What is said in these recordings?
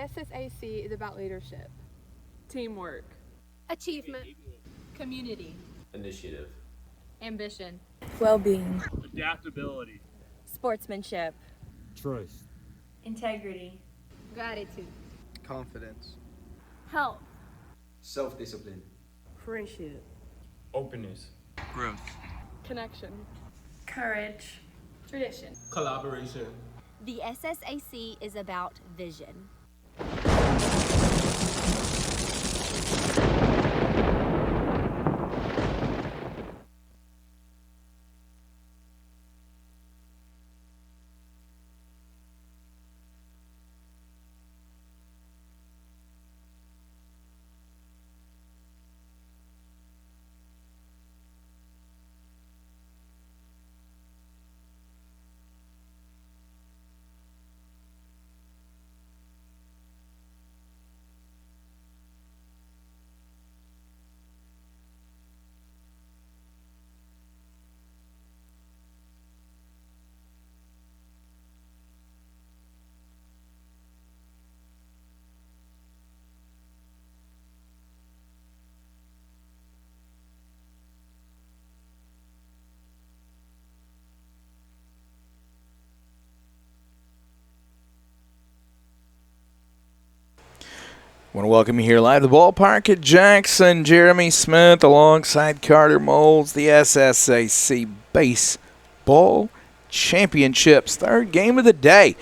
SSAC is about leadership, teamwork, achievement, community, initiative, ambition, well-being, adaptability, sportsmanship, trust, integrity, gratitude, confidence, health, self-discipline, friendship, openness, growth, connection, courage, tradition. collaboration. The SSAC is about vision. Want to welcome you here live to the ballpark at Jackson. Jeremy Smith alongside Carter Moles, the SSAC Baseball Championships. Third game of the day.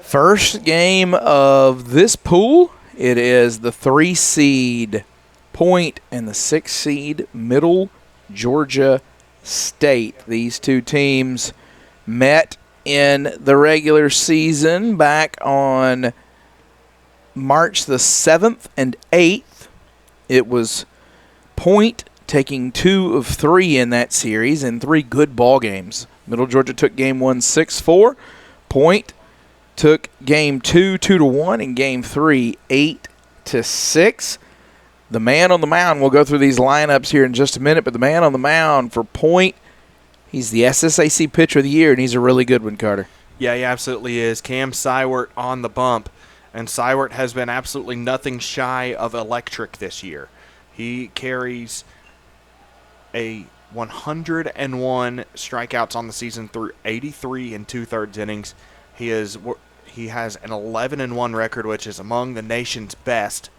First game of this pool. It is the 3-seed Point and the 6-seed Middle Georgia State. These two teams met in the regular season back on March the 7th and 8th. It was Point taking 2 of 3 in that series in 3 good ball games. Middle Georgia took game 1 6-4. Point took game 2 2-1, and game 3 8-6. The man on the mound, we'll go through these lineups here in just a minute, but the man on the mound for Point, he's the SSAC Pitcher of the Year, and he's a really good one, Carter. Yeah, he absolutely is. Cam Seiwert on the bump. And Seiwert has been absolutely nothing shy of electric this year. He carries a 101 strikeouts on the season through 83 and 2/3 innings. He has an 11-1 record, which is among the nation's best.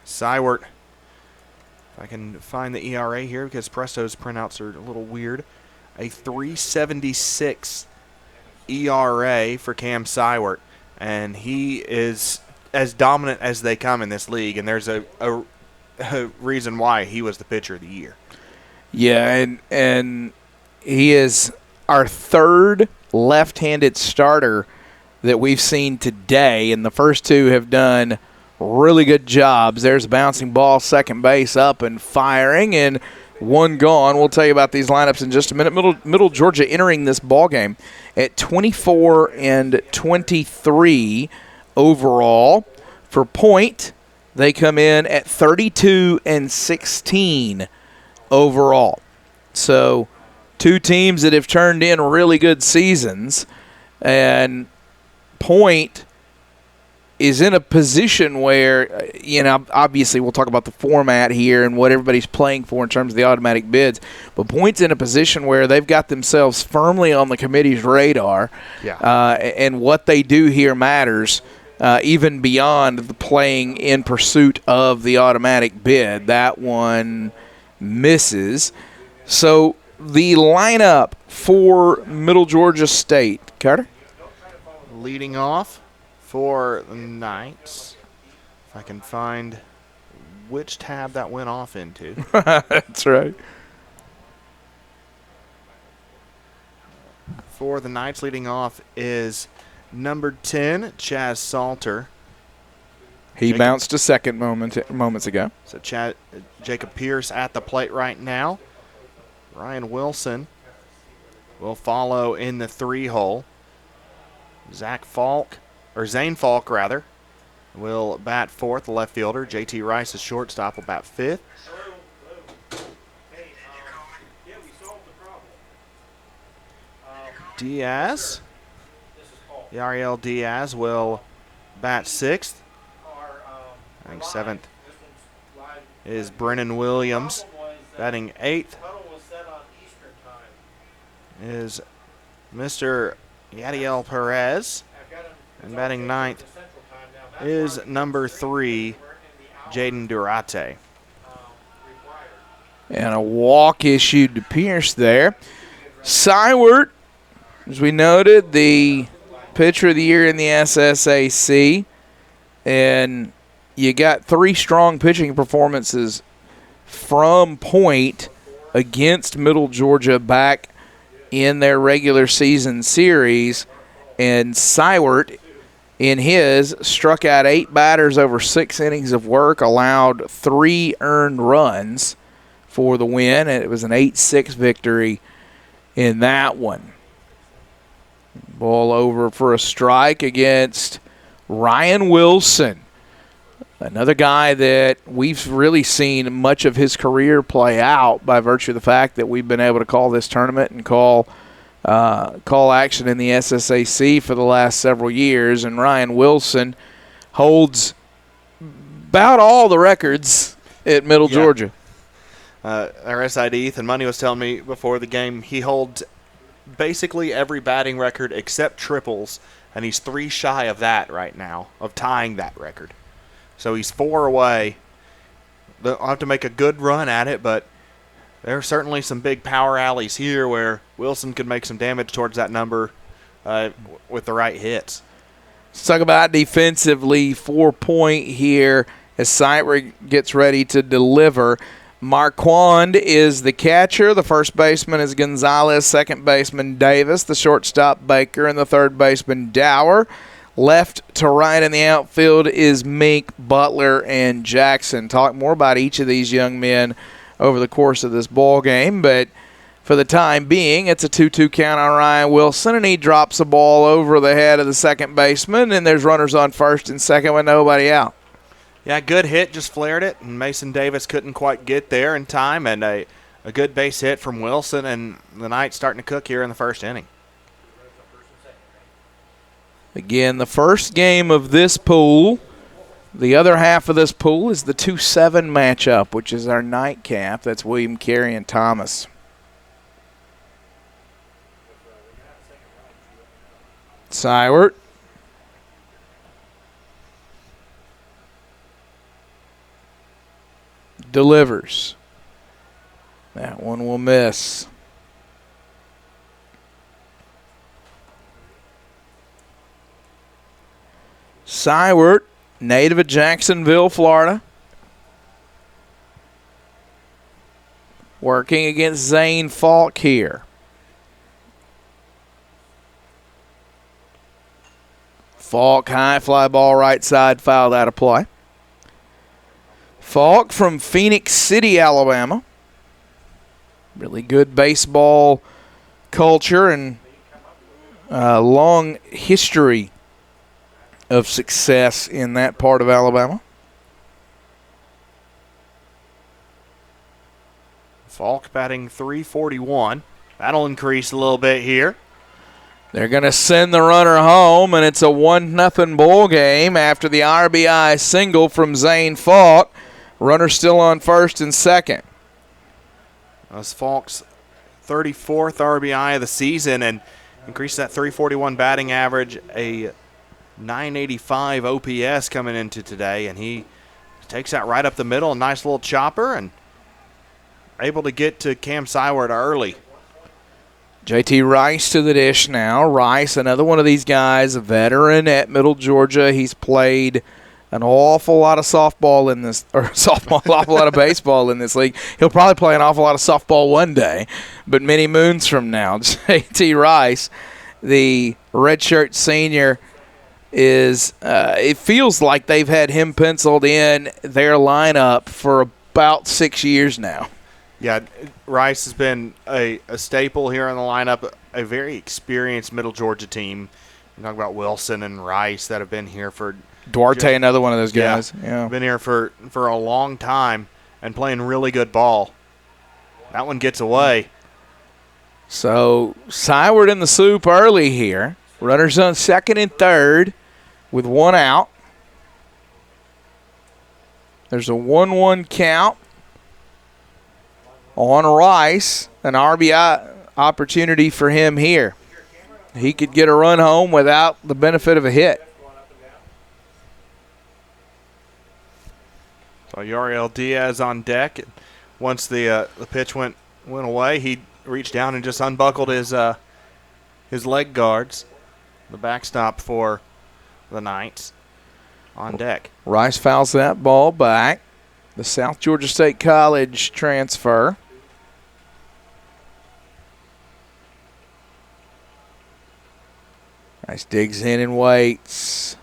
Seiwert, if I can find the ERA here because Presto's printouts are a little weird, a 3.76 ERA for Cam Seiwert. And he is as dominant as they come in this league, and there's a reason why he was the Pitcher of the Year. Yeah, and he is our third left-handed starter that we've seen today, and the first two have done really good jobs. There's a bouncing ball, second base up and firing, and one gone. We'll tell you about these lineups in just a minute. Middle Georgia entering this ball game at 24 and 23 overall. For Point, they come in at 32 and 16 overall. So, two teams that have turned in really good seasons, and Point is in a position where, obviously we'll talk about the format here and what everybody's playing for in terms of the automatic bids, but Point's in a position where they've got themselves firmly on the committee's radar, and what they do here matters, even beyond the playing in pursuit of the automatic bid. That one misses. So the lineup for Middle Georgia State, Carter? Leading off for the Knights, if I can find which tab that went off into. That's right. For the Knights, leading off is number 10, Chaz Salter. He bounced to second moments ago. So Jacob Pierce at the plate right now. Ryan Wilson will follow in the 3-hole. Zane Falk, will bat fourth, the left fielder. J.T. Rice, the shortstop, will bat fifth. Diaz, Yariel Diaz will bat sixth. I think seventh is Brennan Williams. Batting eighth is Mr. Yadiel Perez. And batting ninth is number 3, Jaden Durate. And a walk issued to Pierce there. Sywert, as we noted, the pitcher of the year in the SSAC. And you got 3 strong pitching performances from Point against Middle Georgia back in their regular season series. And Sywert, in his, struck out 8 batters over 6 innings of work, allowed 3 earned runs for the win, and it was an 8-6 victory in that one. Ball over for a strike against Ryan Wilson, another guy that we've really seen much of his career play out by virtue of the fact that we've been able to call this tournament and call action in the SSAC for the last several years. And Ryan Wilson holds about all the records at Middle Georgia. Our SID, Ethan Money, was telling me before the game he holds basically every batting record except triples, and he's 3 shy of that right now, of tying that record. So he's 4 away. They'll have to make a good run at it, but there are certainly some big power alleys here where Wilson could make some damage towards that number with the right hits. Let's talk about defensively. 4-point here as Sywert gets ready to deliver. Marquand is the catcher. The first baseman is Gonzalez, second baseman Davis, the shortstop Baker, and the third baseman Dower. Left to right in the outfield is Mink, Butler, and Jackson. Talk more about each of these young men over the course of this ball game, but for the time being, it's a 2-2 count on Ryan Wilson, and he drops a ball over the head of the second baseman, and there's runners on first and second with nobody out. Yeah, good hit, just flared it, and Mason Davis couldn't quite get there in time, and a good base hit from Wilson, and the night's starting to cook here in the first inning. Again, the first game of this pool. The other half of this pool is the 2-7 matchup, which is our nightcap. That's William Carey and Thomas. Sywert. Delivers. That one will miss. Sywert, native of Jacksonville, Florida. Working against Zane Falk here. Falk, high fly ball right side, fouled out of play. Falk from Phoenix City, Alabama. Really good baseball culture and long history of success in that part of Alabama. Falk batting .341. That'll increase a little bit here. They're going to send the runner home, and it's a 1-0 ball game after the RBI single from Zane Falk. Runner still on first and second. That's Falk's 34th RBI of the season and increased that .341 batting average, a .985 OPS coming into today, and he takes that right up the middle, a nice little chopper, and able to get to Cam Sywert early. JT Rice to the dish now. Rice, another one of these guys, a veteran at Middle Georgia. He's played an awful lot of softball in this, or softball, an awful lot of baseball in this league. He'll probably play an awful lot of softball one day, but many moons from now. JT Rice, the redshirt senior, is it feels like they've had him penciled in their lineup for about 6 years now. Yeah, Rice has been a staple here in the lineup, a very experienced Middle Georgia team. You talk about Wilson and Rice that have been here for Duarte, another one of those guys. Yeah. Been here for a long time and playing really good ball. That one gets away. So Sywert in the soup early here. Runners on second and third with one out. There's a 1-1 count on Rice. An RBI opportunity for him here. He could get a run home without the benefit of a hit. So Yariel Diaz on deck. Once the pitch went away, he reached down and just unbuckled his leg guards. The backstop for the Knights on deck. Rice fouls that ball back. The South Georgia State College transfer. Rice digs in and waits.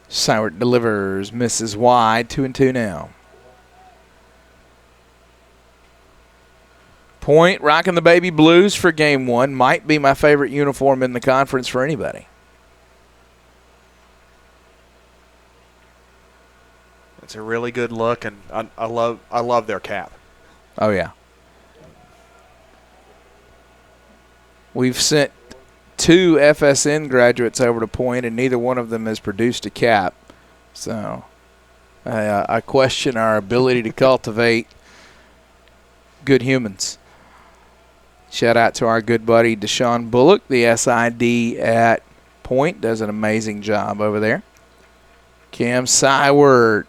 Sywert delivers, misses wide, 2-2 now. Point rocking the baby blues for game one. Might be my favorite uniform in the conference for anybody. It's a really good look, and I love their cap. Oh, yeah. We've sent 2 FSN graduates over to Point, and neither one of them has produced a cap. So I question our ability to cultivate good humans. Shout out to our good buddy Deshaun Bullock, the SID at Point. Does an amazing job over there. Cam Sywert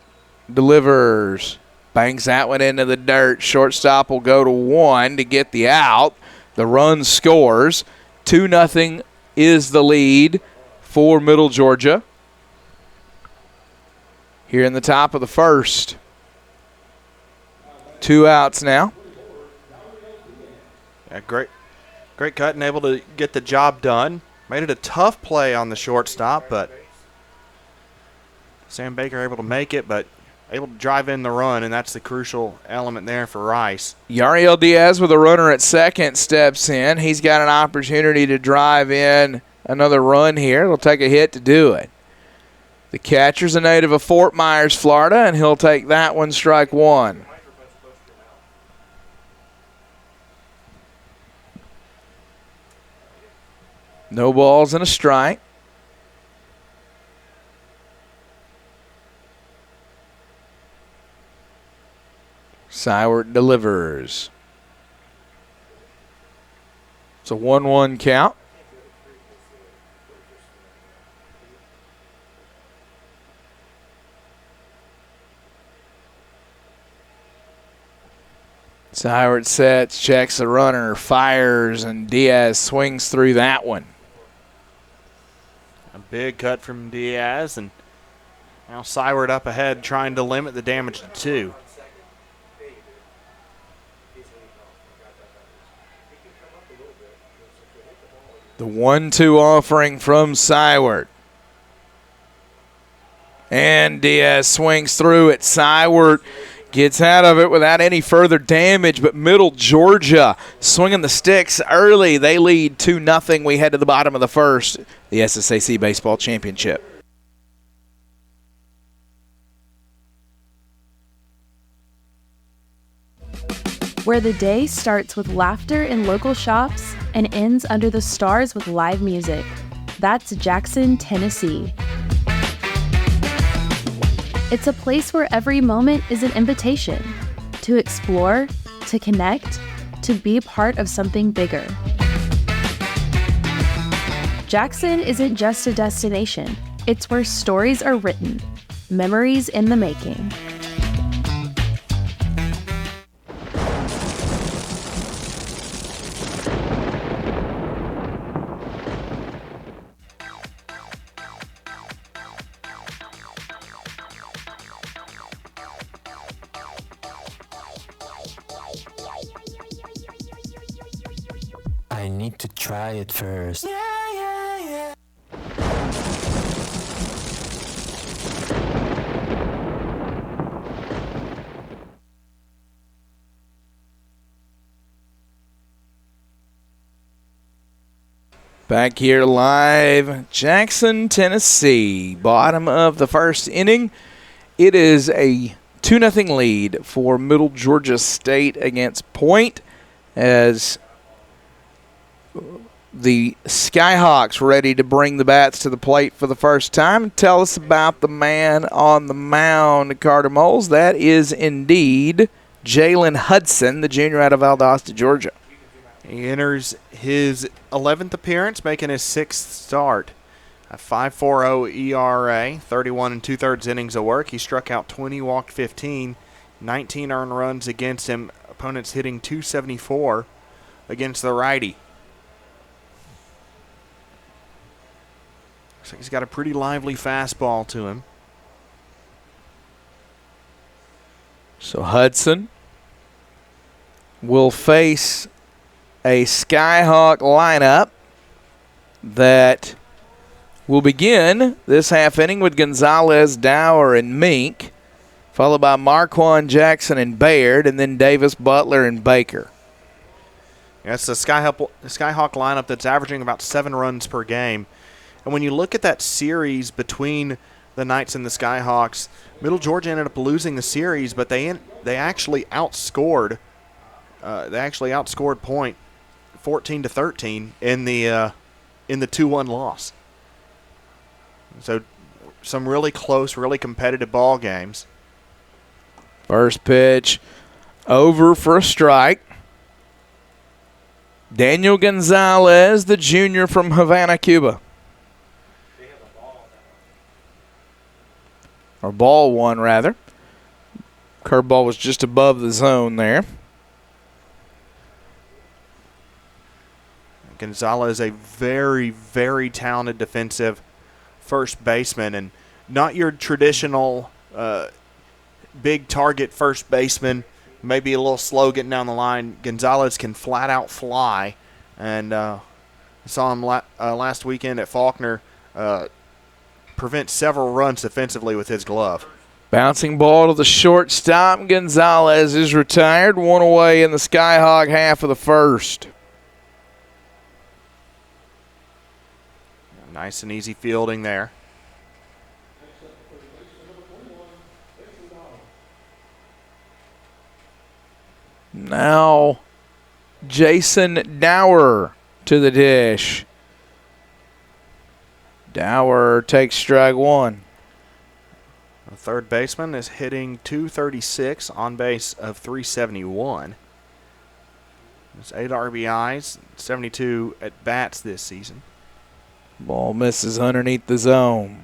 delivers. Bangs that one into the dirt. Shortstop will go to 1 to get the out. The run scores. 2-0 is the lead for Middle Georgia. Here in the top of the first. 2 outs now. Yeah, great cut and able to get the job done. Made it a tough play on the shortstop, but Sam Baker able to make it, but able to drive in the run, and that's the crucial element there for Rice. Yariel Diaz with a runner at second steps in. He's got an opportunity to drive in another run here. He'll take a hit to do it. The catcher's a native of Fort Myers, Florida, and he'll take that one, strike 1. No balls and a strike. Sywert delivers. It's a 1-1 count. Sywert sets, checks the runner, fires, and Diaz swings through that one. A big cut from Diaz, and now Sywert up ahead trying to limit the damage to 2. The 1-2 offering from Sywert. And Diaz swings through it. Sywert gets out of it without any further damage, but Middle Georgia swinging the sticks early. They lead 2-0. We head to the bottom of the first, the SSAC Baseball Championship. Where the day starts with laughter in local shops and ends under the stars with live music. That's Jackson, Tennessee. It's a place where every moment is an invitation to explore, to connect, to be part of something bigger. Jackson isn't just a destination. It's where stories are written, memories in the making. I need to try it first. Back here live, Jackson, Tennessee. Bottom of the first inning. It is a 2-0 lead for Middle Georgia State against Point, as the Skyhawks ready to bring the bats to the plate for the first time. Tell us about the man on the mound, Carter Moles. That is indeed Jalen Hudson, the junior out of Valdosta, Georgia. He enters his 11th appearance, making his 6th start. A 5.40 ERA, 31 2/3 innings of work. He struck out 20, walked 15, 19 earned runs against him. Opponents hitting .274 against the righty. Looks like he's got a pretty lively fastball to him. So Hudson will face a Skyhawk lineup that will begin this half inning with Gonzalez, Dower, and Mink, followed by Marquand, Jackson, and Baird, and then Davis, Butler, and Baker. That's the Skyhawk lineup that's averaging about 7 runs per game. And when you look at that series between the Knights and the Skyhawks, Middle Georgia ended up losing the series, but they actually outscored. Point 14-13 in the 2-1 loss. So some really close, really competitive ball games. First pitch over for a strike. Daniel Gonzalez, the junior from Havana, Cuba. Or ball one, rather. Curveball was just above the zone there. Gonzalez, a very, very talented defensive first baseman, and not your traditional big target first baseman. Maybe a little slow getting down the line. Gonzalez can flat out fly, and I saw him last weekend at Faulkner prevent several runs defensively with his glove. Bouncing ball to the shortstop. Gonzalez is retired. One away in the Skyhawk half of the first. Nice and easy fielding there. Now Jason Dower to the dish. Dower takes strike one. The third baseman is hitting .236 on base of .371. It's 8 RBIs, 72 at bats this season. Ball misses underneath the zone.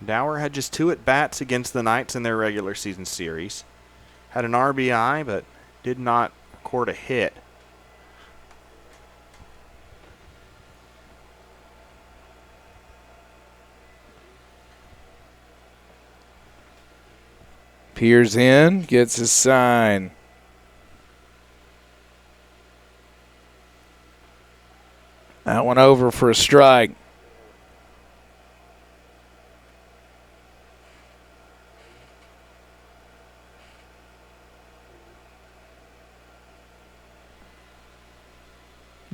Dower had just 2 at bats against the Knights in their regular season series. Had an RBI, but did not record a hit. Peers in, gets his sign. That one over for a strike.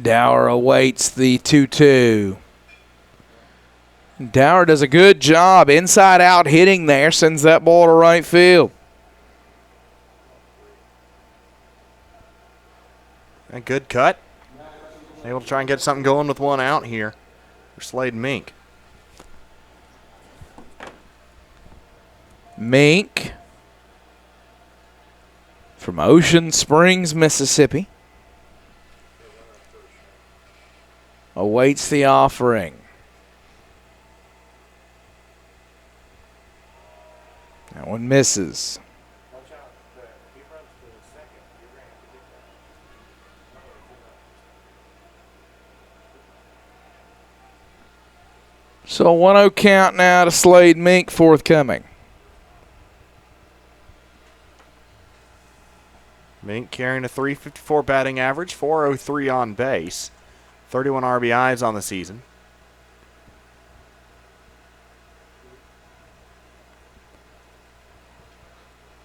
Dower awaits the 2-2. Dower does a good job inside out hitting there, sends that ball to right field. A good cut. Able to try and get something going with one out here for Slade Mink. Mink from Ocean Springs, Mississippi, awaits the offering. That one misses. So a 1-0 count now to Slade Mink forthcoming. Mink carrying a .354 batting average, .403 on base, 31 RBIs on the season.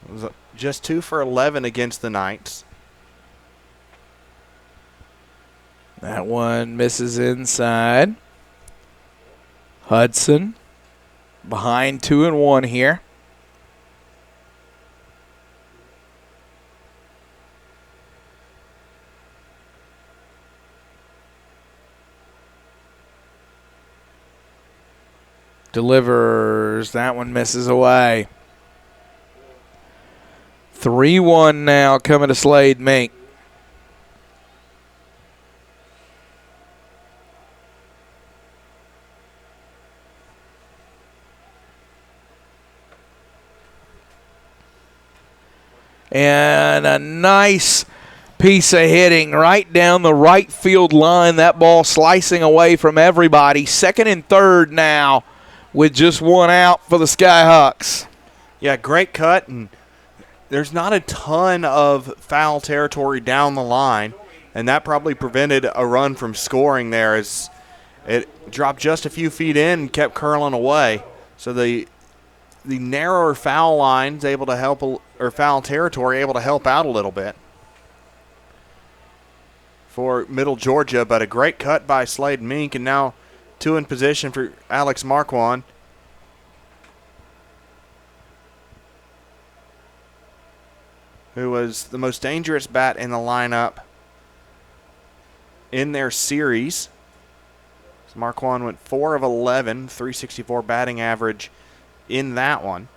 It was just 2 for 11 against the Knights. That one misses inside. Hudson behind 2-1 here. Delivers. That one misses away. 3-1 now coming to Slade Mink. And a nice piece of hitting right down the right field line. That ball slicing away from everybody. Second and third now with just one out for the Skyhawks. Yeah, great cut, and there's not a ton of foul territory down the line, and that probably prevented a run from scoring there as it dropped just a few feet in and kept curling away. So the narrower foul line's able to help, or foul territory able to help out a little bit for Middle Georgia, but a great cut by Slade Mink, and now two in position for Alex Marquand. Who was the most dangerous bat in the lineup in their series. So Marquand went 4 of 11, 364 batting average in that one.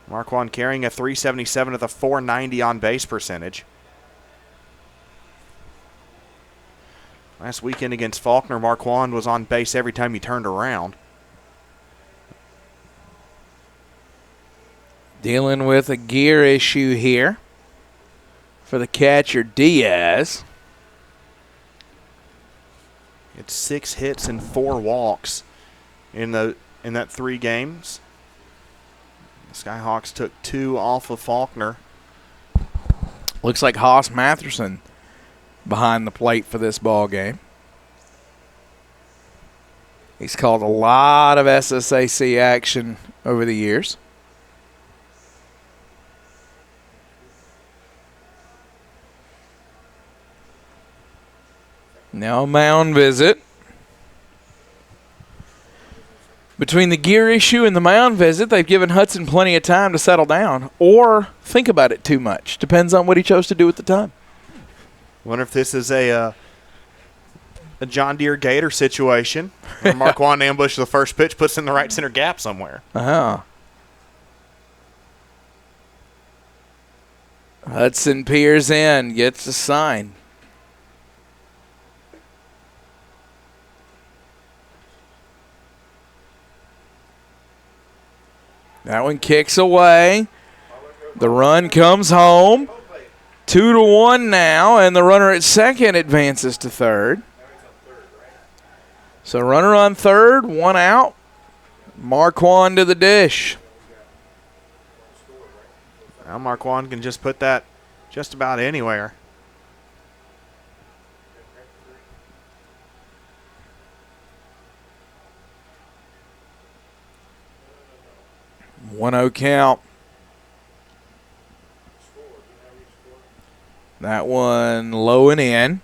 Marquand carrying a 377 with a 490 on base percentage. Last weekend against Faulkner, Marquand was on base every time he turned around. Dealing with a gear issue here for the catcher, Diaz. It's 6 hits and 4 walks in that 3 games. The Skyhawks took 2 off of Faulkner. Looks like Haas Matherson behind the plate for this ball game. He's called a lot of SSAC action over the years. Now a mound visit. Between the gear issue and the mound visit, they've given Hudson plenty of time to settle down or think about it too much. Depends on what he chose to do at the time. Wonder if this is a John Deere Gator situation where Marquand ambushes the first pitch, puts in the right center gap somewhere. Hudson peers in, gets a sign. That one kicks away. The run comes home. 2-1 now, and the runner at second advances to third. So runner on third, 1 out. Marquand to the dish. Now Marquand can just put that just about anywhere. One 1-0 count. That one low and in.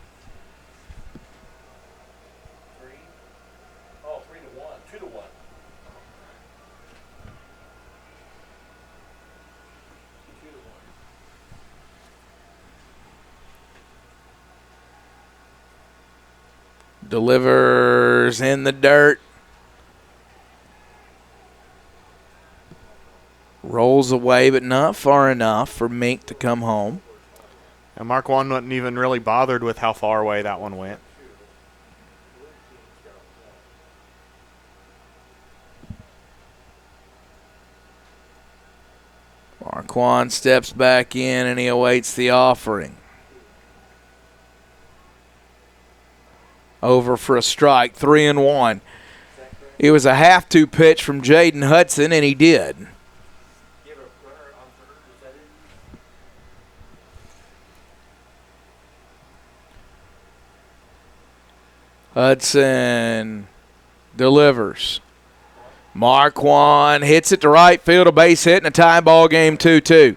2-1. Delivers in the dirt. Rolls away, but not far enough for Mink to come home. And Marquand wasn't even really bothered with how far away that one went. Marquand steps back in and he awaits the offering. Over for a strike, 3-1. It was a have-to pitch from Jaden Hudson, and he did. Hudson delivers. Marquand hits it to right field, a base hit, and a tie ball game 2-2.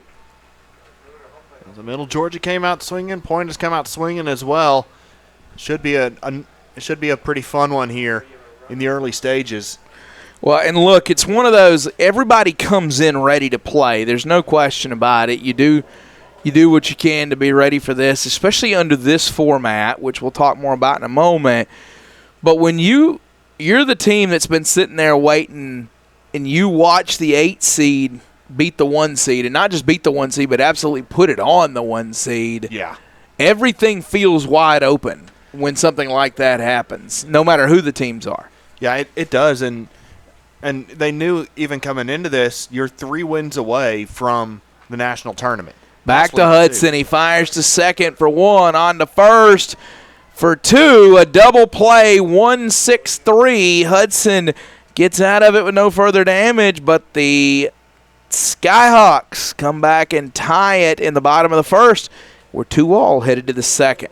The Middle Georgia came out swinging. Point has come out swinging as well. Should be a pretty fun one here in the early stages. Well, and look, it's one of those, everybody comes in ready to play. There's no question about it. You do what you can to be ready for this, especially under this format, which we'll talk more about in a moment. But when you you're the team that's been sitting there waiting, and you watch the 8 seed beat the 1 seed, and not just beat the 1 seed, but absolutely put it on the 1 seed. Yeah. Everything feels wide open when something like that happens, no matter who the teams are. Yeah, it does, and they knew even coming into this, you're 3 wins away from the national tournament. Back to Hudson. He fires to second for 1, on to first for 2. A double play, 1-6-3. Hudson gets out of it with no further damage, but the Skyhawks come back and tie it in the bottom of the first. We're 2-all headed to the second.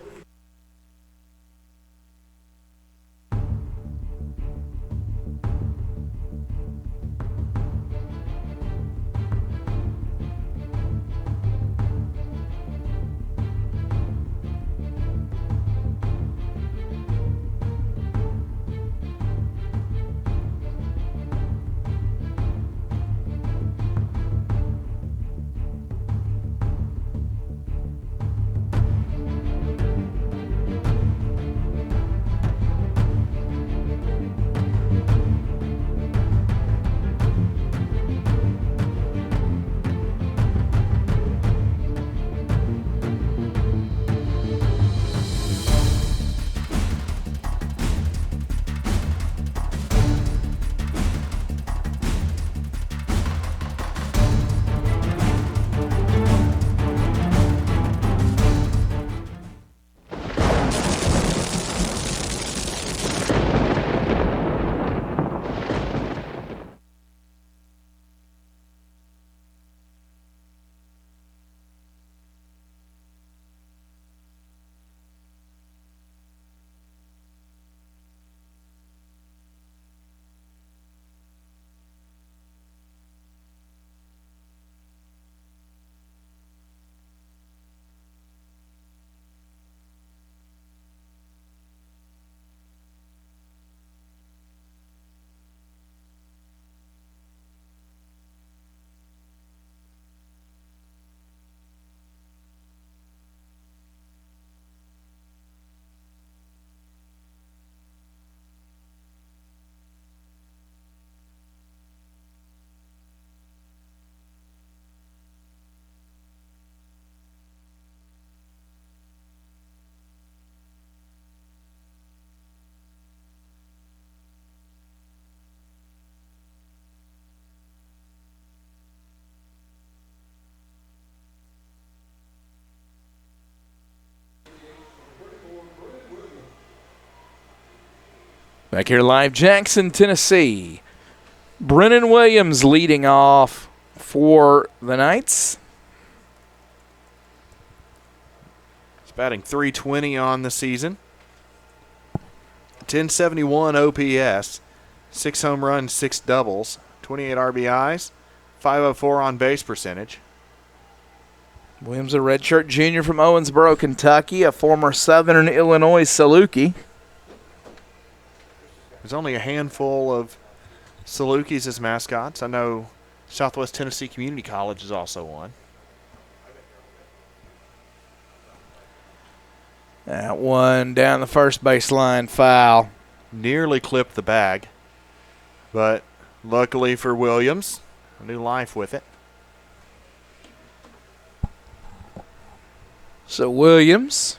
Back here live, Jackson, Tennessee. Brennan Williams leading off for the Knights. He's batting .320 on the season. 1071 OPS, 6 home runs, 6 doubles, 28 RBIs, 504 on base percentage. Williams, a redshirt junior from Owensboro, Kentucky, a former Southern Illinois Saluki. There's only a handful of Salukis as mascots. I know Southwest Tennessee Community College is also one. That one down the first baseline, foul. Nearly clipped the bag, but luckily for Williams, a new life with it. So Williams,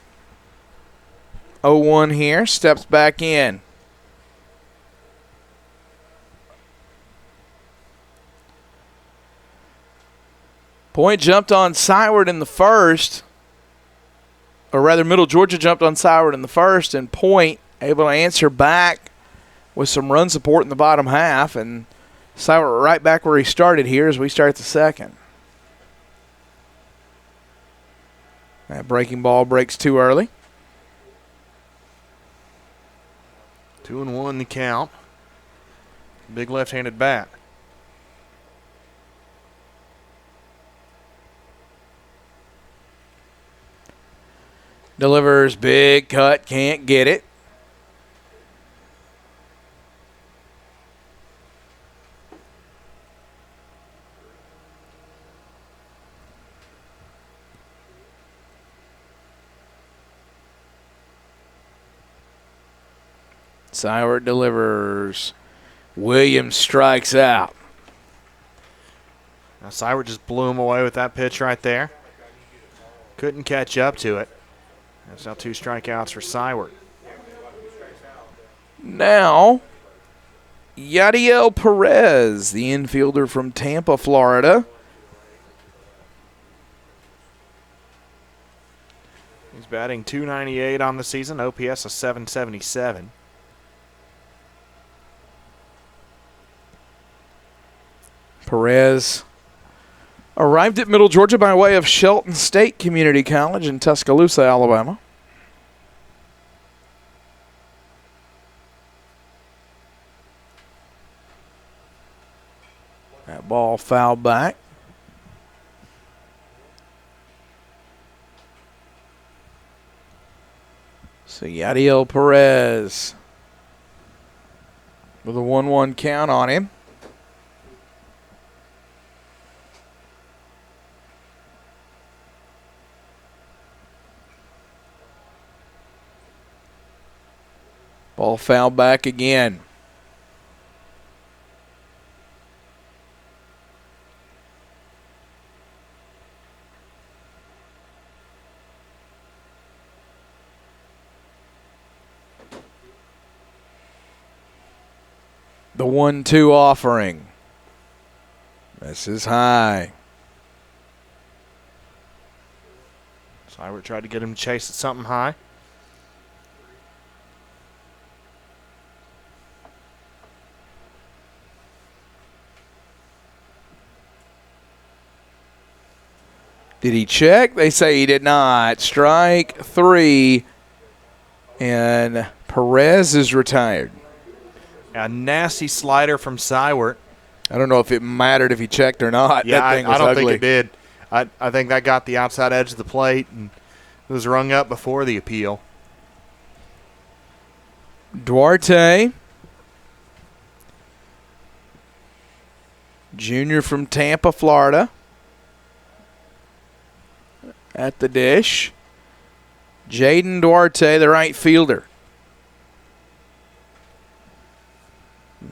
0-1 here, steps back in. Point jumped on Syward in the first, or rather Middle Georgia jumped on Syward in the first, and Point able to answer back with some run support in the bottom half, and Syward right back where he started here as we start the second. That breaking ball breaks too early. 2-1 the count. Big left-handed bat. Delivers, big cut, can't get it. Sywert delivers. Williams strikes out. Now Sywert just blew him away with that pitch right there. Couldn't catch up to it. That's now 2 strikeouts for Sywert. Now, Yadiel Perez, the infielder from Tampa, Florida. He's batting .298 on the season, OPS of .777. Perez arrived at Middle Georgia by way of Shelton State Community College in Tuscaloosa, Alabama. That ball fouled back. So Yadiel Perez with a 1-1 count on him. Ball fouled back again. The 1-2 offering. This is high. Sywert tried to get him to chase at something high. Did he check? They say he did not. Strike 3, and Perez is retired. A nasty slider from Sywert. I don't know if it mattered if he checked or not. Yeah, that thing was I don't ugly. think it did. I think that got the outside edge of the plate and it was rung up before the appeal. Duarte, junior from Tampa, Florida, at the dish. Jaden Duarte, the right fielder.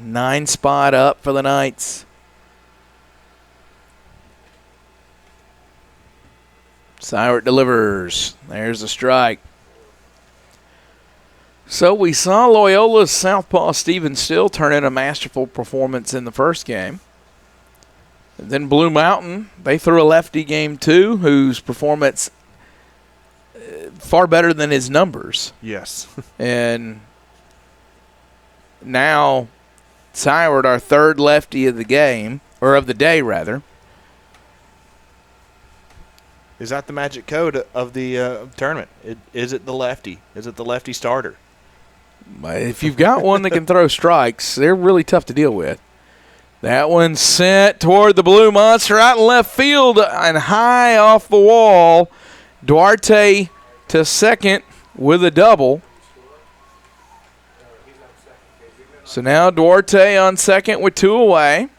9 spot up for the Knights. Sywert delivers. There's the strike. So we saw Loyola's southpaw Steven Still turn in a masterful performance in the first game. And then Blue Mountain, they threw a lefty game too, whose performance far better than his numbers. Yes. And now Sywert, our third lefty of the game, or of the day rather. Is that the magic code of the tournament? Is it the lefty? Is it the lefty starter? If you've got one that can throw strikes, they're really tough to deal with. That one sent toward the Blue Monster out in left field and high off the wall. Duarte to second with a double. So now Duarte on second with 2 away.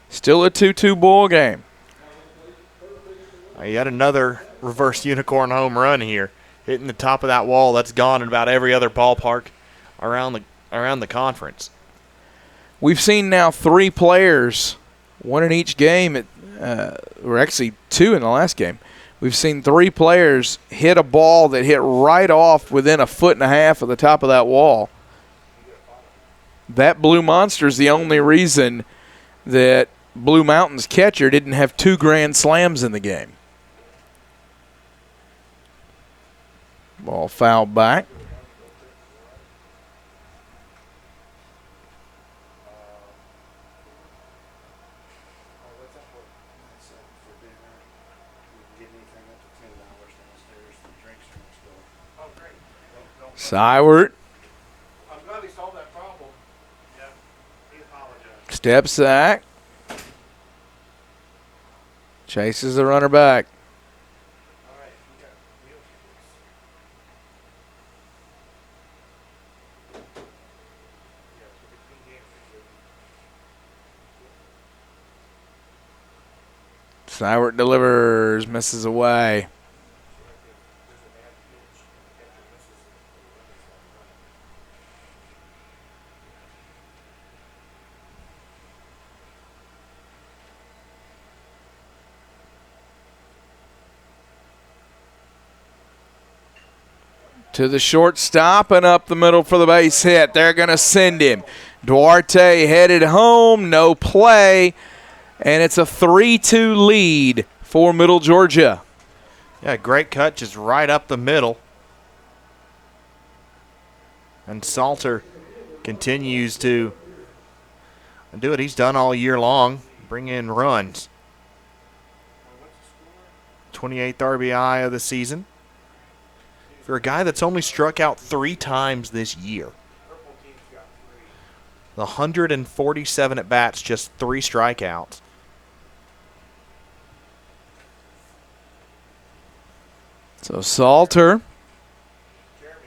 Still a 2-2 ball game. Yet another reverse unicorn home run here, hitting the top of that wall that's gone in about every other ballpark around the conference. We've seen now 3 players, 1 in each game, or actually 2 in the last game. We've seen 3 players hit a ball that hit right off within 1.5 feet of the top of that wall. That Blue Monster's the only reason that Blue Mountain's catcher didn't have 2 grand slams in the game. Ball fouled back. Sywert. I'm glad he solved that problem. Yeah, he apologized. Step sack. Chases the runner back. Sywert delivers, misses away. to the shortstop and up the middle for the base hit. They're going to send him. Duarte headed home, no play, and it's a 3-2 lead for Middle Georgia. Yeah, great cut just right up the middle. And Salter continues to do what he's done all year long, bring in runs. 28th RBI of the season. For a guy that's only struck out 3 times this year. The 147 at bats, just 3 strikeouts. So Salter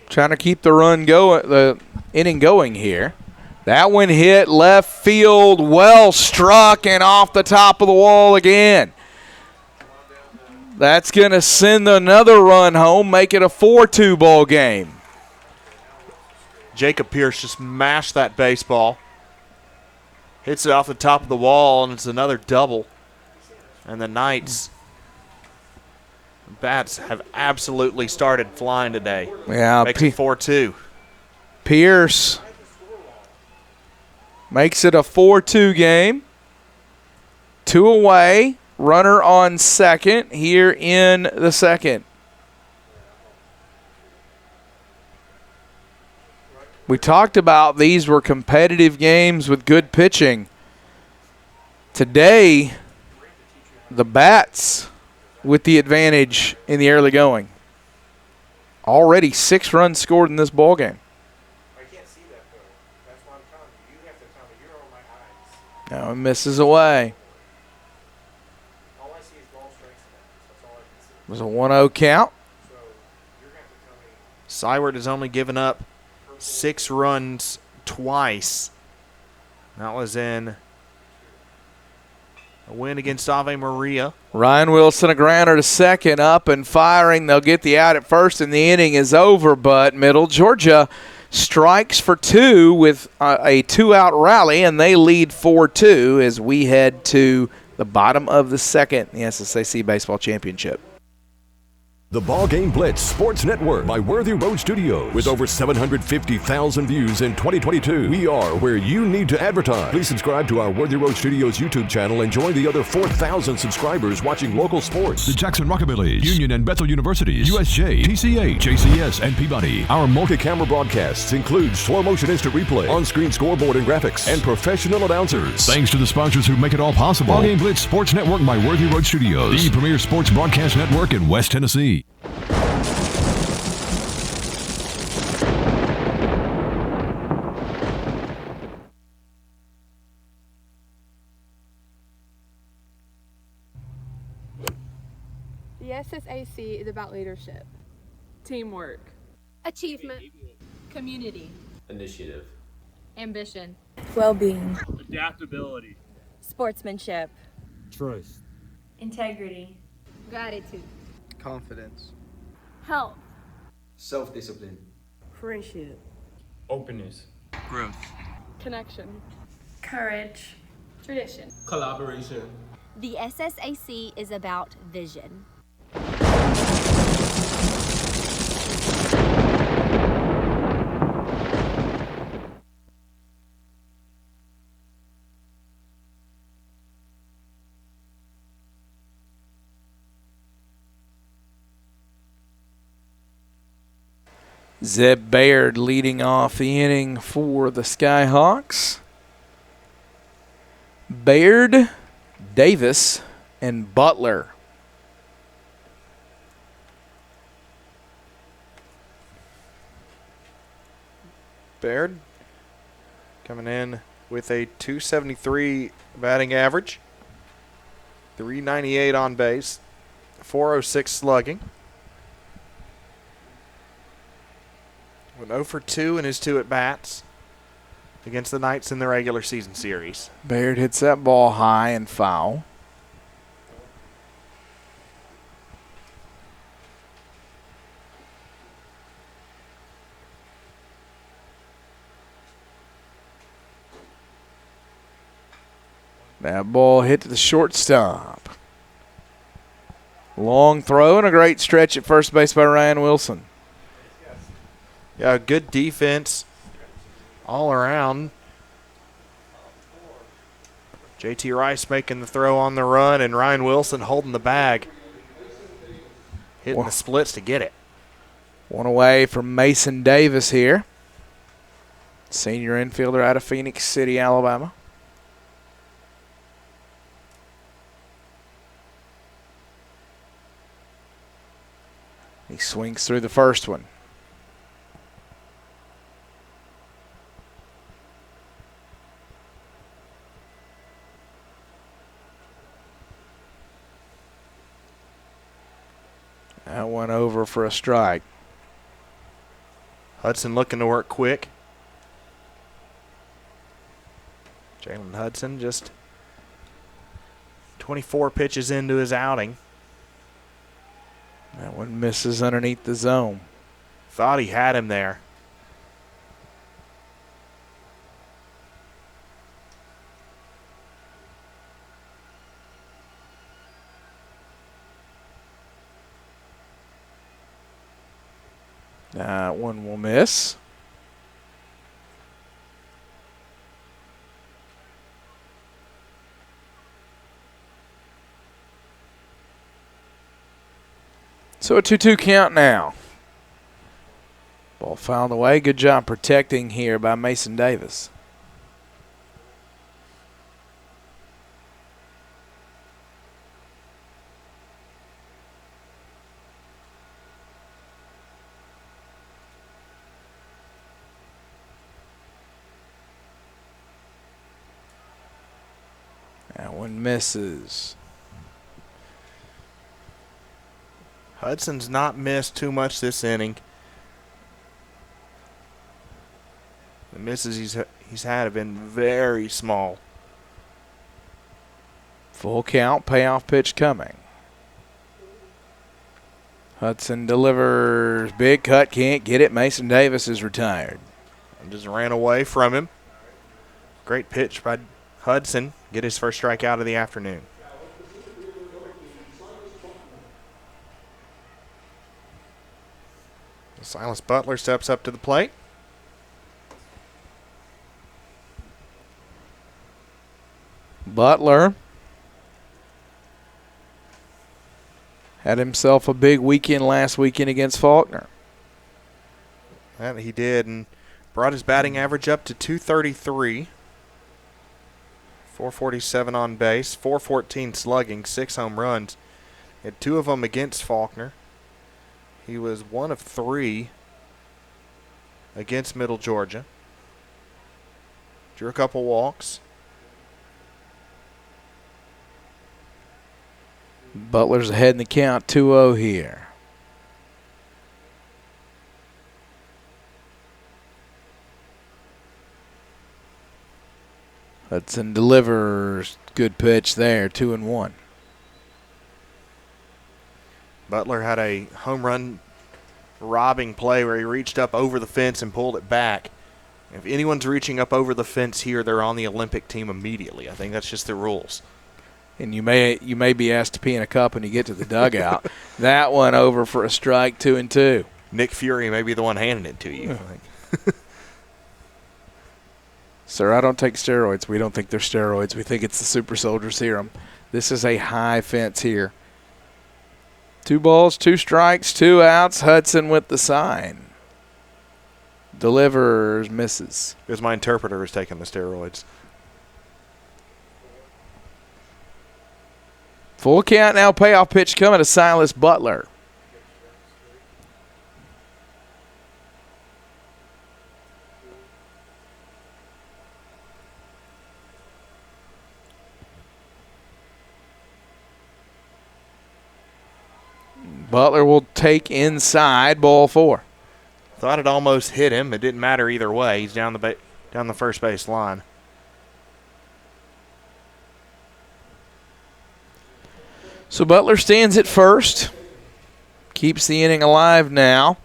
trying to keep the inning going here. That one hit left field, well struck and off the top of the wall again. That's going to send another run home, make it a 4-2 ball game. Jacob Pierce just mashed that baseball. Hits it off the top of the wall, and it's another double. And the Knights bats have absolutely started flying today. Yeah, makes it 4-2. Pierce makes it a 4-2 game. 2 away. Runner on second here in the second. We talked about these were competitive games with good pitching. Today, the bats with the advantage in the early going. Already 6 runs scored in this ball game. I can't see that though. That's why I'm telling you. You have to tell me. You're on my eyes. Now it misses away. All I see is ball strikes in that. That's all I can see. It was a 1-0 count. So you're going to have to tell me. Syward has only given up 6 runs twice. That was in a win against Ave Maria. Ryan Wilson, a grounder to second, up and firing. They'll get the out at first, and the inning is over. But Middle Georgia strikes for 2 with a 2-out rally, and they lead 4-2 as we head to the bottom of the second in the SSAC Baseball Championship. The BallGame Blitz Sports Network by Worthy Road Studios. With over 750,000 views in 2022, we are where you need to advertise. Please subscribe to our Worthy Road Studios YouTube channel and join the other 4,000 subscribers watching local sports. The Jackson Rockabilly, Union and Bethel Universities, USJ, TCA, JCS, and Peabody. Our multi-camera broadcasts include slow motion instant replay, on-screen scoreboard and graphics, and professional announcers. Thanks to the sponsors who make it all possible. BallGame Blitz Sports Network by Worthy Road Studios, the premier sports broadcast network in West Tennessee. The SSAC is about leadership, teamwork, Achievement. Community. Initiative. Ambition. Well-being. Adaptability. Sportsmanship. Trust. Integrity. Gratitude. Confidence. health, Self-discipline. Friendship. Openness. Growth. connection, Courage. tradition. Collaboration. The SSAC is about vision. Zeb Baird leading off the inning for the Skyhawks. Baird, Davis, and Butler. Baird coming in with a .273 batting average, .398 on base, .406 slugging. Went 0 for 2 in his 2 at-bats against the Knights in the regular season series. Baird hits that ball high and foul. That ball hit to the shortstop. Long throw and a great stretch at first base by Ryan Wilson. Yeah, good defense all around. JT Rice making the throw on the run, and Ryan Wilson holding the bag. Hitting the splits to get it. One away from Mason Davis here. Senior infielder out of Phoenix City, Alabama. He swings through the first one. That one over for a strike. Hudson looking to work quick. Jalen Hudson just 24 pitches into his outing. That one misses underneath the zone. Thought he had him there. That one will miss. So a 2-2 count now. Ball fouled away. Good job protecting here by Mason Davis. That one misses. Hudson's not missed too much this inning. The misses he's had have been very small. Full count, payoff pitch coming. Hudson delivers, big cut, can't get it. Mason Davis is retired. And just ran away from him. Great pitch by Hudson. Get his first strikeout of the afternoon. Silas Butler steps up to the plate. Butler had himself a big weekend last weekend against Faulkner. That he did, and brought his batting average up to 233. 447 on base, 414 slugging, 6 home runs. Had 2 of them against Faulkner. He was 1 of 3 against Middle Georgia. Drew a couple walks. Butler's ahead in the count, 2-0 here. Hudson delivers, good pitch there, 2-1. Butler had a home run robbing play where he reached up over the fence and pulled it back. If anyone's reaching up over the fence here, they're on the Olympic team immediately. I think that's just the rules. And you may be asked to pee in a cup when you get to the dugout. That one over for a strike, 2-2. Nick Fury may be the one handing it to you. Sir, I don't take steroids. We don't think they're steroids. We think it's the super soldier serum. This is a high fence here. 2 balls, 2 strikes, 2 outs. Hudson with the sign. Delivers, misses. Because my interpreter is taking the steroids. Full count now, payoff pitch coming to Silas Butler. Butler will take inside, ball 4. Thought it almost hit him. It didn't matter either way. He's down the first base line. So Butler stands at first. Keeps the inning alive now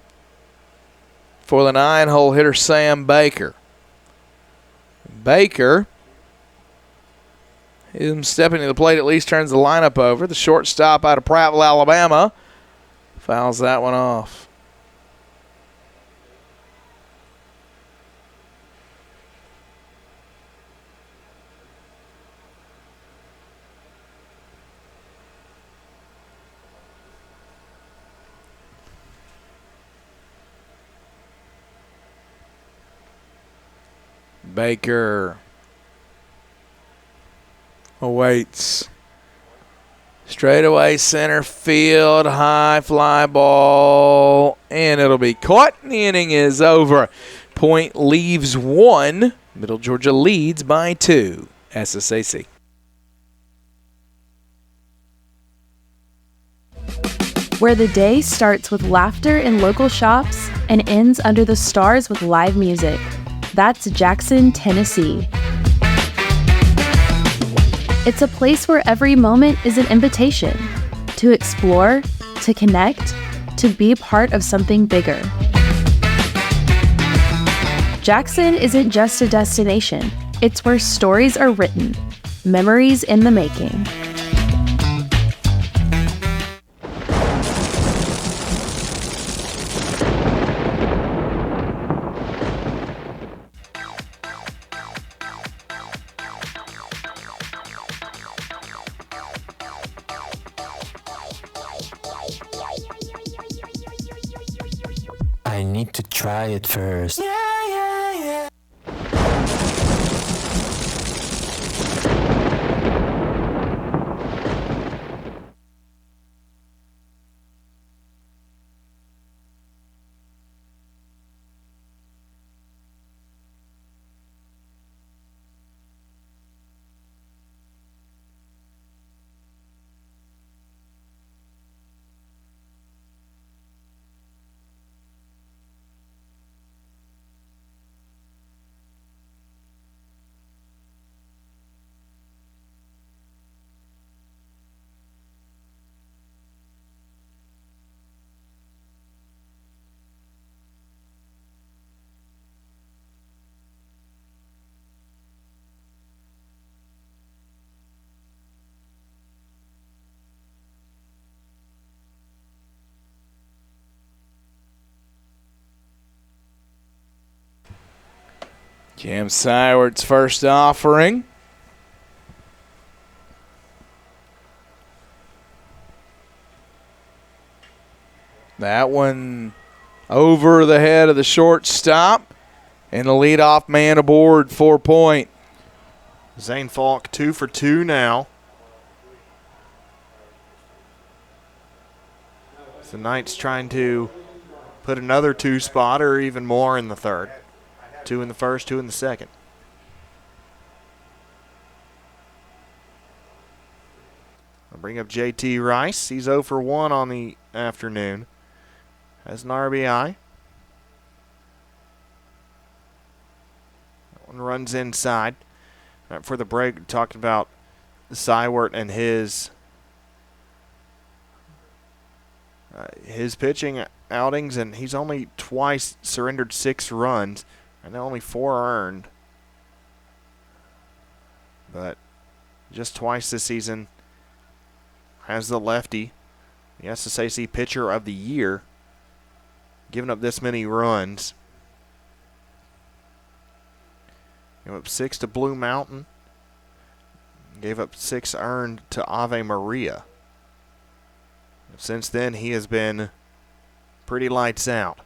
for the 9-hole hitter Sam Baker. Baker, him stepping to the plate at least turns the lineup over. The shortstop out of Prattville, Alabama, fouls that one off. Baker awaits. Straightaway center field, high fly ball, and it'll be caught. The inning is over. Point leaves 1. Middle Georgia leads by 2. SSAC. Where the day starts with laughter in local shops and ends under the stars with live music. That's Jackson, Tennessee. It's a place where every moment is an invitation to explore, to connect, to be part of something bigger. Jackson isn't just a destination, it's where stories are written, memories in the making. I need to try it first. Cam Sywart's first offering. That one over the head of the shortstop. And the leadoff man aboard for point. Zane Falk 2 for 2 now. The Knights trying to put another 2-spot or even more in the third. 2 in the first, 2 in the second. I'll bring up JT Rice. He's 0 for 1 on the afternoon. Has an RBI. That one runs inside. Right before the break, we talked about Sywert and his pitching outings, and he's only twice surrendered 6 runs. And only 4 earned. But just twice this season has the lefty, the SSAC pitcher of the year, giving up this many runs. Gave up 6 to Blue Mountain. Gave up 6 earned to Ave Maria. Since then, he has been pretty lights out.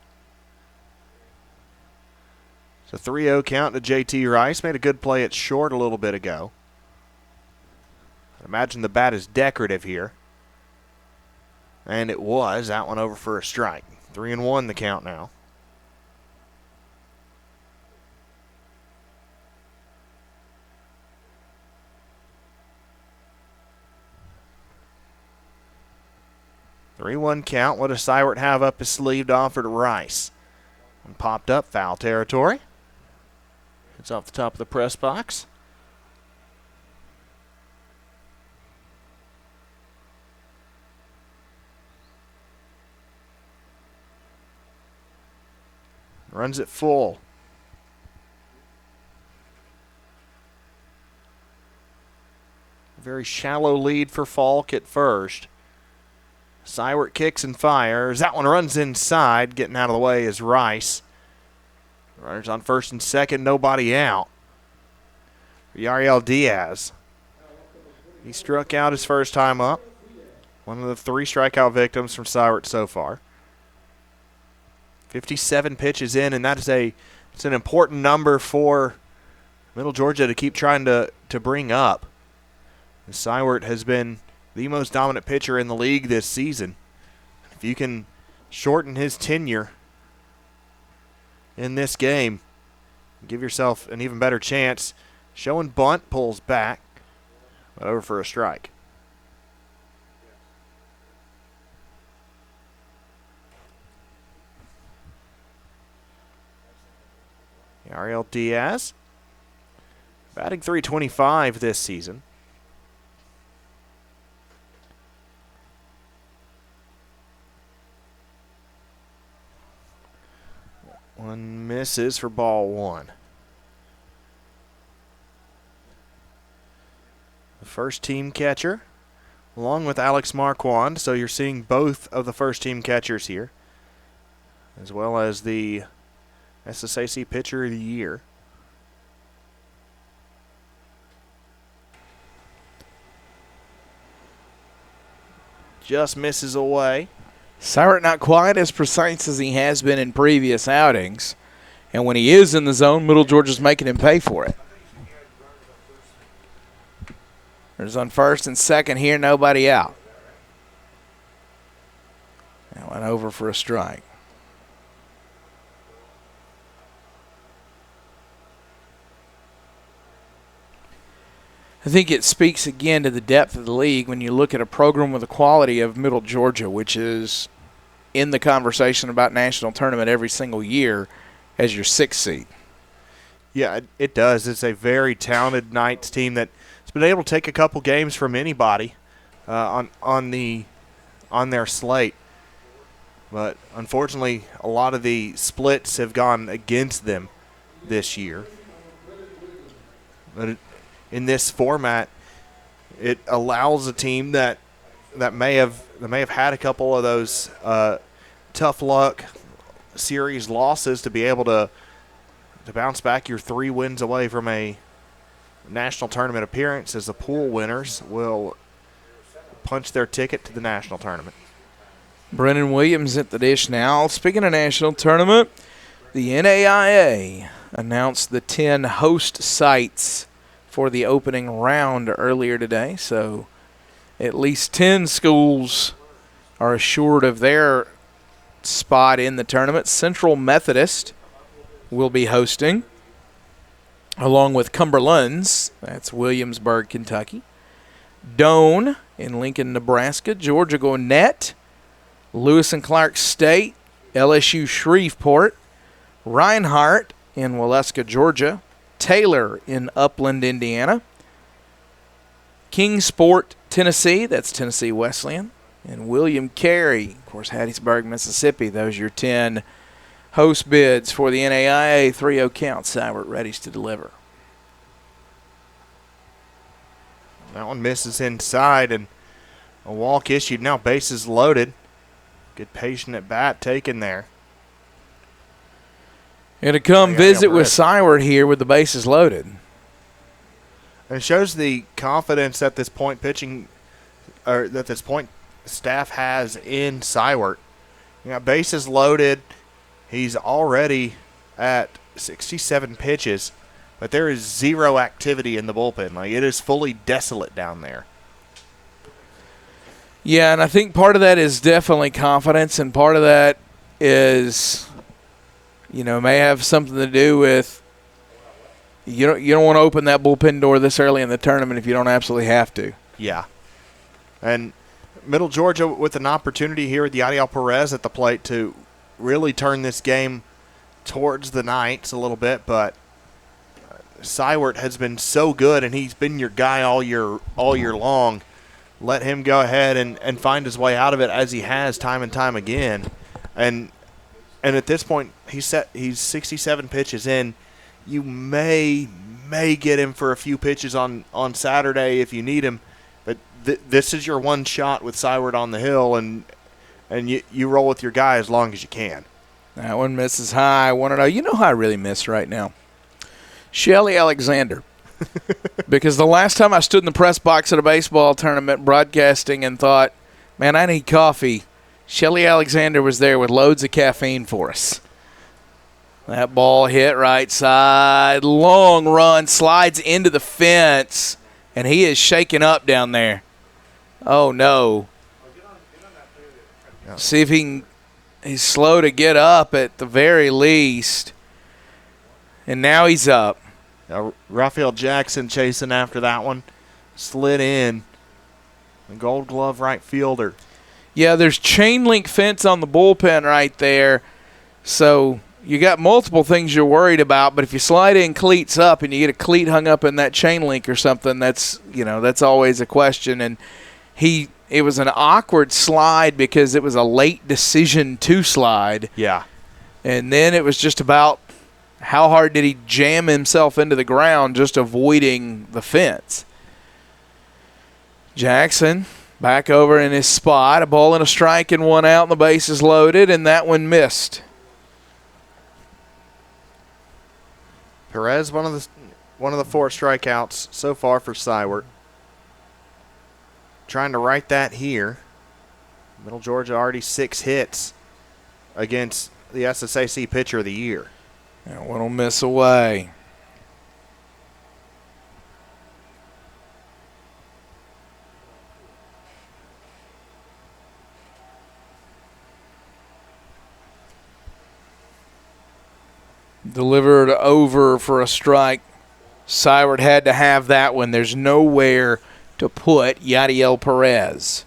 It's a 3-0 count to JT Rice. Made a good play at short a little bit ago. I imagine the bat is decorative here. And it was. That one over for a strike. 3-1 the count now. Three-one count. What does Sywert have up his sleeve to offer to Rice? And popped up, foul territory. It's off the top of the press box. Runs it full. Very shallow lead for Falk at first. Sywert kicks and fires. That one runs inside. Getting out of the way is Rice. Runners on first and second, nobody out. Yariel Diaz. He struck out his first time up. One of the 3 strikeout victims from Sywert so far. 57 pitches in, and that is it's an important number for Middle Georgia to keep trying to bring up. Seiwert has been the most dominant pitcher in the league this season. If you can shorten his tenure in this game, give yourself an even better chance. Showing bunt, pulls back, but over for a strike. Ariel Diaz, batting .325 this season. One misses for ball one. The first team catcher, along with Alex Marquand, so you're seeing both of the first team catchers here, as well as the SSAC Pitcher of the Year. Just misses away. Seiwert not quite as precise as he has been in previous outings. And when he is in the zone, Middle Georgia's making him pay for it. There's on first and second here, nobody out. That went over for a strike. I think it speaks again to the depth of the league when you look at a program with the quality of Middle Georgia, which is in the conversation about national tournament every single year as your 6th seed. Yeah, it does. It's a very talented Knights team that's been able to take a couple games from anybody on their slate. But unfortunately, a lot of the splits have gone against them this year. But in this format, it allows a team that may have had a couple of those tough luck series losses to be able to bounce back. You're 3 wins away from a national tournament appearance, as the pool winners will punch their ticket to the national tournament. Brennan Williams at the dish now. Speaking of national tournament, the NAIA announced the 10 host sites for the opening round earlier today, so at least 10 schools are assured of their spot in the tournament. Central Methodist will be hosting, along with Cumberland's, that's Williamsburg, Kentucky. Doane in Lincoln, Nebraska. Georgia Gwinnett, Lewis and Clark State, LSU Shreveport, Reinhardt in Waleska, Georgia, Taylor in Upland, Indiana, Kingsport, Tennessee, that's Tennessee Wesleyan, and William Carey, of course, Hattiesburg, Mississippi. Those are your 10 host bids for the NAIA 3-0 count. Seiwert ready to deliver. That one misses inside, and a walk issued. Now bases loaded. Good patient at bat taken there. Going to come visit with Seiwert here with the bases loaded. And it shows the confidence that this point pitching, or that this point staff has in Seiwert. You know, bases loaded. He's already at 67 pitches, but there is 0 activity in the bullpen. Like, it is fully desolate down there. Yeah, and I think part of that is definitely confidence, and part of that is, you know, may have something to do with you don't want to open that bullpen door this early in the tournament if you don't absolutely have to. Yeah. And Middle Georgia with an opportunity here with Yadiel Perez at the plate to really turn this game towards the Knights a little bit, but Seiwert has been so good, and he's been your guy all year long. Let him go ahead and find his way out of it, as he has time and time again. And at this point, he's 67 pitches in. You may get him for a few pitches on Saturday if you need him, but this is your one shot with Seiwert on the hill, and you roll with your guy as long as you can. That one misses high. 1-0. You know who I really miss right now? Shelly Alexander. Because the last time I stood in the press box at a baseball tournament broadcasting and thought, man, I need coffee, Shelly Alexander was there with loads of caffeine for us. That ball hit right side. Long run, slides into the fence, and he is shaken up down there. Oh, no. See if he's slow to get up at the very least. And now he's up. Now, Raphael Jackson chasing after that one. Slid in. The Gold Glove right fielder. Yeah, there's chain link fence on the bullpen right there. So you got multiple things you're worried about, but if you slide in cleats up and you get a cleat hung up in that chain link or something, that's always a question. And it was an awkward slide because it was a late decision to slide. Yeah. And then it was just about how hard did he jam himself into the ground, just avoiding the fence. Jackson back over in his spot. A ball and a strike and one out, and the base is loaded, and that one missed. Perez, one of the 4 strikeouts so far for Sywert. Trying to right that here. Middle Georgia already 6 hits against the SSAC pitcher of the year. That one will miss away. Delivered over for a strike. Sywert had to have that one. There's nowhere to put Yadiel Perez.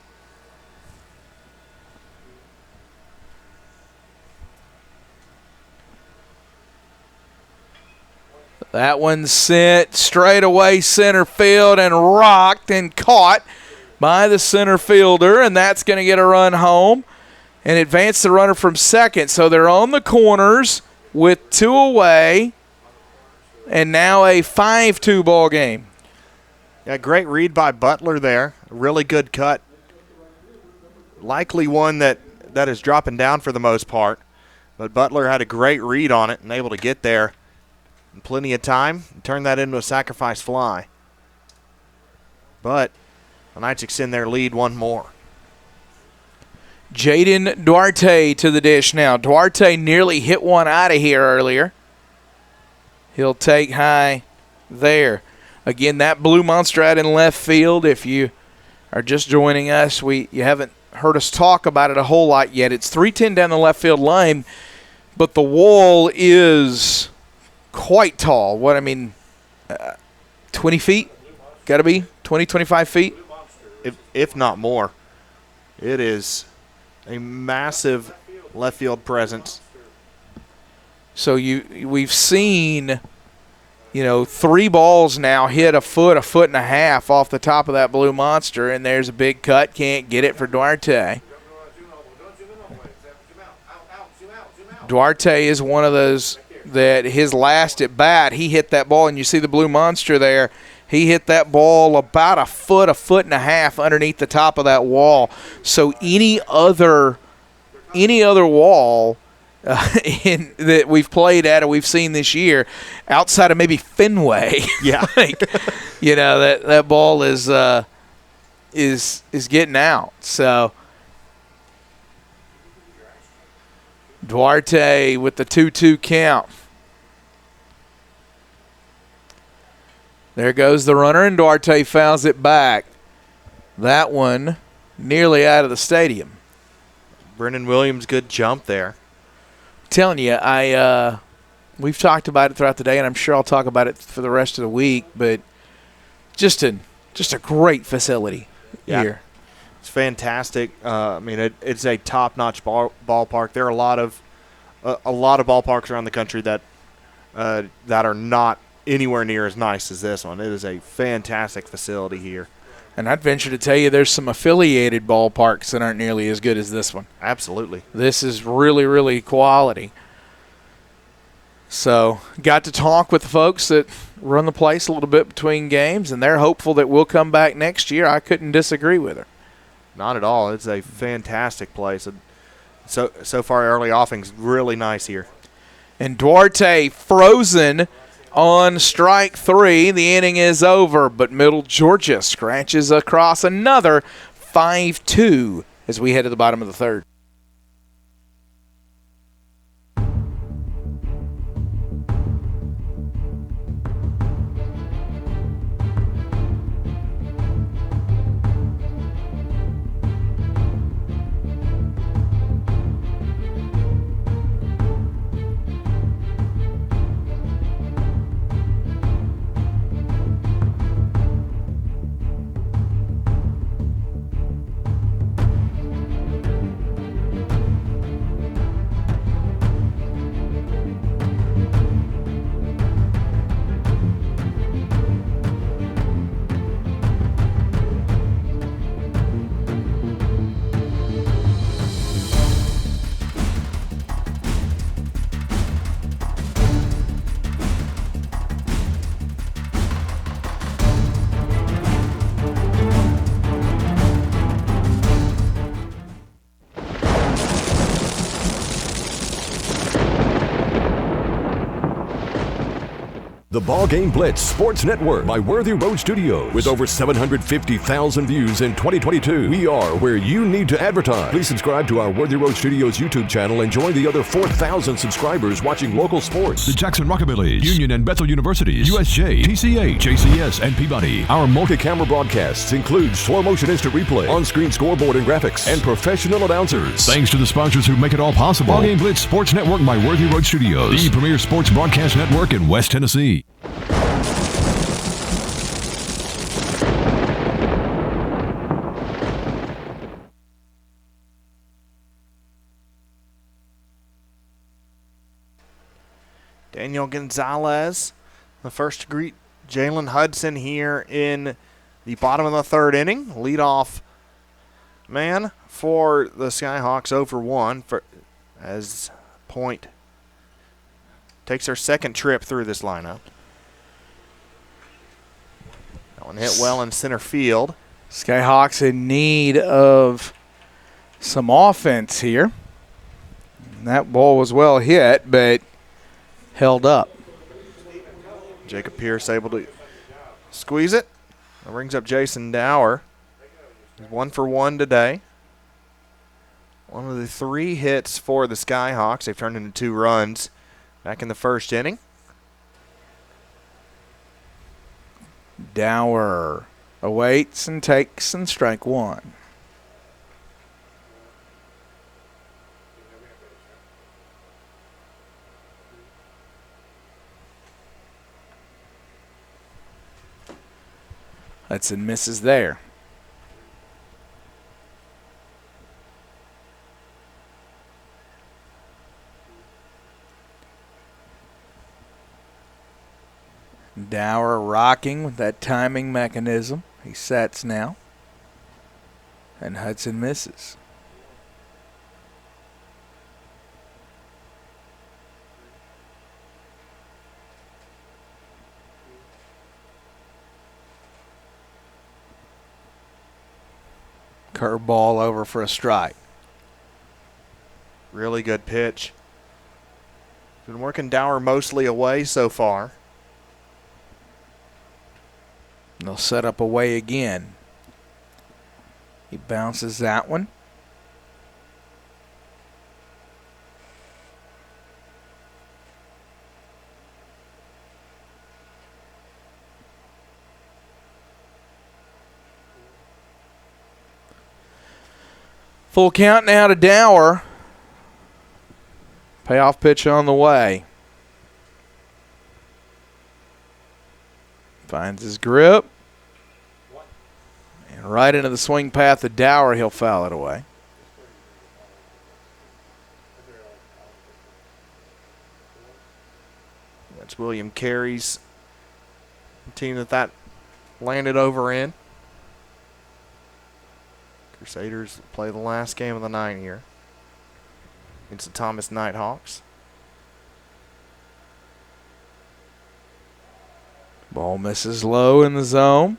That one sent straight away center field and rocked and caught by the center fielder, and that's going to get a run home and advance the runner from second. So they're on the corners with 2 away, and now a 5-2 ball game. Yeah, great read by Butler there. A really good cut. Likely one that is dropping down for the most part. But Butler had a great read on it and able to get there in plenty of time and turn that into a sacrifice fly. But the Knights extend their lead one more. Jaden Duarte to the dish now. Duarte nearly hit one out of here earlier. He'll take high there. Again, that blue monster out in left field. If you are just joining us, you haven't heard us talk about it a whole lot yet. It's 310 down the left field line, but the wall is quite tall. 20 feet? Got to be 20, 25 feet? If not more. It is a massive left field presence. So we've seen, 3 balls now hit a foot and a half off the top of that blue monster, and there's a big cut. Can't get it for Duarte. Duarte is one of those that his last at bat, he hit that ball, and you see the blue monster there. He hit that ball about a foot and a half underneath the top of that wall. So any other wall that we've played at or we've seen this year, outside of maybe Fenway, yeah, that ball is getting out. So Duarte with the 2-2 count. There goes the runner, and Duarte fouls it back. That one nearly out of the stadium. Brennan Williams, good jump there. I'm telling you, we've talked about it throughout the day, and I'm sure I'll talk about it for the rest of the week, but just a great facility here. It's fantastic. It's a top-notch ballpark. There are a lot of ballparks around the country that are not anywhere near as nice as this one. It is a fantastic facility here. And I'd venture to tell you there's some affiliated ballparks that aren't nearly as good as this one. Absolutely. This is really, really quality. So got to talk with the folks that run the place a little bit between games, and they're hopeful that we'll come back next year. I couldn't disagree with her. Not at all. It's a fantastic place. So far, early offing's really nice here. And Duarte frozen on strike 3. The inning is over, but Middle Georgia scratches across another 5-2 as we head to the bottom of the third. The BallGame Blitz Sports Network by Worthy Road Studios. With over 750,000 views in 2022, we are where you need to advertise. Please subscribe to our Worthy Road Studios YouTube channel and join the other 4,000 subscribers watching local sports. The Jackson Rockabilly, Union and Bethel Universities, USJ, TCA, JCS, and Peabody. Our multi-camera broadcasts include slow motion instant replay, on-screen scoreboard and graphics, and professional announcers. Thanks to the sponsors who make it all possible. BallGame Blitz Sports Network by Worthy Road Studios, the premier sports broadcast network in West Tennessee. Daniel Gonzalez, the first to greet Jalen Hudson here in the bottom of the third inning. Leadoff man for the Skyhawks, 0 for 1 as Point takes her second trip through this lineup. That one hit well in center field. Skyhawks in need of some offense here. And that ball was well hit, but held up. Jacob Pierce able to squeeze it. That brings up Jason Dower. He's 1 for 1 today. One of the 3 hits for the Skyhawks. They've turned into 2 runs back in the first inning. Dower awaits and takes and strike 1. Hudson misses there. Dower rocking with that timing mechanism. He sets now. And Hudson misses. Curveball over for a strike. Really good pitch. Been working Dower mostly away so far. And they'll set up away again. He bounces that one. Full count now to Dower. Payoff pitch on the way. Finds his grip. And right into the swing path of Dower, he'll foul it away. That's William Carey's team that landed over in. Crusaders play the last game of the night here against the Thomas Nighthawks. Ball misses low in the zone.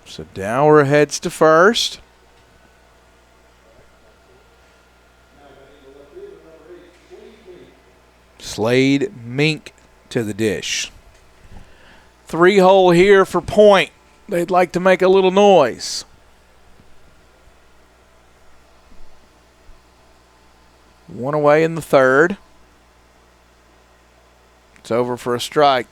So Dower heads to first. Slade Mink to the dish. 3-hole here for Point. They'd like to make a little noise. One away in the third. It's over for a strike.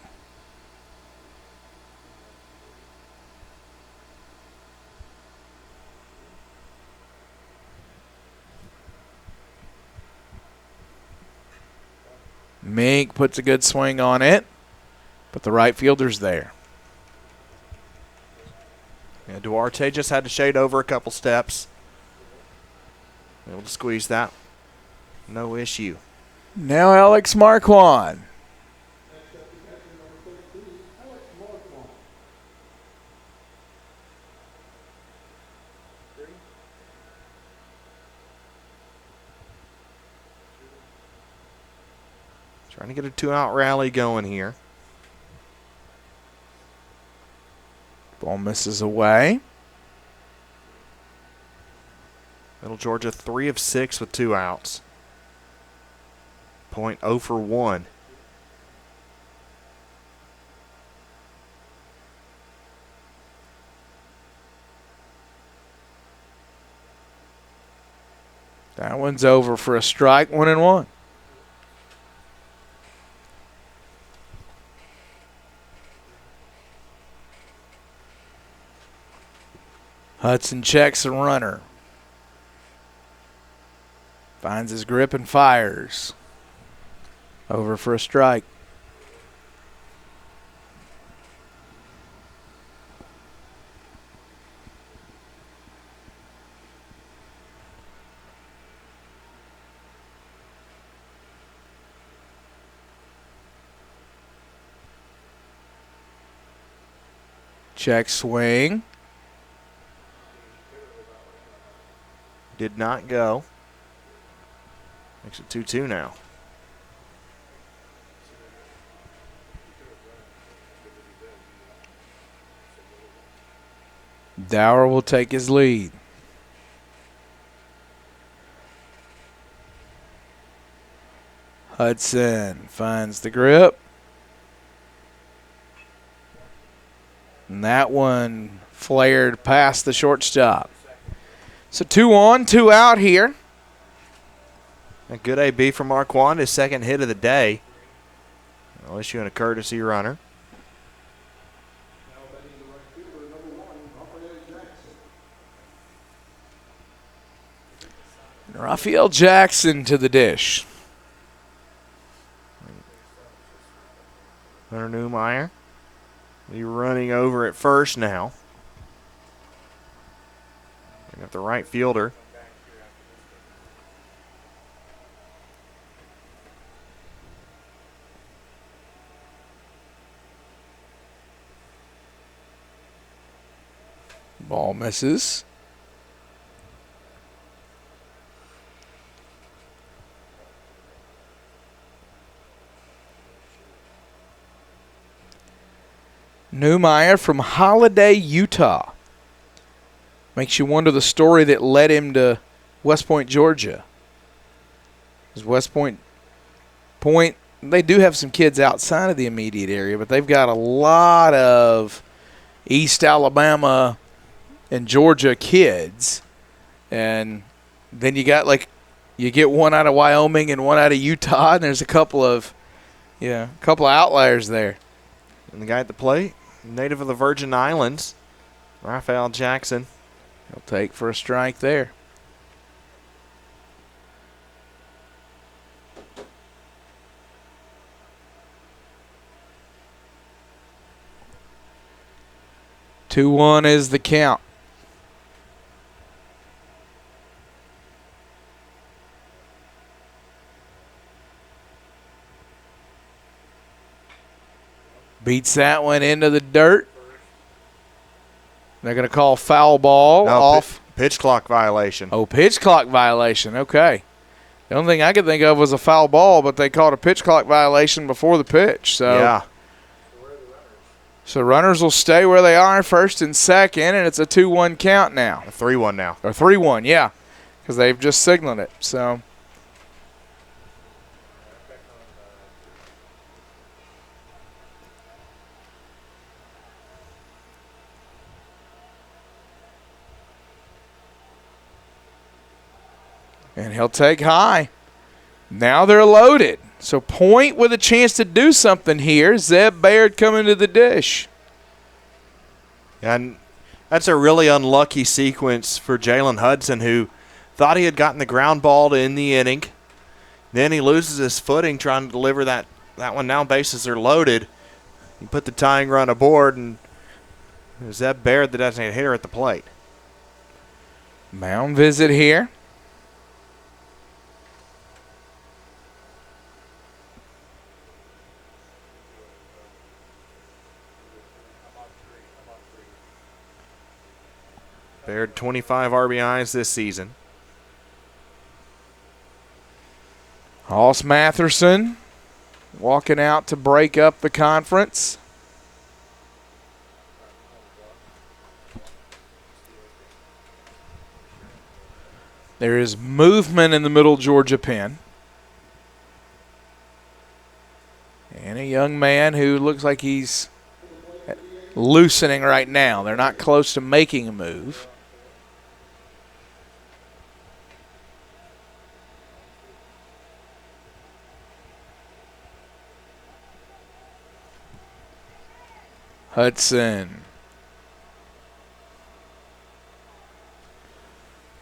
Mink puts a good swing on it, but the right fielder's there. Yeah, Duarte just had to shade over a couple steps. Able to squeeze that. No issue. Now Alex Marquand. Trying to get a 2-out rally going here. Ball misses away. Middle Georgia 3 of 6 with 2 outs. Point 0 for 1. That one's over for a strike, 1-1. Hudson checks the runner. Finds his grip and fires. Over for a strike. Check swing. Did not go. Makes it 2-2 now. Dower will take his lead. Hudson finds the grip. And that one flared past the shortstop. So 2 on, 2 out here. A good AB from Marquand, his second hit of the day. I'll issue a courtesy runner. Raphael Jackson to the dish. Hunter Newmeyer. He's running over at first now. We got the right fielder. Ball misses. Newmeyer from Holiday, Utah. Makes you wonder the story that led him to West Point, Georgia. Because West Point, they do have some kids outside of the immediate area, but they've got a lot of East Alabama and Georgia kids. And then you got you get one out of Wyoming and one out of Utah, and there's a couple of outliers there. And the guy at the plate, native of the Virgin Islands, Raphael Jackson. He'll take for a strike there. Two one is the count. Beats that one into the dirt. They're going to call foul ball off. Pitch clock violation. Oh, pitch clock violation. Okay. The only thing I could think of was a foul ball, but they called a pitch clock violation before the pitch. So yeah. So runners will stay where they are, first and second, and it's a 2-1 count now. A 3-1 now. Or 3-1, yeah, because they've just signaled it. So. And he'll take high. Now they're loaded. So Point with a chance to do something here. Zeb Baird coming to the dish. And that's a really unlucky sequence for Jalen Hudson, who thought he had gotten the ground ball to end the inning. Then he loses his footing trying to deliver that one. Now bases are loaded. He put the tying run aboard, and Zeb Baird, the designated hitter, at the plate. Mound visit here. Baird 25 RBIs this season. Hoss Matherson walking out to break up the conference. There is movement in the middle Georgia pen. And a young man who looks like he's loosening right now. They're not close to making a move. Hudson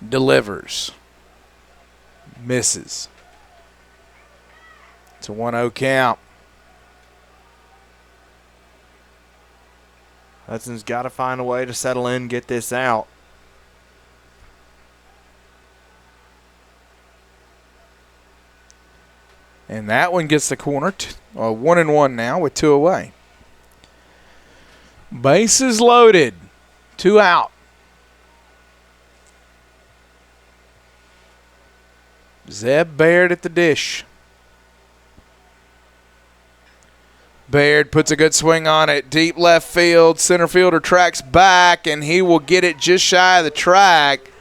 delivers. Misses. It's a 1-0 count. Hudson's got to find a way to settle in, get this out. And that one gets the corner. 1-1 now with 2 away. Bases loaded. 2 out. Zeb Baird at the dish. Baird puts a good swing on it. Deep left field. Center fielder tracks back, and he will get it just shy of the track.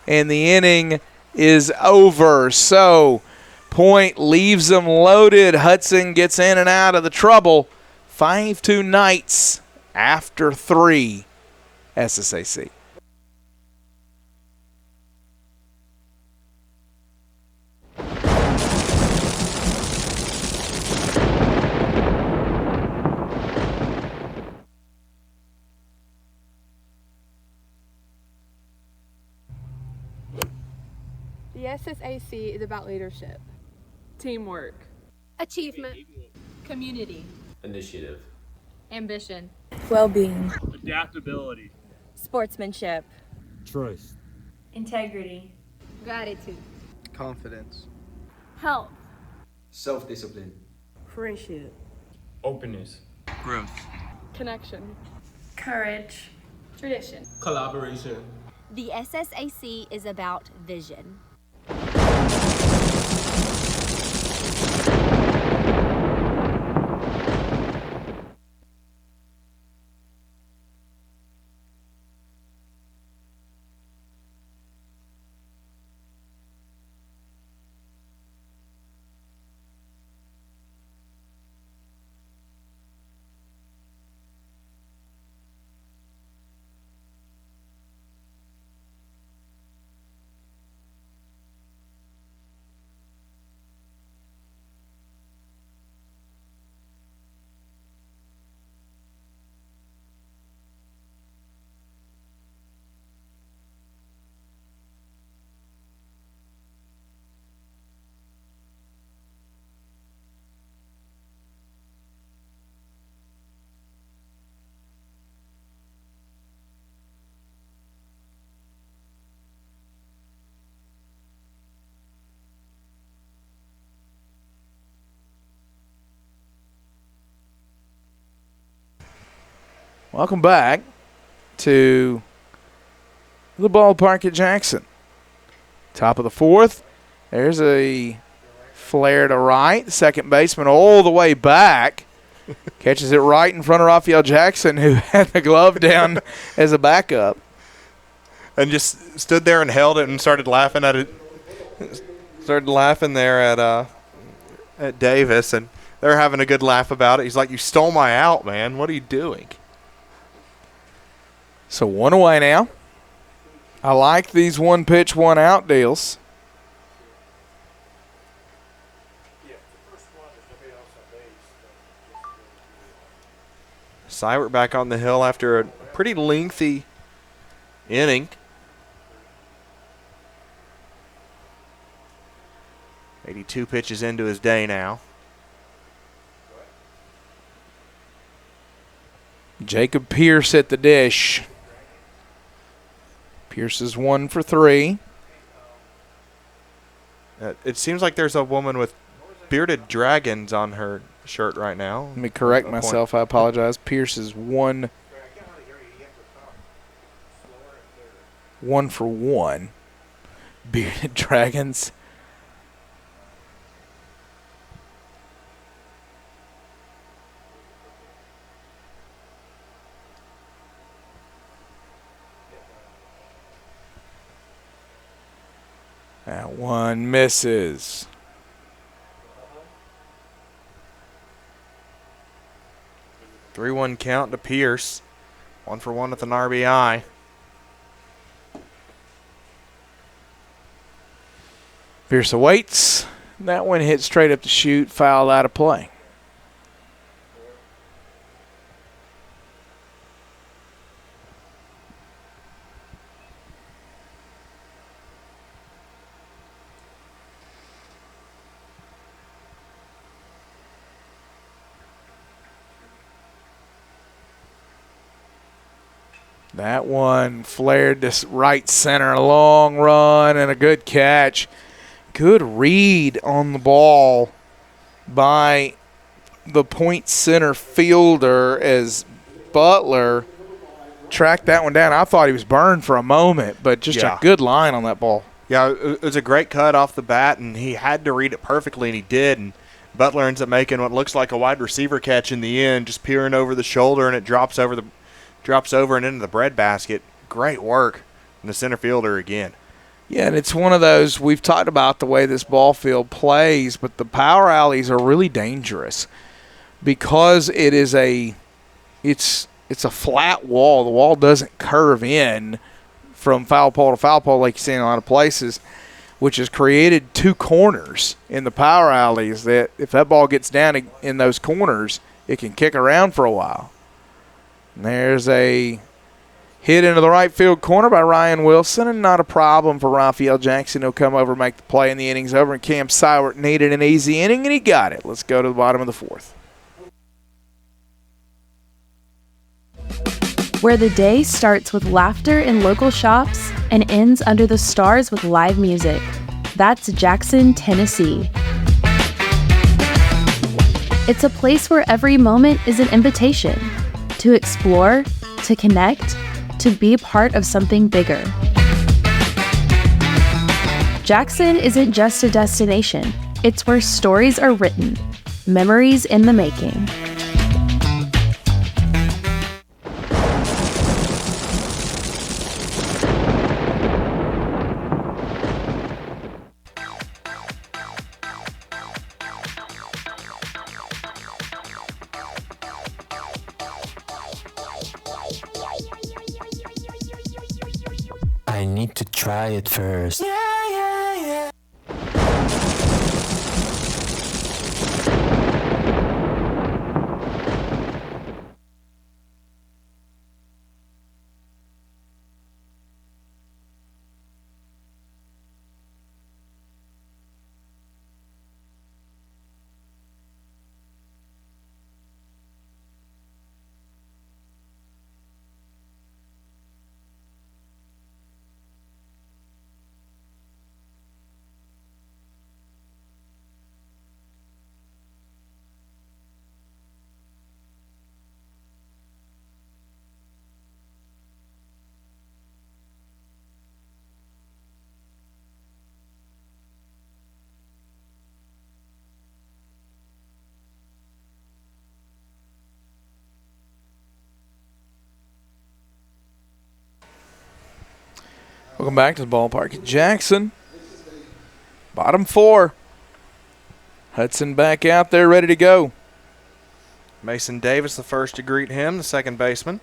And the inning is over. So, Point leaves them loaded. Hudson gets in and out of the trouble. 5-2 Knights after 3 SSAC. The SSAC is about leadership, teamwork, Achievement. Community. Initiative. Ambition. Well-being. Adaptability. Sportsmanship. Trust. Integrity. Gratitude. Confidence. health, Self-discipline. Friendship. Openness. Growth. connection, Courage. tradition. Collaboration. The SSAC is about vision. Welcome back to the ballpark at Jackson. Top of the fourth. There's a flare to right. Second baseman all the way back. Catches it right in front of Raphael Jackson, who had the glove down as a backup. And just stood there and held it and started laughing at it. Started laughing there at Davis, and they're having a good laugh about it. He's like, "You stole my out, man. What are you doing?" So one away now. I like these one pitch, one out deals. Seibert back on the hill after a pretty lengthy inning. "82 pitches into his day now. Jacob Pierce at the dish. Pierce is 1 for 3. It seems like there's a woman with bearded dragons on her shirt right now. Let me correct myself. I apologize. Pierce is 1 for 1. Bearded dragons. That one misses. Three-one count to Pierce. 1 for 1 with an RBI. Pierce awaits. That one hit straight up the chute, fouled out of play. That one flared to right center, a long run and a good catch. Good read on the ball by the point center fielder as Butler tracked that one down. I thought he was burned for a moment, but just a good line on that ball. Yeah, it was a great cut off the bat, and he had to read it perfectly, and he did. And Butler ends up making what looks like a wide receiver catch in the end, just peering over the shoulder, and it drops over and into the breadbasket. Great work from the center fielder again. Yeah, and it's one of those, we've talked about the way this ball field plays, but the power alleys are really dangerous because it is it's a flat wall. The wall doesn't curve in from foul pole to foul pole like you see in a lot of places, which has created two corners in the power alleys that if that ball gets down in those corners, it can kick around for a while. And there's a hit into the right field corner by Ryan Wilson, and not a problem for Raphael Jackson. He'll come over and make the play, and the inning's over, and Cam Sywert needed an easy inning, and he got it. Let's go to the bottom of the fourth. Where the day starts with laughter in local shops and ends under the stars with live music. That's Jackson, Tennessee. It's a place where every moment is an invitation to explore, to connect, to be part of something bigger. Jackson isn't just a destination. It's where stories are written, memories in the making. I need to try it first. Welcome back to the ballpark at Jackson. Bottom four. Hudson back out there ready to go. Mason Davis the first to greet him, the second baseman.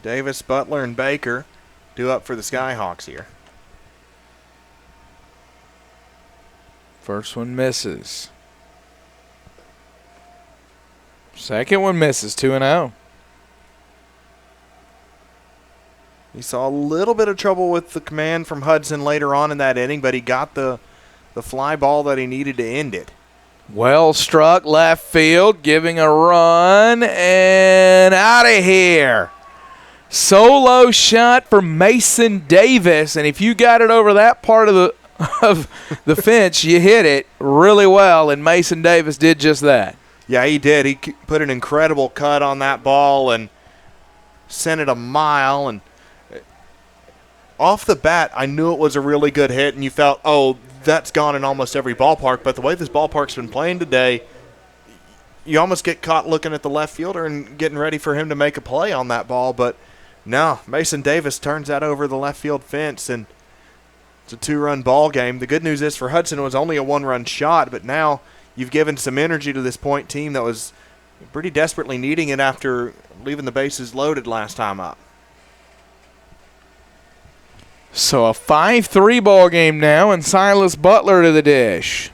Davis, Butler, and Baker due up for the Skyhawks here. First one misses. Second one misses, 2-0. He saw a little bit of trouble with the command from Hudson later on in that inning, but he got the fly ball that he needed to end it. Well struck left field, giving a run, and out of here. Solo shot for Mason Davis, and if you got it over that part of the fence, you hit it really well, and Mason Davis did just that. Yeah, he did. He put an incredible cut on that ball and sent it a mile, and off the bat, I knew it was a really good hit, and you felt, oh, that's gone in almost every ballpark. But the way this ballpark's been playing today, you almost get caught looking at the left fielder and getting ready for him to make a play on that ball. But no, Mason Davis turns that over the left field fence, and it's a 2-run ball game. The good news is for Hudson, it was only a 1-run shot, but now you've given some energy to this point team that was pretty desperately needing it after leaving the bases loaded last time up. So a 5-3 ball game now, and Silas Butler to the dish.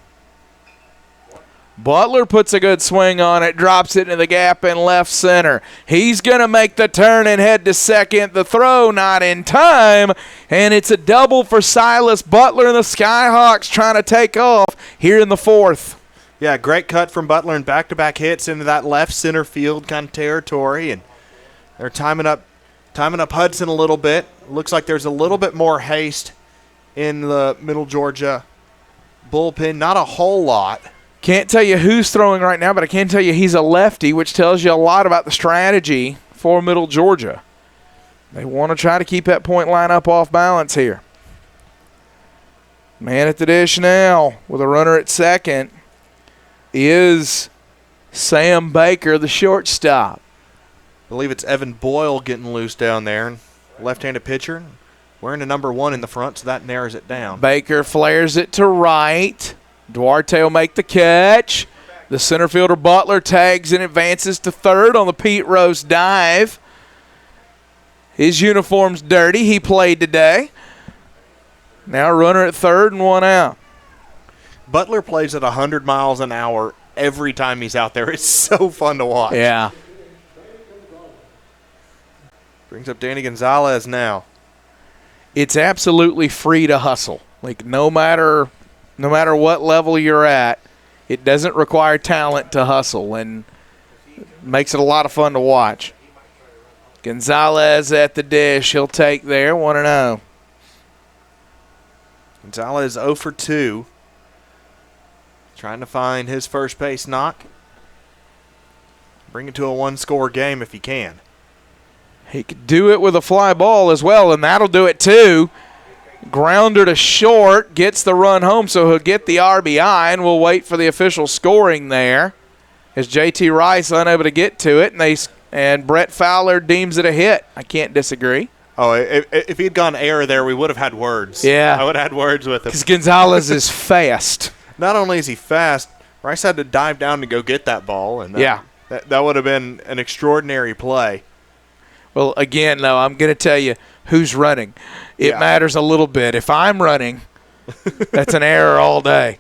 Butler puts a good swing on it, drops it into the gap in left center. He's going to make the turn and head to second. The throw not in time, and it's a double for Silas Butler, and the Skyhawks trying to take off here in the fourth. Yeah, great cut from Butler and back-to-back hits into that left center field kind of territory, and they're timing up Hudson a little bit. Looks like there's a little bit more haste in the Middle Georgia bullpen. Not a whole lot. Can't tell you who's throwing right now, but I can tell you he's a lefty, which tells you a lot about the strategy for Middle Georgia. They want to try to keep that point line up off balance here. Man at the dish now with a runner at second is Sam Baker, the shortstop. I believe it's Evan Boyle getting loose down there. Left-handed pitcher wearing a number 1 in the front, so that narrows it down. Baker flares it to right. Duarte will make the catch. The center fielder Butler tags and advances to third on the Pete Rose dive. His uniform's dirty. He played today. Now runner at third and 1 out. Butler plays at 100 miles an hour every time he's out there. It's so fun to watch. Yeah. Brings up Danny Gonzalez now. It's absolutely free to hustle. Like no matter what level you're at, it doesn't require talent to hustle, and makes it a lot of fun to watch. Gonzalez at the dish. He'll take there 1-0. Gonzalez 0 for 2. Trying to find his first base knock. Bring it to a 1-score game if he can. He could do it with a fly ball as well, and that'll do it too. Grounder to short, gets the run home, so he'll get the RBI, and we'll wait for the official scoring there as J.T. Rice unable to get to it, and Brett Fowler deems it a hit. I can't disagree. Oh, if he'd gone error there, we would have had words. Yeah. I would have had words with him. Because Gonzalez is fast. Not only is he fast, Rice had to dive down to go get that ball, and that would have been an extraordinary play. Well, again, though, I'm going to tell you who's running. It matters a little bit. If I'm running, that's an error all day.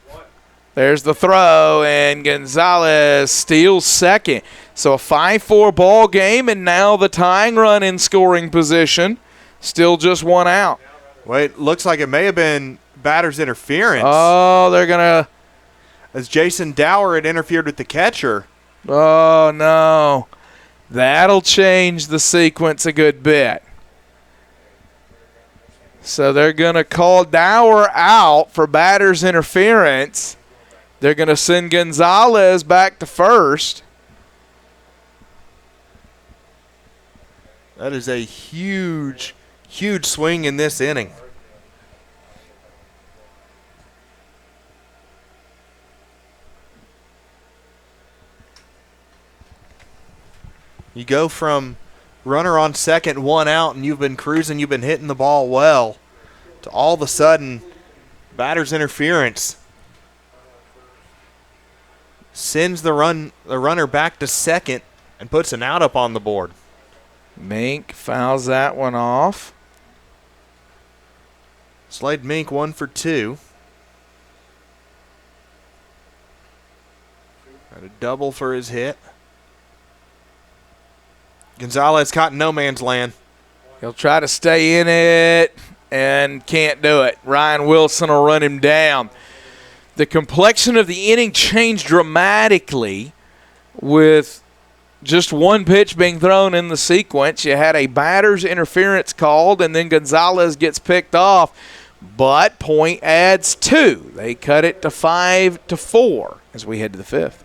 There's the throw, and Gonzalez steals second. So a 5-4 ball game, and now the tying run in scoring position. Still just 1 out. Wait, looks like it may have been batter's interference. Oh, they're going to. As Jason Dower had interfered with the catcher. Oh, no. That'll change the sequence a good bit. So they're going to call Dower out for batter's interference. They're going to send Gonzalez back to first. That is a huge, huge swing in this inning. You go from runner on second, 1 out, and you've been cruising, you've been hitting the ball well, to all of a sudden, batter's interference sends the runner back to second and puts an out up on the board. Mink fouls that one off. Slade Mink 1 for 2. Got a double for his hit. Gonzalez caught in no man's land. He'll try to stay in it and can't do it. Ryan Wilson will run him down. The complexion of the inning changed dramatically with just one pitch being thrown in the sequence. You had a batter's interference called, and then Gonzalez gets picked off. But point adds 2. They cut it to 5-4 as we head to the 5th.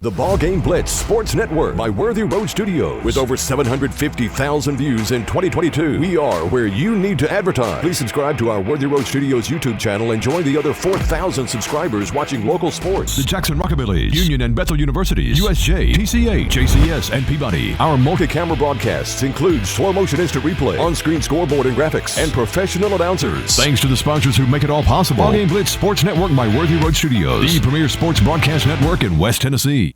The BallGame Blitz Sports Network by Worthy Road Studios. With over 750,000 views in 2022, we are where you need to advertise. Please subscribe to our Worthy Road Studios YouTube channel and join the other 4,000 subscribers watching local sports. The Jackson Rockabilly, Union and Bethel Universities, USJ, TCA, JCS, and Peabody. Our multi-camera broadcasts include slow motion instant replay, on-screen scoreboard and graphics, and professional announcers. Thanks to the sponsors who make it all possible. BallGame Blitz Sports Network by Worthy Road Studios, the premier sports broadcast network in West Tennessee.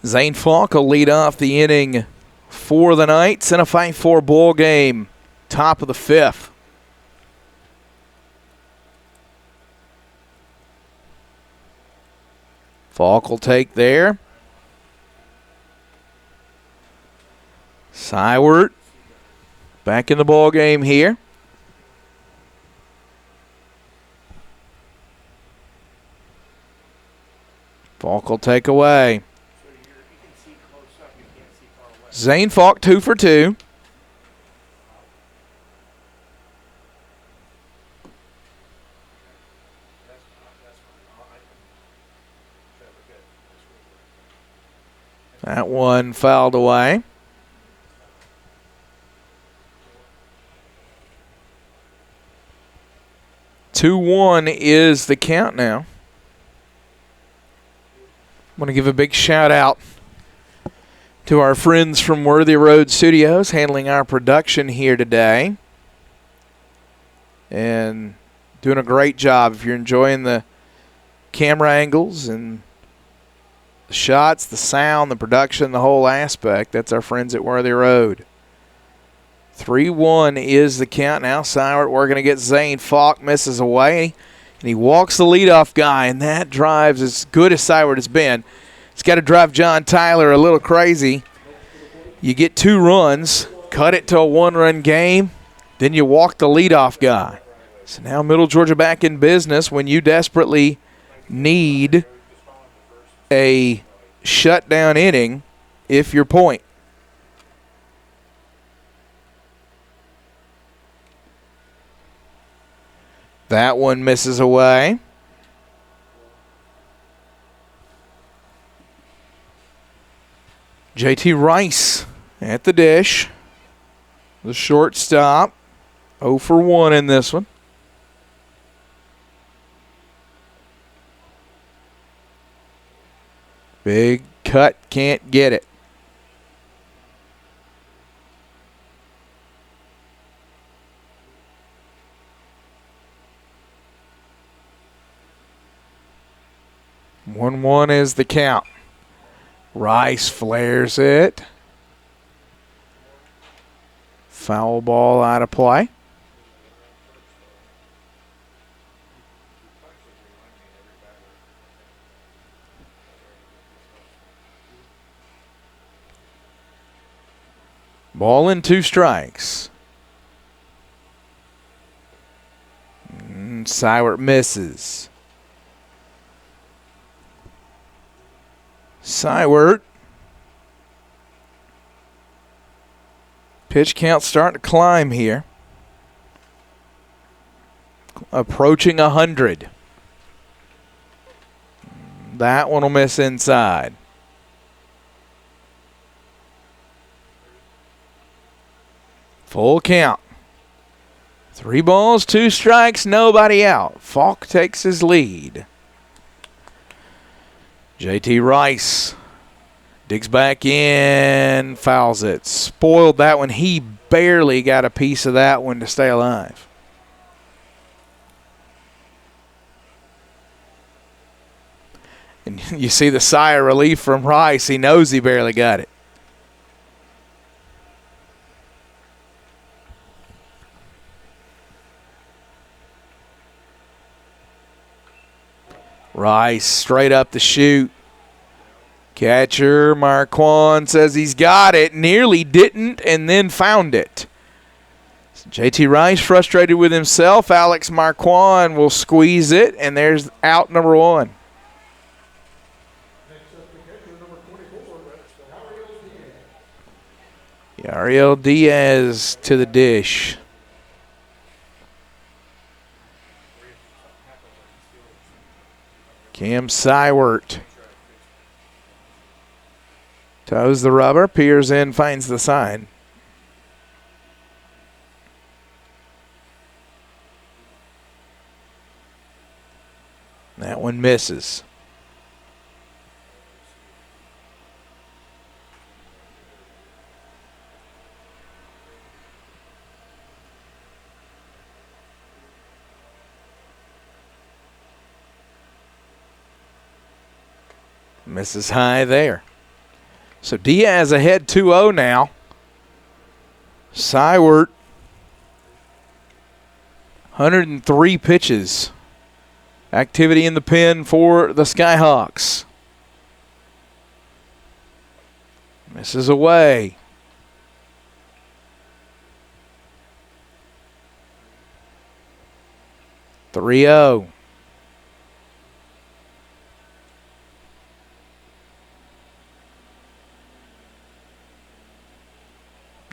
Zane Falk will lead off the inning for the Knights in a 5-4 ball game, top of the 5th. Falk will take there. Sywert back in the ball game here. Falk will take away. Zane Falk 2 for 2. That one fouled away. Two-one is the count now. I want to give a big shout out to our friends from Worthy Road Studios handling our production here today and doing a great job. If you're enjoying the camera angles and the shots, the sound, the production, the whole aspect, that's our friends at Worthy Road. 3-1 is the count now. Sywert working against Zane. Falk misses away, and he walks the leadoff guy, and that drives as good as Sywert has been. It's got to drive John Tyler a little crazy. You get 2 runs, cut it to a 1-run game, then you walk the leadoff guy. So now Middle Georgia back in business when you desperately need a shutdown inning if you're point. That one misses away. JT Rice at the dish. The shortstop. 0 for 1 in this one. Big cut, can't get it. One is the count. Rice flares it. Foul ball out of play. Ball in 2 strikes. Sywert misses. Sywert. Pitch count starting to climb here. Approaching 100. That one will miss inside. Full count. 3 balls, 2 strikes, nobody out. Falk takes his lead. JT Rice digs back in, fouls it. Spoiled that one. He barely got a piece of that one to stay alive. And you see the sigh of relief from Rice. He knows he barely got it. Rice straight up the chute. Catcher Marquand says he's got it. Nearly didn't and then found it. So JT Rice frustrated with himself. Alex Marquand will squeeze it, and there's out number 1. Ariel Diaz to the dish. Cam Sywert toes the rubber, peers in, finds the sign. That one misses. Misses high there. So Diaz ahead 2-0 now. Sywert, 103 pitches. Activity in the pen for the Skyhawks. Misses away. Three-0.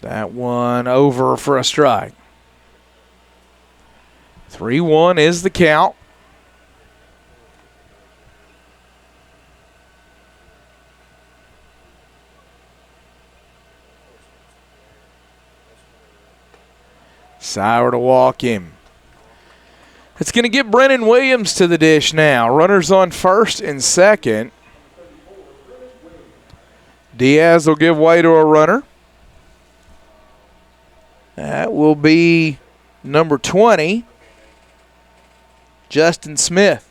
That one over for a strike. 3-1 is the count. Sauer to walk him. It's going to get Brennan Williams to the dish now. Runners on first and second. Diaz will give way to a runner. That will be number 20, Justin Smith.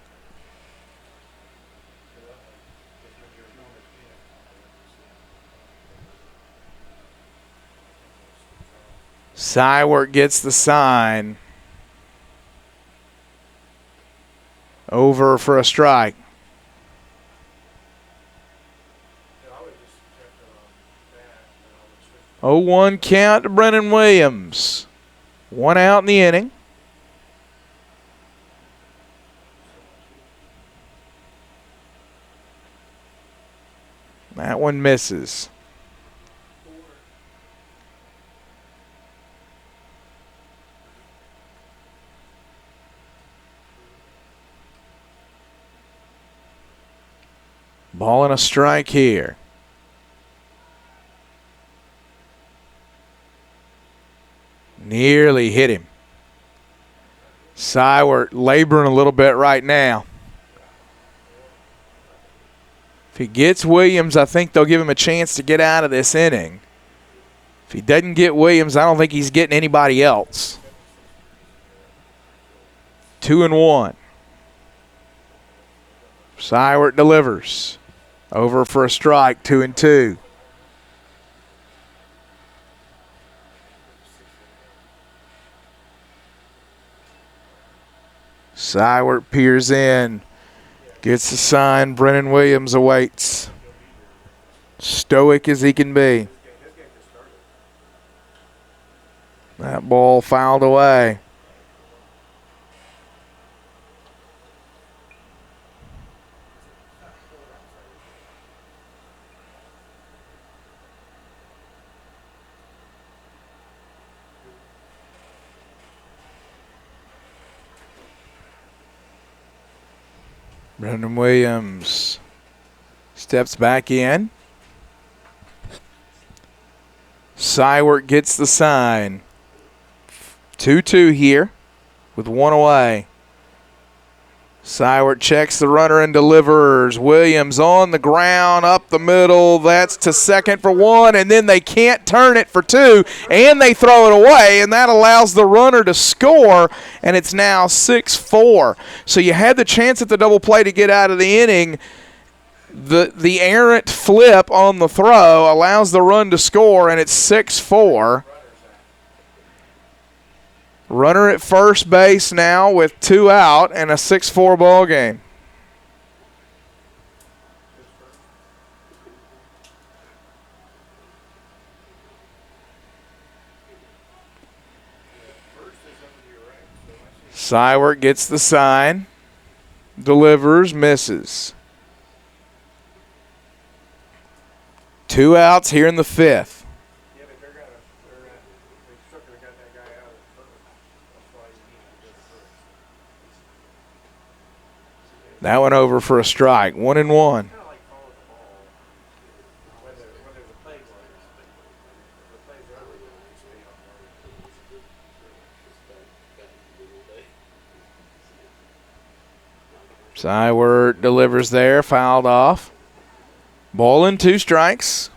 Sywert gets the sign. Over for a strike. 0-1 count to Brennan Williams. One out in the inning. That one misses. Ball and a strike here. Nearly hit him. Sywert laboring a little bit right now. If he gets Williams, I think they'll give him a chance to get out of this inning. If he doesn't get Williams, I don't think he's getting anybody else. 2-1. Sywert delivers. Over for a strike, 2-2. Sywert peers in. Gets the sign. Brennan Williams awaits. Stoic as he can be. That ball fouled away. Brendan Williams steps back in. Sywert gets the sign. 2-2 here with one away. Sywert checks the runner and delivers. Williams on the ground, up the middle. That's to second for one, and then they can't turn it for two, and they throw it away, and that allows the runner to score, and it's now 6-4. So you had the chance at the double play to get out of the inning. The errant flip on the throw allows the run to score, and it's 6-4. Runner at first base now with two out and a 6-4 ball game. Sywert gets the sign, delivers, misses. Two outs here in the fifth. That one over for a strike. 1-1. Sywert delivers there, fouled off. Ball 2 strikes.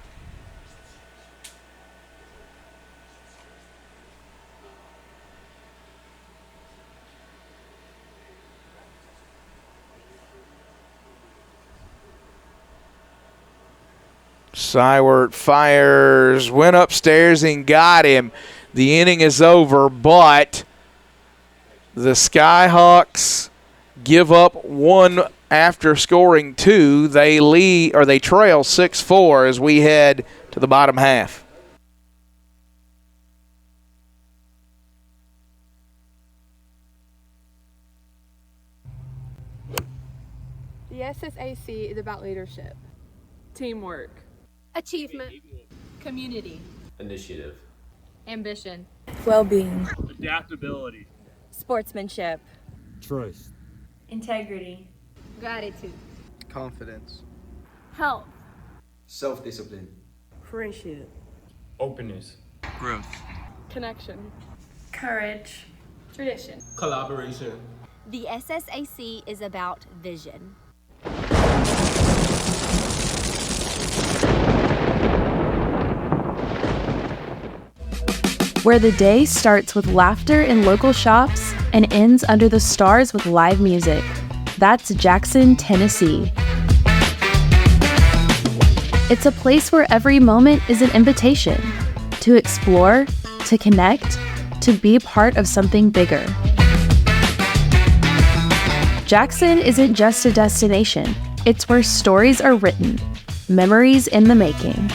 Sywert fires, went upstairs and got him. The inning is over, but the Skyhawks give up 1 after scoring 2. They trail 6-4 as we head to the bottom half. The SSAC is about leadership, teamwork, Achievement. Community. Initiative. Ambition. Well-being. Adaptability. Sportsmanship. Trust. Integrity. Gratitude. Confidence. health, Self-discipline. Friendship. Openness. Growth. connection, Courage. tradition. Collaboration. The SSAC is about vision. Where the day starts with laughter in local shops and ends under the stars with live music. That's Jackson, Tennessee. It's a place where every moment is an invitation to explore, to connect, to be part of something bigger. Jackson isn't just a destination, it's where stories are written, memories in the making.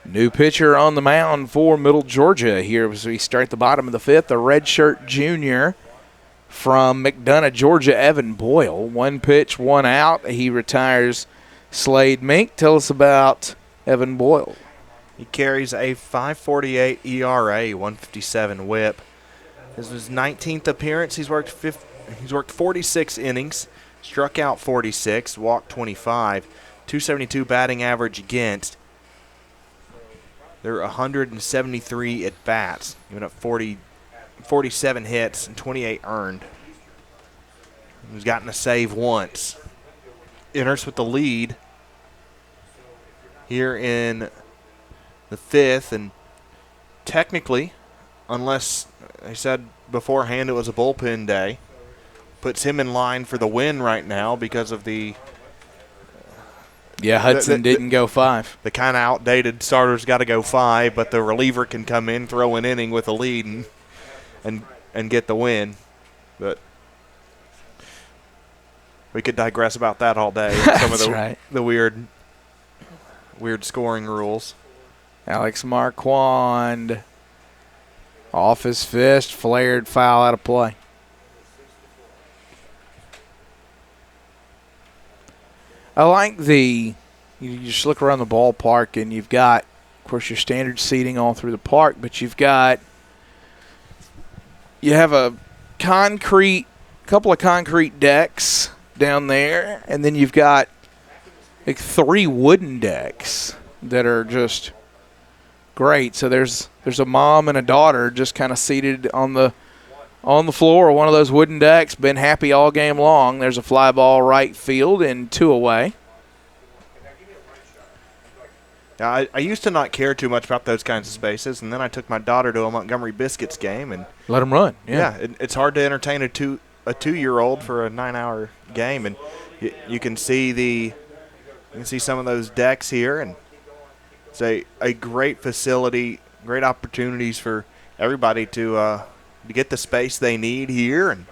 New pitcher on the mound for Middle Georgia here as we start the bottom of the fifth. A redshirt junior from McDonough, Georgia, Evan Boyle. 1 pitch, 1 out. He retires Slade Mink. Tell us about Evan Boyle. He carries a 5.48 ERA, 157 WHIP. This was his 19th appearance. He's worked 46 innings, struck out 46, walked 25, 272 batting average against. There are 173 at bats, giving up 47 hits and 28 earned. He's gotten a save once. Enters with the lead here in the fifth, and technically, unless I said beforehand it was a bullpen day, puts him in line for the win right now because of the Hudson didn't go 5. The kind of outdated starter's got to go 5, but the reliever can come in, throw an inning with a lead, and get the win. But we could digress about that all day. Some of the weird scoring rules. Alex Marquand off his fist, flared foul out of play. I like the You just look around the ballpark, and you've got, of course, your standard seating all through the park, but you have a couple of concrete decks down there, and then you've got like 3 wooden decks that are just great. So there's a mom and a daughter just kind of seated on the floor of one of those wooden decks, been happy all game long. There's a fly ball right field and 2 away. I used to not care too much about those kinds of spaces, and then I took my daughter to a Montgomery Biscuits game and let them run. It's hard to entertain a 2-year-old for a 9-hour game, and you can see some of those decks here, and it's a great facility, great opportunities for everybody to get the space they need here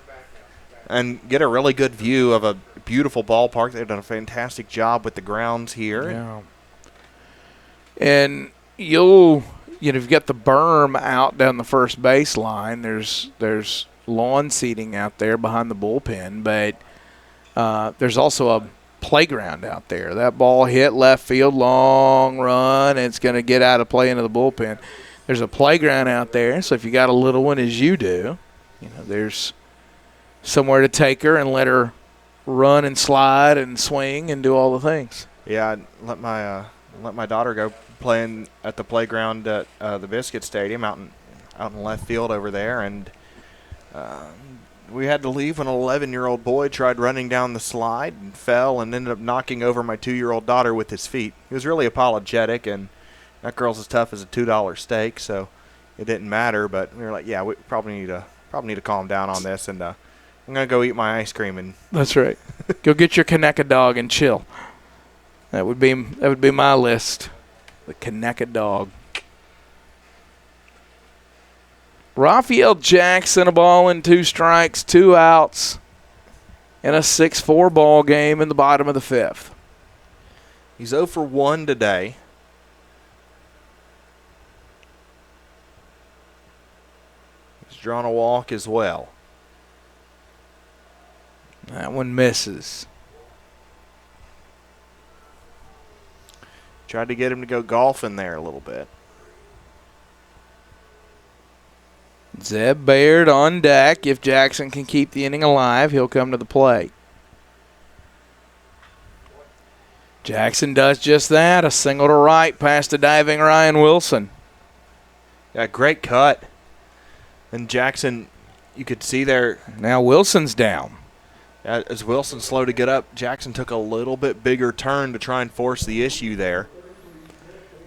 and get a really good view of a beautiful ballpark. They've done a fantastic job with the grounds here. Yeah. And you've got the berm out down the first baseline. There's lawn seating out there behind the bullpen, but there's also a playground out there. That ball hit left field, long run, and it's going to get out of play into the bullpen. There's a playground out there, so if you got a little one as you do, there's somewhere to take her and let her run and slide and swing and do all the things. Yeah, let my daughter go playing at the playground at the Biscuit Stadium out in left field over there, and we had to leave when an 11-year-old boy tried running down the slide and fell and ended up knocking over my 2-year-old daughter with his feet. He was really apologetic, and that girl's as tough as a $2 steak, so it didn't matter. But we were like, yeah, we probably need to calm down on this, and I'm gonna go eat my ice cream. And that's right. Go get your Kaneka dog and chill. That would be my list. The Kaneka dog. Raphael Jackson, a ball and 2 strikes, 2 outs, in a 6-4 ball game in the bottom of the 5th. He's 0 for 1 today. He's drawn a walk as well. That one misses. Tried to get him to go golfing there a little bit. Zeb Baird on deck. If Jackson can keep the inning alive, he'll come to the plate. Jackson does just that. A single to right past a diving Ryan Wilson. Yeah, great cut. And Jackson, you could see there. Now Wilson's down. As Wilson slowed to get up, Jackson took a little bit bigger turn to try and force the issue there.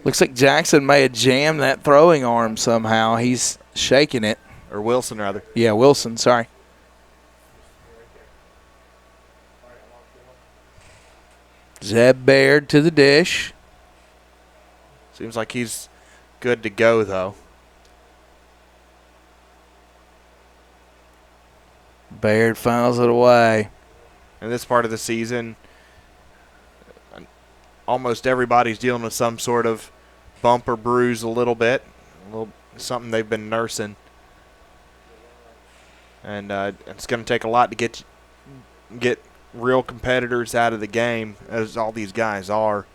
Looks like Jackson may have jammed that throwing arm somehow. He's shaking it. Or Wilson, rather. Yeah, Wilson, sorry. Zeb Baird to the dish. Seems like he's good to go, though. Baird fouls it away. In this part of the season, almost everybody's dealing with some sort of bump or bruise a little bit. Something they've been nursing. And it's going to take a lot to get real competitors out of the game, as all these guys are.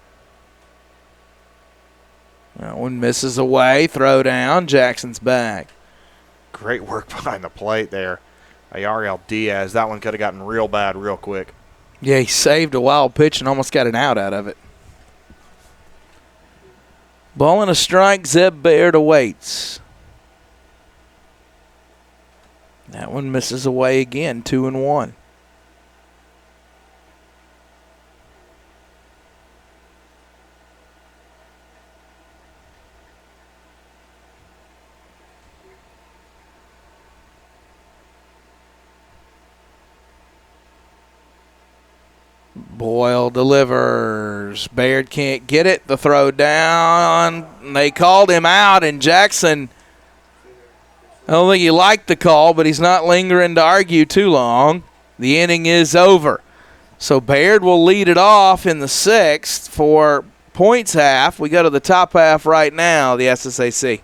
That one misses away. Throw down. Jackson's back. Great work behind the plate there. Ayariel Diaz. That one could have gotten real bad real quick. Yeah, he saved a wild pitch and almost got an out of it. Ball and a strike. Zeb Baird awaits. That one misses away again. 2-1. Boyle delivers. Baird can't get it. The throw down. They called him out, and Jackson, I don't think he liked the call, but he's not lingering to argue too long. The inning is over. So Baird will lead it off in the 6th for points half. We go to the top half right now, the SSAC.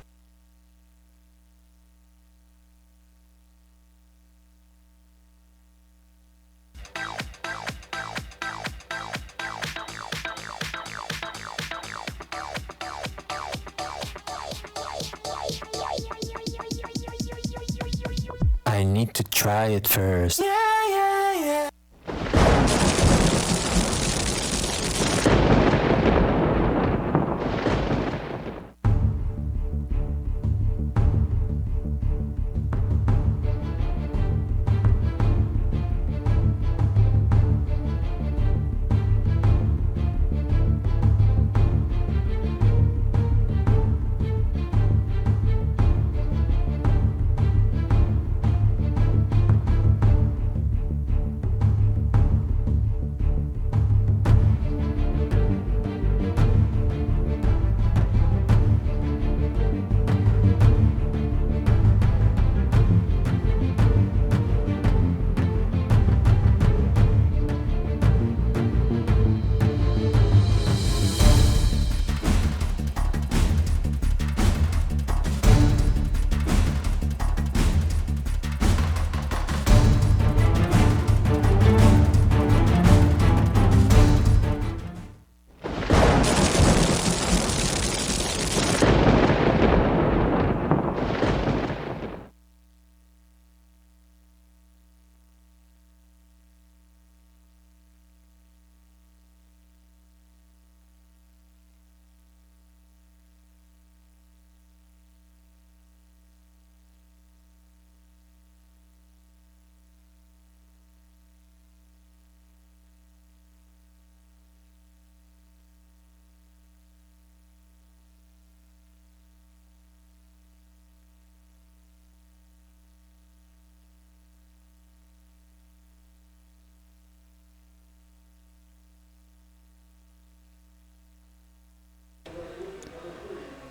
I need to try it first.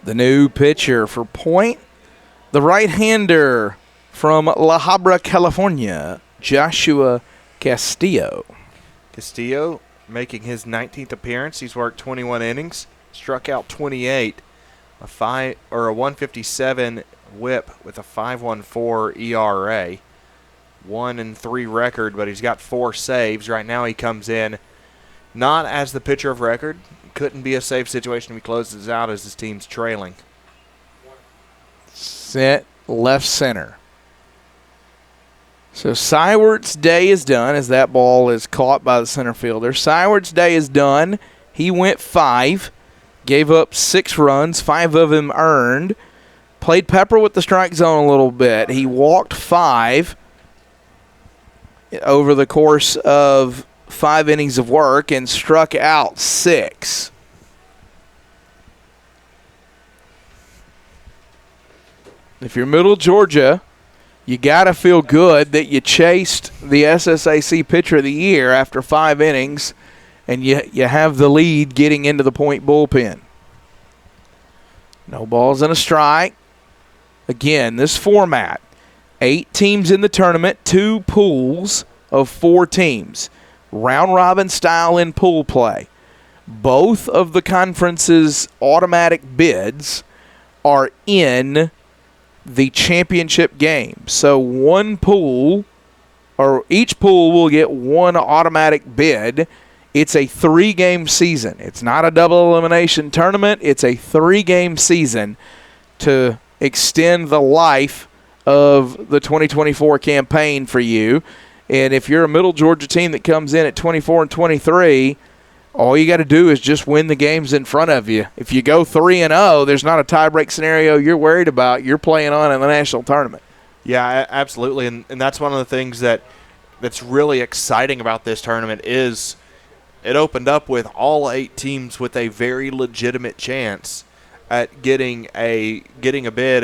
The new pitcher for Point, the right-hander from La Habra, California, Joshua Castillo. Castillo making his 19th appearance. He's worked 21 innings, struck out 28, a 157 WHIP with a 5.14 ERA, 1-3 record, but he's got 4 saves. Right now he comes in not as the pitcher of record. Couldn't be a safe situation if he closes out as his team's trailing. Set left center. So Seiwert's day is done as that ball is caught by the center fielder. Seiwert's day is done. He went 5, gave up 6 runs, 5 of them earned. Played Pepper with the strike zone a little bit. He walked 5 over the course of 5 innings of work and struck out 6. If you're Middle Georgia, you got to feel good that you chased the SSAC Pitcher of the Year after 5 innings and you have the lead getting into the Point bullpen. No balls and a strike. Again, this format, 8 teams in the tournament, 2 pools of 4 teams. Round-robin style in pool play. Both of the conference's automatic bids are in the championship game. So one pool, or each pool will get one automatic bid. It's a 3-game season. It's not a double elimination tournament. It's a 3-game season to extend the life of the 2024 campaign for you. And if you're a Middle Georgia team that comes in at 24-23, all you got to do is just win the games in front of you. If you go 3-0, there's not a tiebreak scenario you're worried about. You're playing on in the national tournament. Yeah, absolutely. And that's one of the things that's really exciting about this tournament is it opened up with all 8 teams with a very legitimate chance at getting a bid,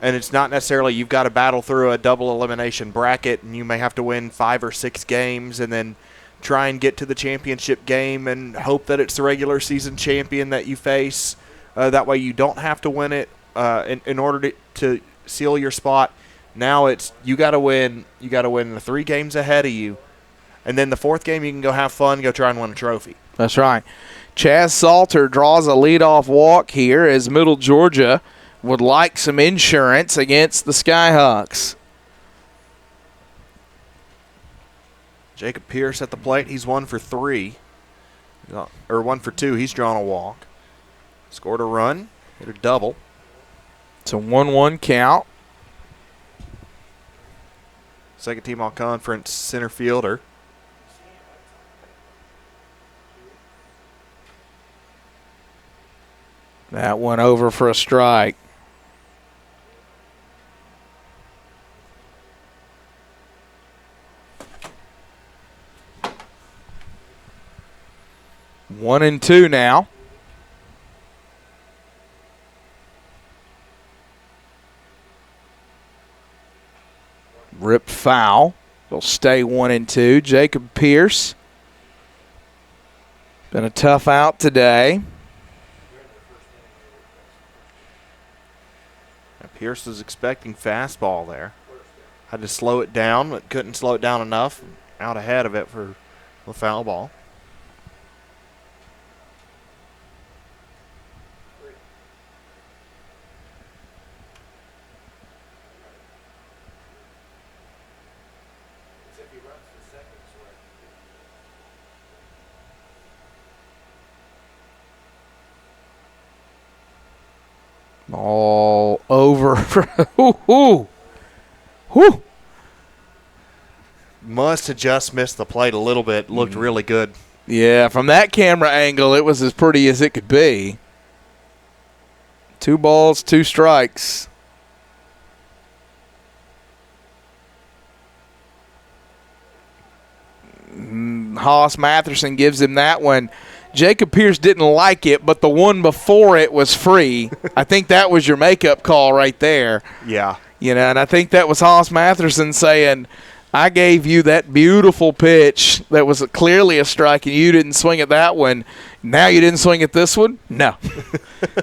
and it's not necessarily you've got to battle through a double elimination bracket and you may have to win 5 or 6 games and then try and get to the championship game and hope that it's the regular season champion that you face. That way you don't have to win it in order to seal your spot. Now it's you got to win the 3 games ahead of you, and then the 4th game you can go have fun, go try and win a trophy. That's right. Chaz Salter draws a leadoff walk here as Middle Georgia would like some insurance against the Skyhawks. Jacob Pierce at the plate. He's 1 for 3. Or 1 for 2. He's drawn a walk. Scored a run. Hit a double. It's a 1-1 count. Second team all conference center fielder. That one over for a strike. One and two now. Ripped foul. They'll stay 1-2. Jacob Pierce. Been a tough out today. Pierce was expecting fastball there. Had to slow it down, but couldn't slow it down enough. Out ahead of it for the foul ball. All over. Ooh. Whew. Must have just missed the plate a little bit. Looked really good. Yeah, from that camera angle, it was as pretty as it could be. 2 balls, 2 strikes. Haas Matherson gives him that one. Jacob Pierce didn't like it, but the one before it was free. I think that was your makeup call right there. Yeah. You know, and I think that was Haas Matherson saying, I gave you that beautiful pitch that was clearly a strike, and you didn't swing at that one. Now you didn't swing at this one? No.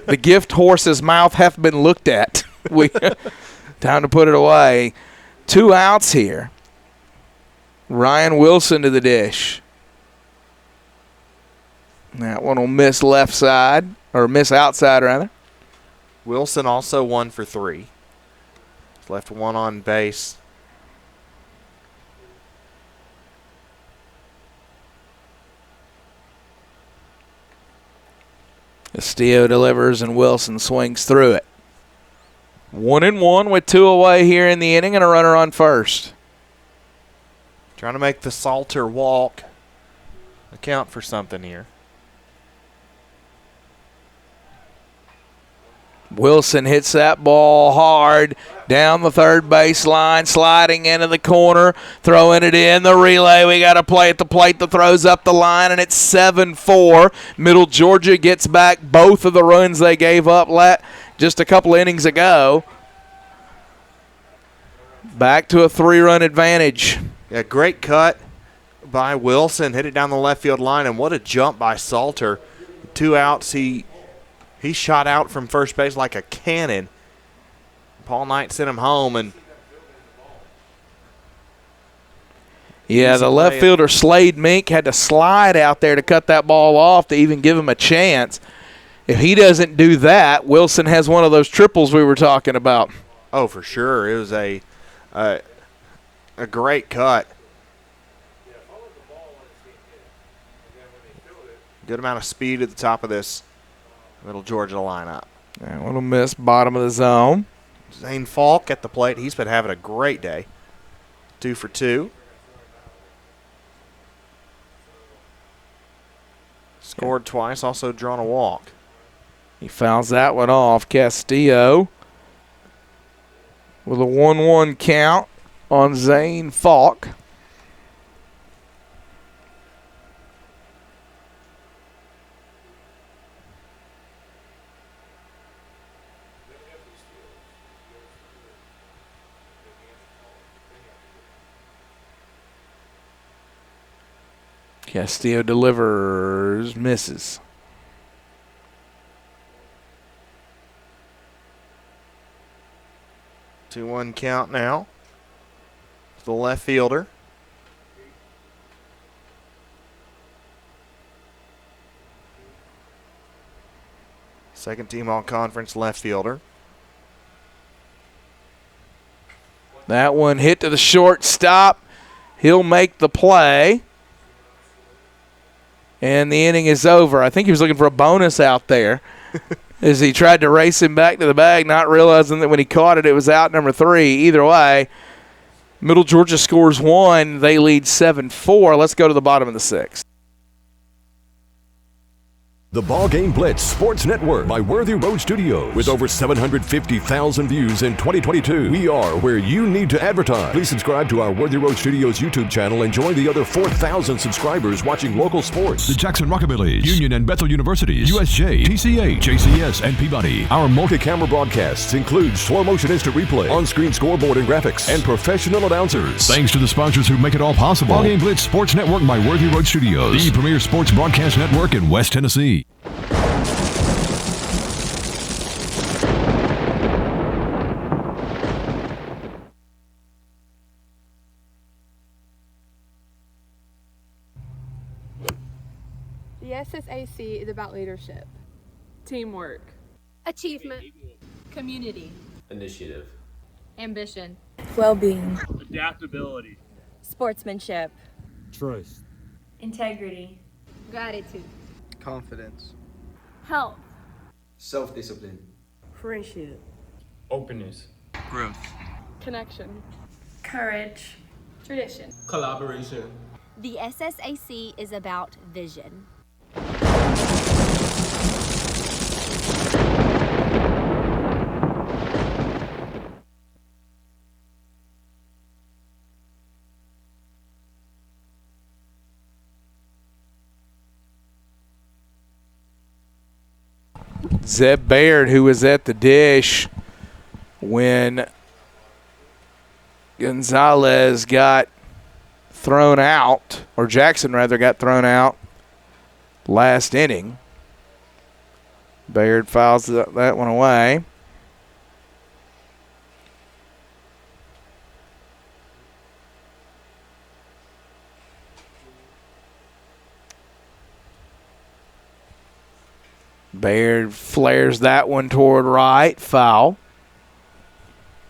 The gift horse's mouth hath been looked at. Time to put it away. 2 outs here. Ryan Wilson to the dish. That one will miss left side, or miss outside, rather. Wilson also 1 for 3. Left 1 on base. Castillo delivers and Wilson swings through it. 1-1 with 2 away here in the inning and a runner on first. Trying to make the Salter walk account for something here. Wilson hits that ball hard down the third base line, sliding into the corner, throwing it in the relay. We got a play at the plate that throws up the line, and it's 7-4. Middle Georgia gets back both of the runs they gave up just a couple innings ago. Back to a 3-run advantage. Yeah, great cut by Wilson. Hit it down the left field line, and what a jump by Salter. 2 outs. He shot out from first base like a cannon. Paul Knight sent him home, and yeah, the left fielder Slade Mink had to slide out there to cut that ball off to even give him a chance. If he doesn't do that, Wilson has one of those triples we were talking about. Oh, for sure. It was a great cut. Good amount of speed at the top of this Middle Georgia lineup. That one will miss bottom of the zone. Zane Falk at the plate. He's been having a great day. 2 for 2. Scored twice, also drawn a walk. He fouls that one off. Castillo with a 1-1 count on Zane Falk. Castillo delivers, misses. Two 2-1 count now. The left fielder. Second team all-conference left fielder. That one hit to the shortstop. He'll make the play. And the inning is over. I think he was looking for a bonus out there as he tried to race him back to the bag, not realizing that when he caught it, it was out number 3. Either way, Middle Georgia scores 1. They lead 7-4. Let's go to the bottom of the 6th. The BallGame Blitz Sports Network by Worthy Road Studios. With over 750,000 views in 2022, we are where you need to advertise. Please subscribe to our Worthy Road Studios YouTube channel and join the other 4,000 subscribers watching local sports. The Jackson Rockabilly, Union and Bethel Universities, USJ, TCA, JCS, and Peabody. Our multi-camera broadcasts include slow motion instant replay, on-screen scoreboard and graphics, and professional announcers. Thanks to the sponsors who make it all possible. BallGame Blitz Sports Network by Worthy Road Studios, the premier sports broadcast network in West Tennessee. The SSAC is about leadership, teamwork, Achievement. Community. Initiative. Ambition. Well-being. Adaptability. Sportsmanship. Trust. Integrity. Gratitude. Confidence. health, Self-discipline. Friendship. Openness. Growth. connection, Courage. tradition. Collaboration. The SSAC is about vision. Zeb Baird, who was at the dish when Gonzalez got thrown out, or Jackson rather got thrown out last inning. Baird fouls that one away. Baird flares that one toward right. Foul.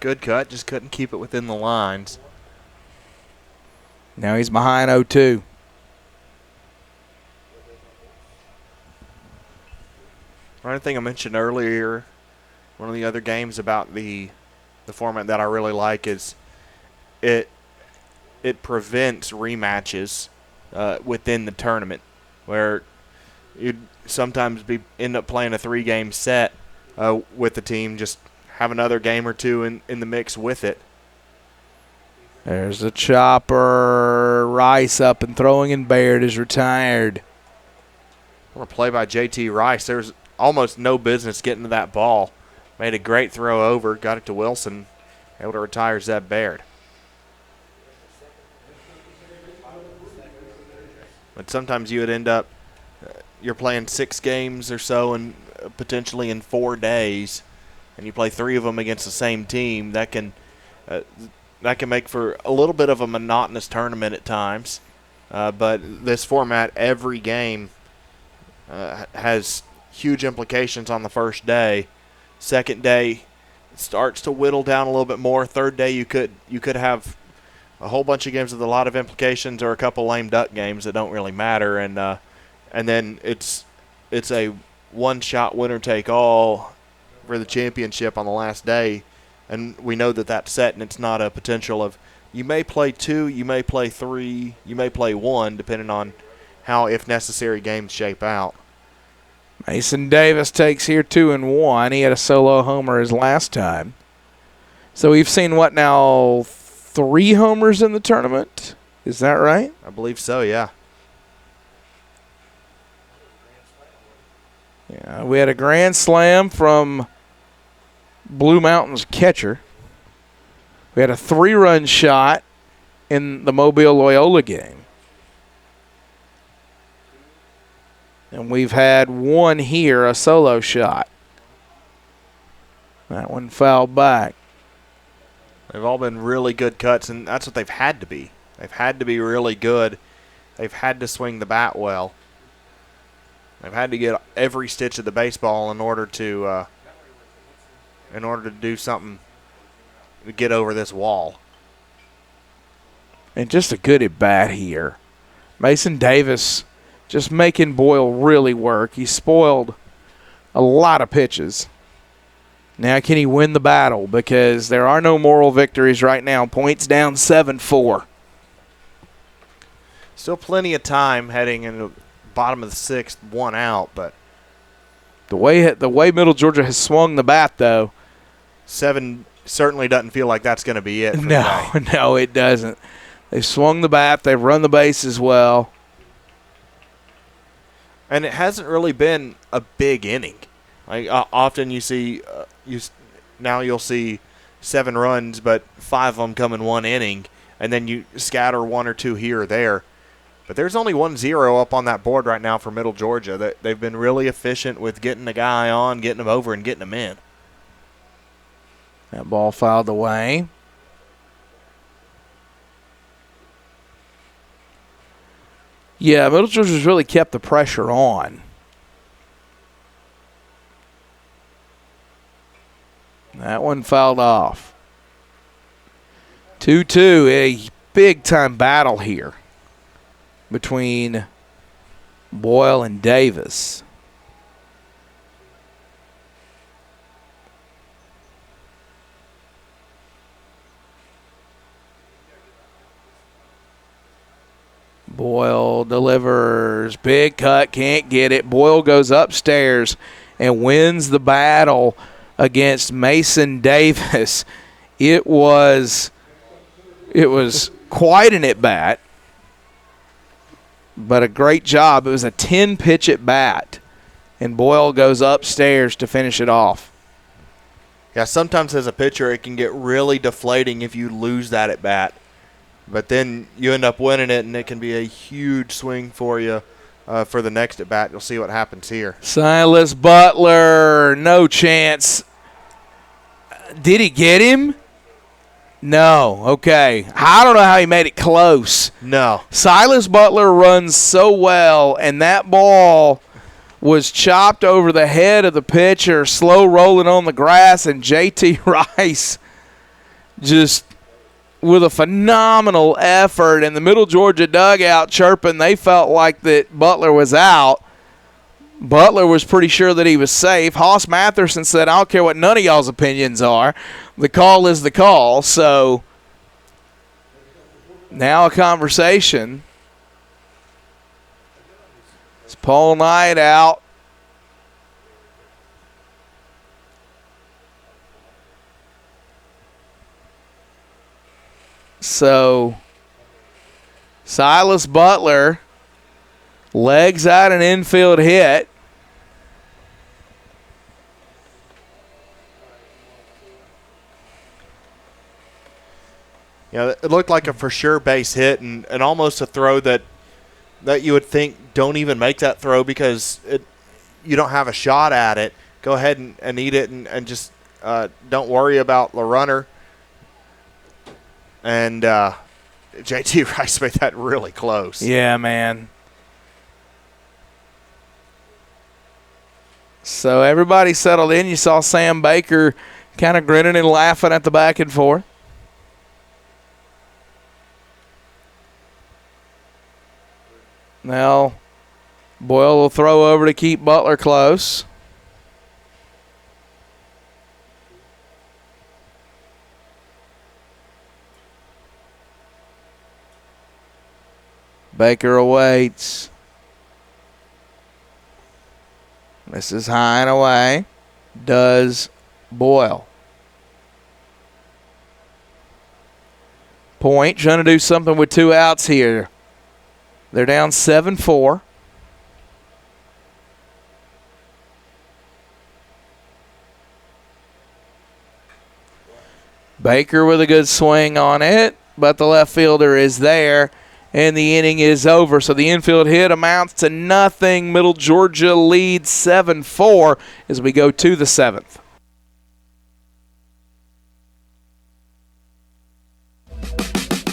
Good cut, just couldn't keep it within the lines. Now he's behind 0-2. One thing I mentioned earlier, one of the other games about the format that I really like is it prevents rematches within the tournament, where you'd sometimes end up playing a 3-game set with the team, just have another game or two in the mix with it. There's a chopper. Rice up and throwing, and Baird is retired. What a play by JT Rice. There's almost no business getting to that ball. Made a great throw over, got it to Wilson, able to retire Zeb Baird. But sometimes you would end up, you're playing 6 games or so, and potentially in 4 days, and you play 3 of them against the same team. That can make for a little bit of a monotonous tournament at times. But this format, every game has huge implications on the first day. Second day, it starts to whittle down a little bit more. Third day, you could have a whole bunch of games with a lot of implications, or a couple lame duck games that don't really matter, and then it's a one-shot winner-take-all for the championship on the last day, and we know that that's set, and it's not a potential of you may play 2, you may play 3, you may play 1, depending on how, if necessary, games shape out. Mason Davis takes here 2-1. He had a solo homer his last time. So we've seen, what now, 3 homers in the tournament? Is that right? I believe so, yeah. Yeah, we had a grand slam from Blue Mountain's catcher. We had a 3-run shot in the Mobile Loyola game. And we've had 1 here, a solo shot. That one fouled back. They've all been really good cuts, and that's what they've had to be. They've had to be really good. They've had to swing the bat well. They've had to get every stitch of the baseball in order to do something to get over this wall. And just a good at bat here. Mason Davis just making Boyle really work. He spoiled a lot of pitches. Now can he win the battle? Because there are no moral victories right now. Points down 7-4. Still plenty of time heading into bottom of the 6th, 1 out, but the way Middle Georgia has swung the bat, though, 7 certainly doesn't feel like that's going to be it for no, the day. No, it doesn't. They've swung the bat. They've run the bases well. And it hasn't really been a big inning. Like often you see, you'll see 7 runs, but 5 of them come in 1 inning, and then you scatter 1 or 2 here or there. But there's only 1-0 up on that board right now for Middle Georgia. They've been really efficient with getting the guy on, getting him over, and getting him in. That ball fouled away. Yeah, Middle Georgia's really kept the pressure on. That one fouled off. 2-2, a big-time battle here between Boyle and Davis. Boyle delivers. Big cut, can't get it. Boyle goes upstairs and wins the battle against Mason Davis. It was quite an at-bat, but a great job. It was a 10-pitch at-bat, and Boyle goes upstairs to finish it off. Yeah, sometimes as a pitcher it can get really deflating if you lose that at-bat. But then you end up winning it, and it can be a huge swing for you for the next at-bat. You'll see what happens here. Silas Butler, no chance. Did he get him? No. Okay. I don't know how he made it close. No. Silas Butler runs so well, and that ball was chopped over the head of the pitcher, slow rolling on the grass, and J.T. Rice just with a phenomenal effort in the Middle Georgia dugout chirping. They felt like that Butler was out. Butler was pretty sure that he was safe. Hoss Matherson said, I don't care what none of y'all's opinions are. The call is the call. So now a conversation. It's Paul Knight out. So Silas Butler legs out an infield hit. Yeah, it looked like a for sure base hit and almost a throw that you would think don't even make that throw because you don't have a shot at it. Go ahead and eat it and just don't worry about the runner. And J.T. Rice made that really close. Yeah, man. So everybody settled in. You saw Sam Baker kind of grinning and laughing at the back and forth. Now, Boyle will throw over to keep Butler close. Baker awaits. This is high and away. Does Boyle. Point trying to do something with 2 outs here. They're down 7-4. Baker with a good swing on it, but the left fielder is there. And the inning is over. So the infield hit amounts to nothing. Middle Georgia leads 7-4 as we go to the 7th.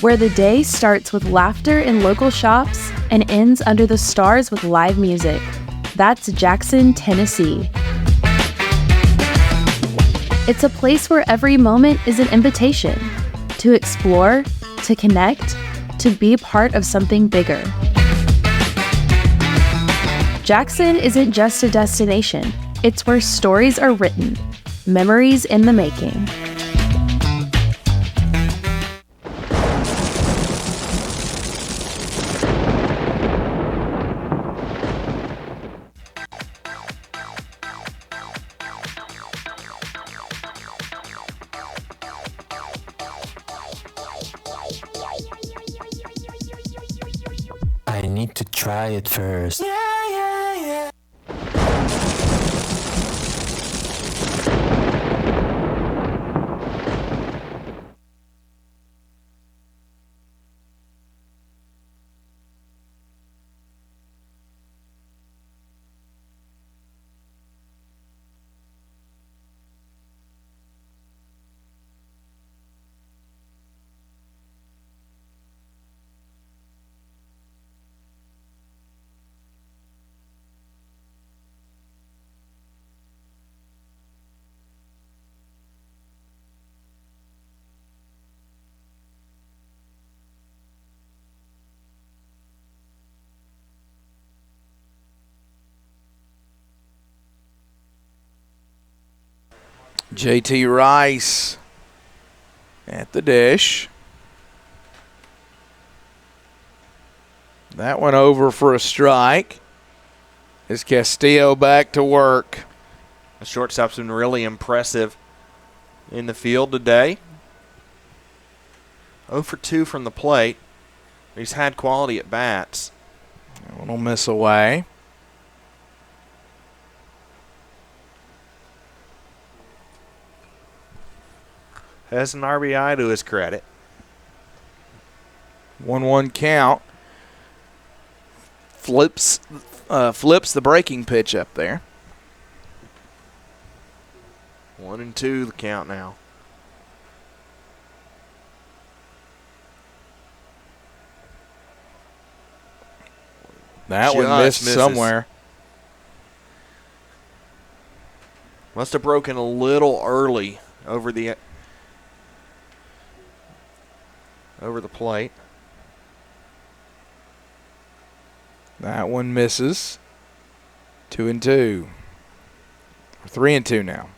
Where the day starts with laughter in local shops and ends under the stars with live music. That's Jackson, Tennessee. It's a place where every moment is an invitation to explore, to connect, to be part of something bigger. Jackson isn't just a destination, it's where stories are written, Memories in the making. I need to try it first. JT Rice at the dish. That one over for a strike. Is Castillo back to work? The shortstop's been really impressive in the field today. 0 for 2 from the plate. He's had quality at bats. A little miss away. Has an RBI to his credit. 1-1 count. Flips the breaking pitch up there. 1-2 the count now. That one missed somewhere. Must have broken a little early over the plate. That one misses. 2-2. 3-2 now.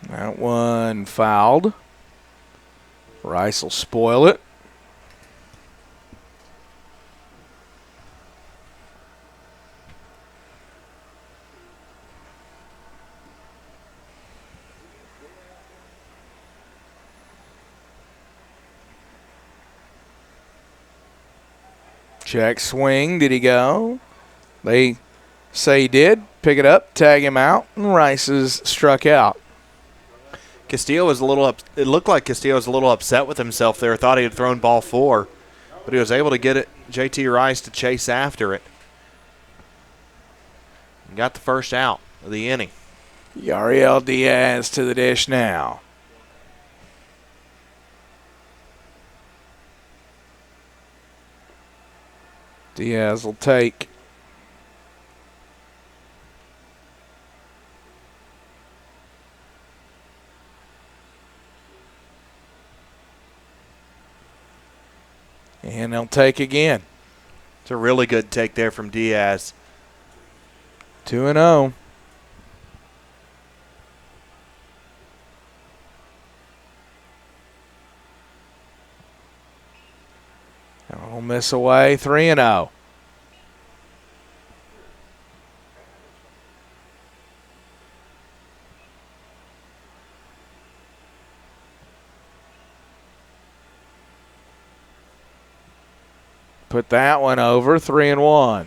That one fouled. Rice will spoil it. Check swing. Did he go? They say he did. Pick it up, tag him out, and Rice is struck out. Castillo was a little it looked like Castillo was a little upset with himself there. Thought he had thrown ball 4, but he was able to get it. JT Rice to chase after it. And got the first out of the inning. Yariel Diaz to the dish now. Diaz will take. And they'll take again. It's a really good take there from Diaz. 2-0. Don't miss away. 3-0. Put that one over. 3-1.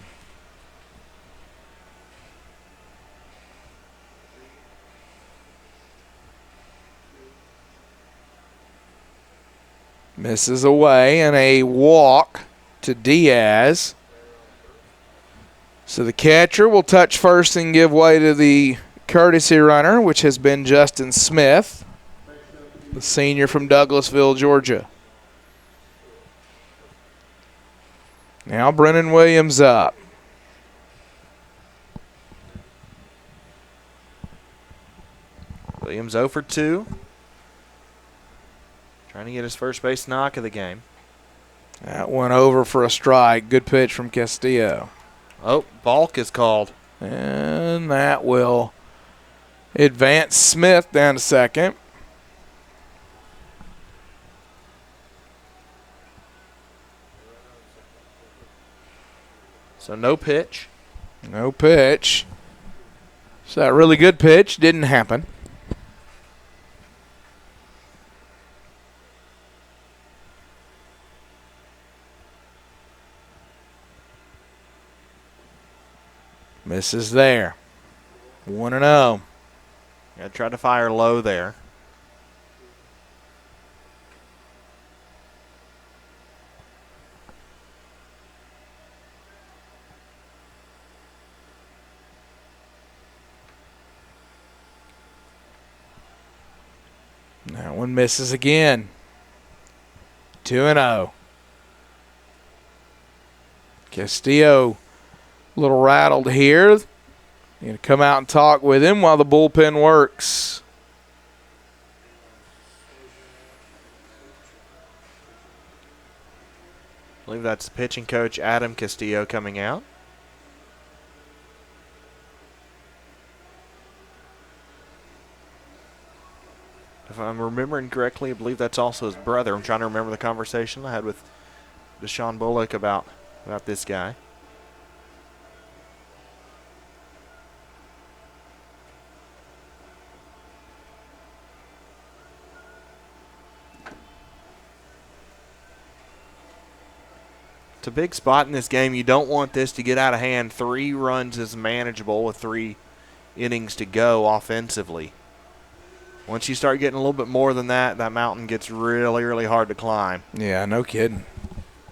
Misses away and a walk to Diaz. So the catcher will touch first and give way to the courtesy runner, which has been Justin Smith, the senior from Douglasville, Georgia. Now Brennan Williams up. Williams 0 for 2. Trying to get his first base knock of the game. That one over for a strike. Good pitch from Castillo. Oh, balk is called. And that will advance Smith down to second. So no pitch. No pitch. So that really good pitch didn't happen. Misses there. 1-0. Yeah, tried to fire low there. That one misses again. 2-0. Castillo a little rattled here. You're going to come out and talk with him while the bullpen works. I believe that's pitching coach Adam Castillo coming out. If I'm remembering correctly, I believe that's also his brother. I'm trying to remember the conversation I had with Deshaun Bullock about this guy. It's a big spot in this game. You don't want this to get out of hand. 3 runs is manageable with 3 innings to go offensively. Once you start getting a little bit more than that, that mountain gets really, really hard to climb. Yeah, no kidding.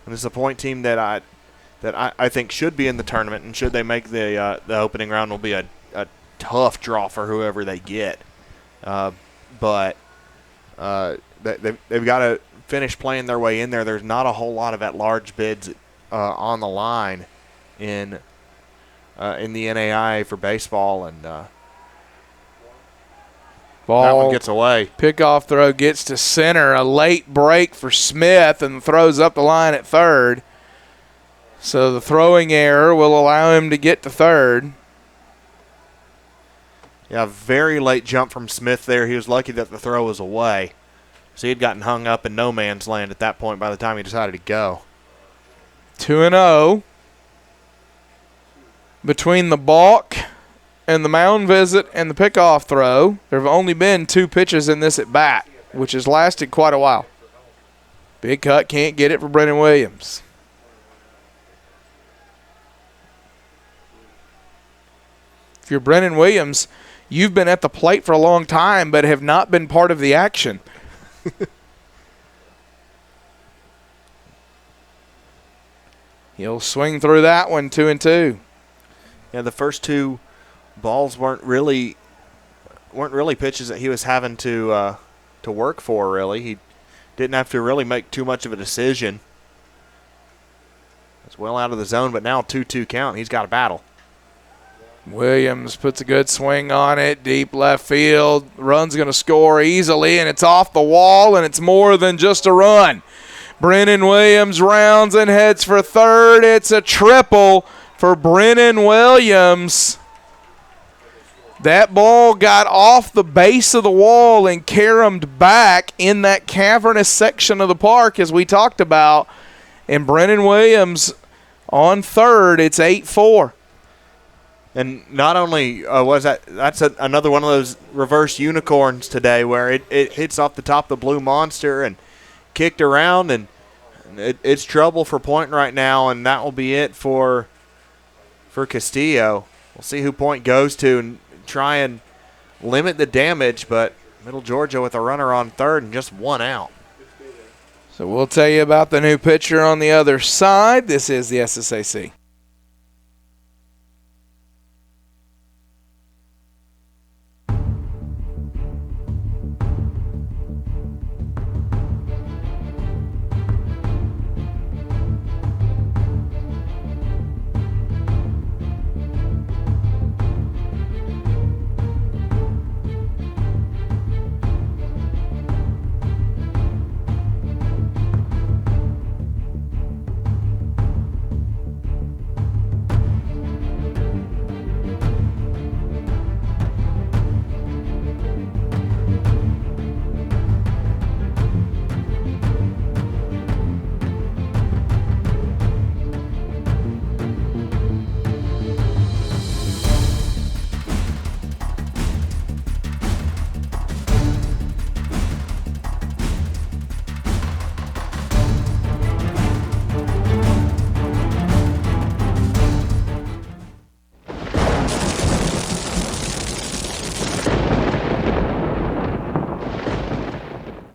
And this is a point team that I think should be in the tournament, and should they make the opening round, will be a tough draw for whoever they get. But they've got to finish playing their way in there. There's not a whole lot of at-large bids on the line in the NAIA for baseball, and ball that one gets away. Pickoff throw gets to center. A late break for Smith, and throws up the line at third. So the throwing error will allow him to get to third. Yeah, very late jump from Smith there. He was lucky that the throw was away. So he had gotten hung up in no man's land at that point by the time he decided to go. 2-0. Between the balk and the mound visit and the pickoff throw, there have only been 2 pitches in this at bat, which has lasted quite a while. Big cut, can't get it for Brennan Williams. If you're Brennan Williams, you've been at the plate for a long time but have not been part of the action. He'll swing through that one, 2-2. Yeah, the first 2 balls weren't really pitches that he was having to work for, really. He didn't have to really make too much of a decision. It's well out of the zone, but now 2-2 count. He's got a battle. Williams puts a good swing on it, deep left field. Run's going to score easily, and it's off the wall, and it's more than just a run. Brennan Williams rounds and heads for third. It's a triple for Brennan Williams. That ball got off the base of the wall and caromed back in that cavernous section of the park, as we talked about. And Brennan Williams on third. It's 8-4. And not only was that's another one of those reverse unicorns today, where it hits off the top of the Blue Monster and kicked around, and it's trouble for Point right now, and that will be it for Castillo. We'll see who Point goes to and try and limit the damage, but Middle Georgia with a runner on third and just 1 out. So we'll tell you about the new pitcher on the other side. This is the SSAC.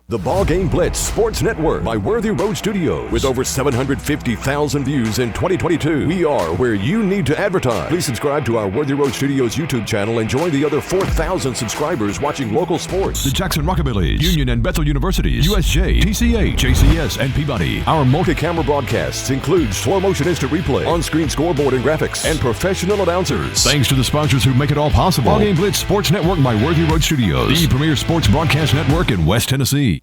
The BallGame Blitz Sports Network by Worthy Road Studios. With over 750,000 views in 2022, we are where you need to advertise. Please subscribe to our Worthy Road Studios YouTube channel and join the other 4,000 subscribers watching local sports. The Jackson Rockabilly, Union and Bethel Universities, USJ, TCA, JCS, and Peabody. Our multi-camera broadcasts include slow motion instant replay, on-screen scoreboard and graphics, and professional announcers. Thanks to the sponsors who make it all possible. BallGame Blitz Sports Network by Worthy Road Studios, the premier sports broadcast network in West Tennessee.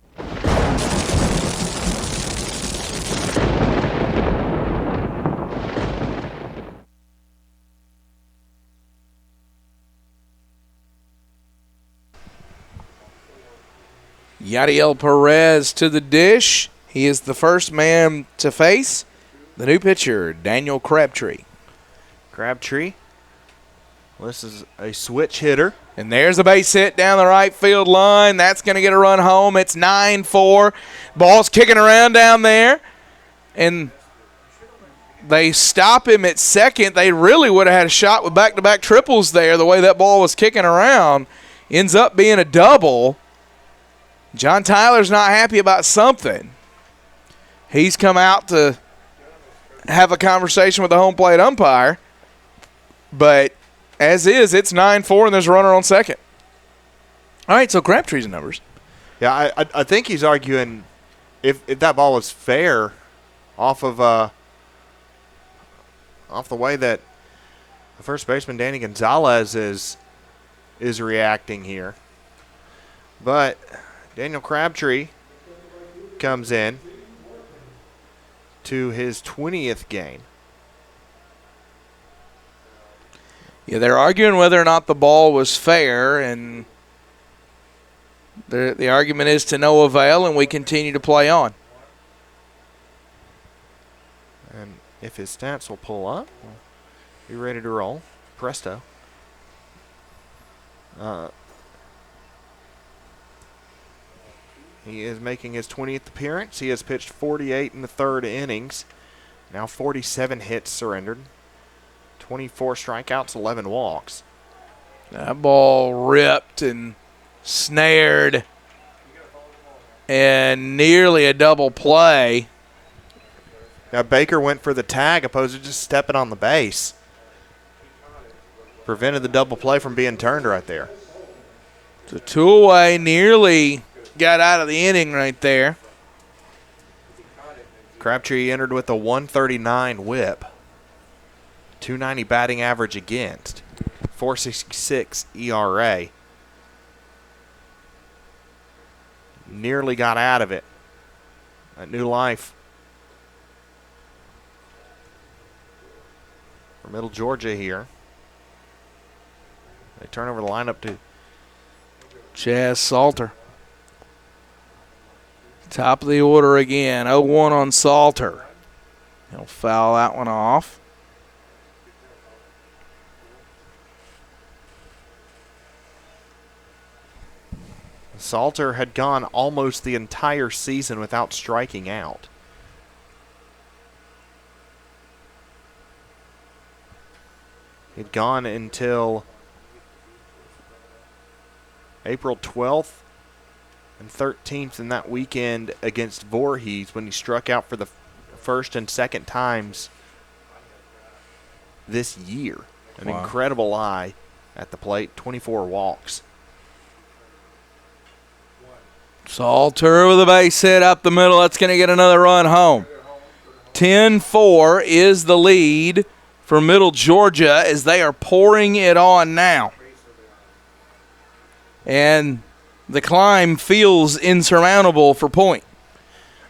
Yadiel Perez to the dish. He is the first man to face the new pitcher, Daniel Crabtree. Crabtree. This is a switch hitter. And there's a base hit down the right field line. That's going to get a run home. It's 9-4. Ball's kicking around down there. And they stop him at second. They really would have had a shot with back-to-back triples there, the way that ball was kicking around. Ends up being a double. John Tyler's not happy about something. He's come out to have a conversation with the home plate umpire. But as is, it's 9-4, and there's a runner on second. All right, so Crabtree's numbers. Yeah, I think he's arguing if that ball was fair off the way that the first baseman, Danny Gonzalez, is reacting here. But Daniel Crabtree comes in to his 20th game. Yeah, they're arguing whether or not the ball was fair, and the argument is to no avail, and we continue to play on. And if his stats will pull up, we'll be ready to roll. Presto. He is making his 20th appearance. He has pitched 48 in the third innings. Now 47 hits surrendered. 24 strikeouts, 11 walks. That ball ripped and snared and nearly a double play. Now Baker went for the tag opposed to just stepping on the base. Prevented the double play from being turned right there. So two away, nearly got out of the inning right there. Crabtree entered with a 139 whip. 290 batting average against. 4.66 ERA. Nearly got out of it. A new life for Middle Georgia here. They turn over the lineup to Chaz Salter. Top of the order again. 0-1 on Salter. He'll foul that one off. Salter had gone almost the entire season without striking out. He'd gone until April 12th and 13th in that weekend against Voorhees when he struck out for the first and second times this year. An incredible eye at the plate, 24 walks. Salter with a base hit up the middle. That's going to get another run home. 10-4 is the lead for Middle Georgia as they are pouring it on now. And the climb feels insurmountable for Point.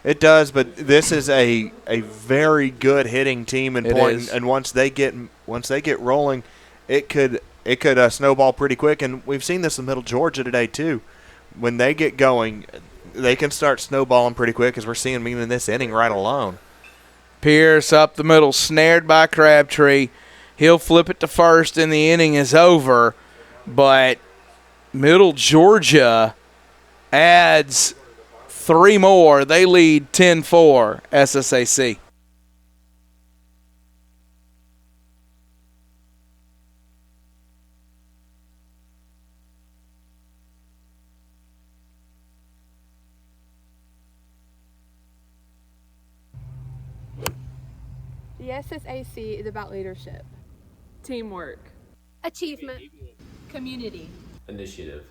It does, but this is a very good hitting team in Point, and once they get rolling, it could snowball pretty quick. And we've seen this in Middle Georgia today too. When they get going, they can start snowballing pretty quick, as we're seeing even in this inning right alone. Pierce up the middle, snared by Crabtree. He'll flip it to first, and the inning is over. But Middle Georgia adds 3 more. They lead 10-4 SSAC. The SSAC is about leadership, teamwork, Achievement. Community. Initiative.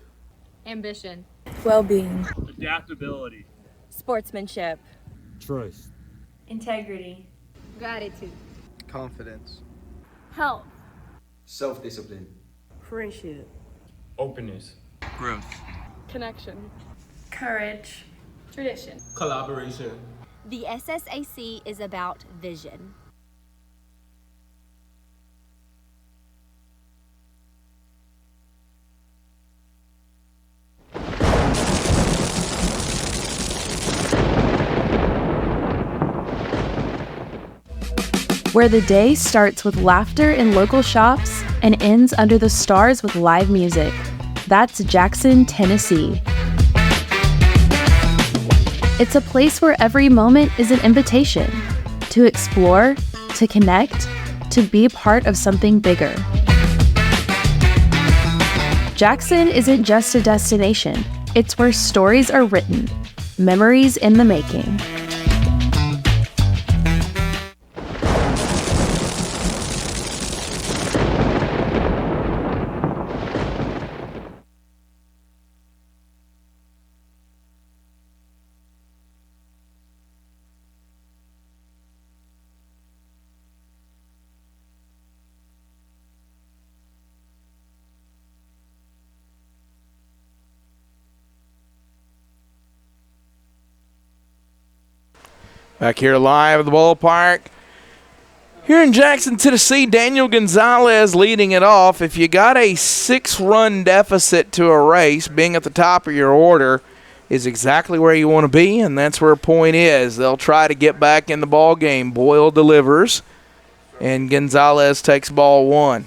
Ambition. Well-being. Adaptability. Sportsmanship. Trust. Integrity. Gratitude. Confidence. health, Self-discipline. Friendship. Openness. Growth. connection, Courage. tradition. Collaboration. The SSAC is about vision. Where the day starts with laughter in local shops and ends under the stars with live music. That's Jackson, Tennessee. It's a place where every moment is an invitation to explore, to connect, to be part of something bigger. Jackson isn't just a destination, it's where stories are written, memories in the making. Back here live at the ballpark. Here in Jackson, Tennessee, Daniel Gonzalez leading it off. If you got a 6-run deficit to a race, being at the top of your order is exactly where you want to be, and that's where a point is. They'll try to get back in the ball game. Boyle delivers, and Gonzalez takes ball one.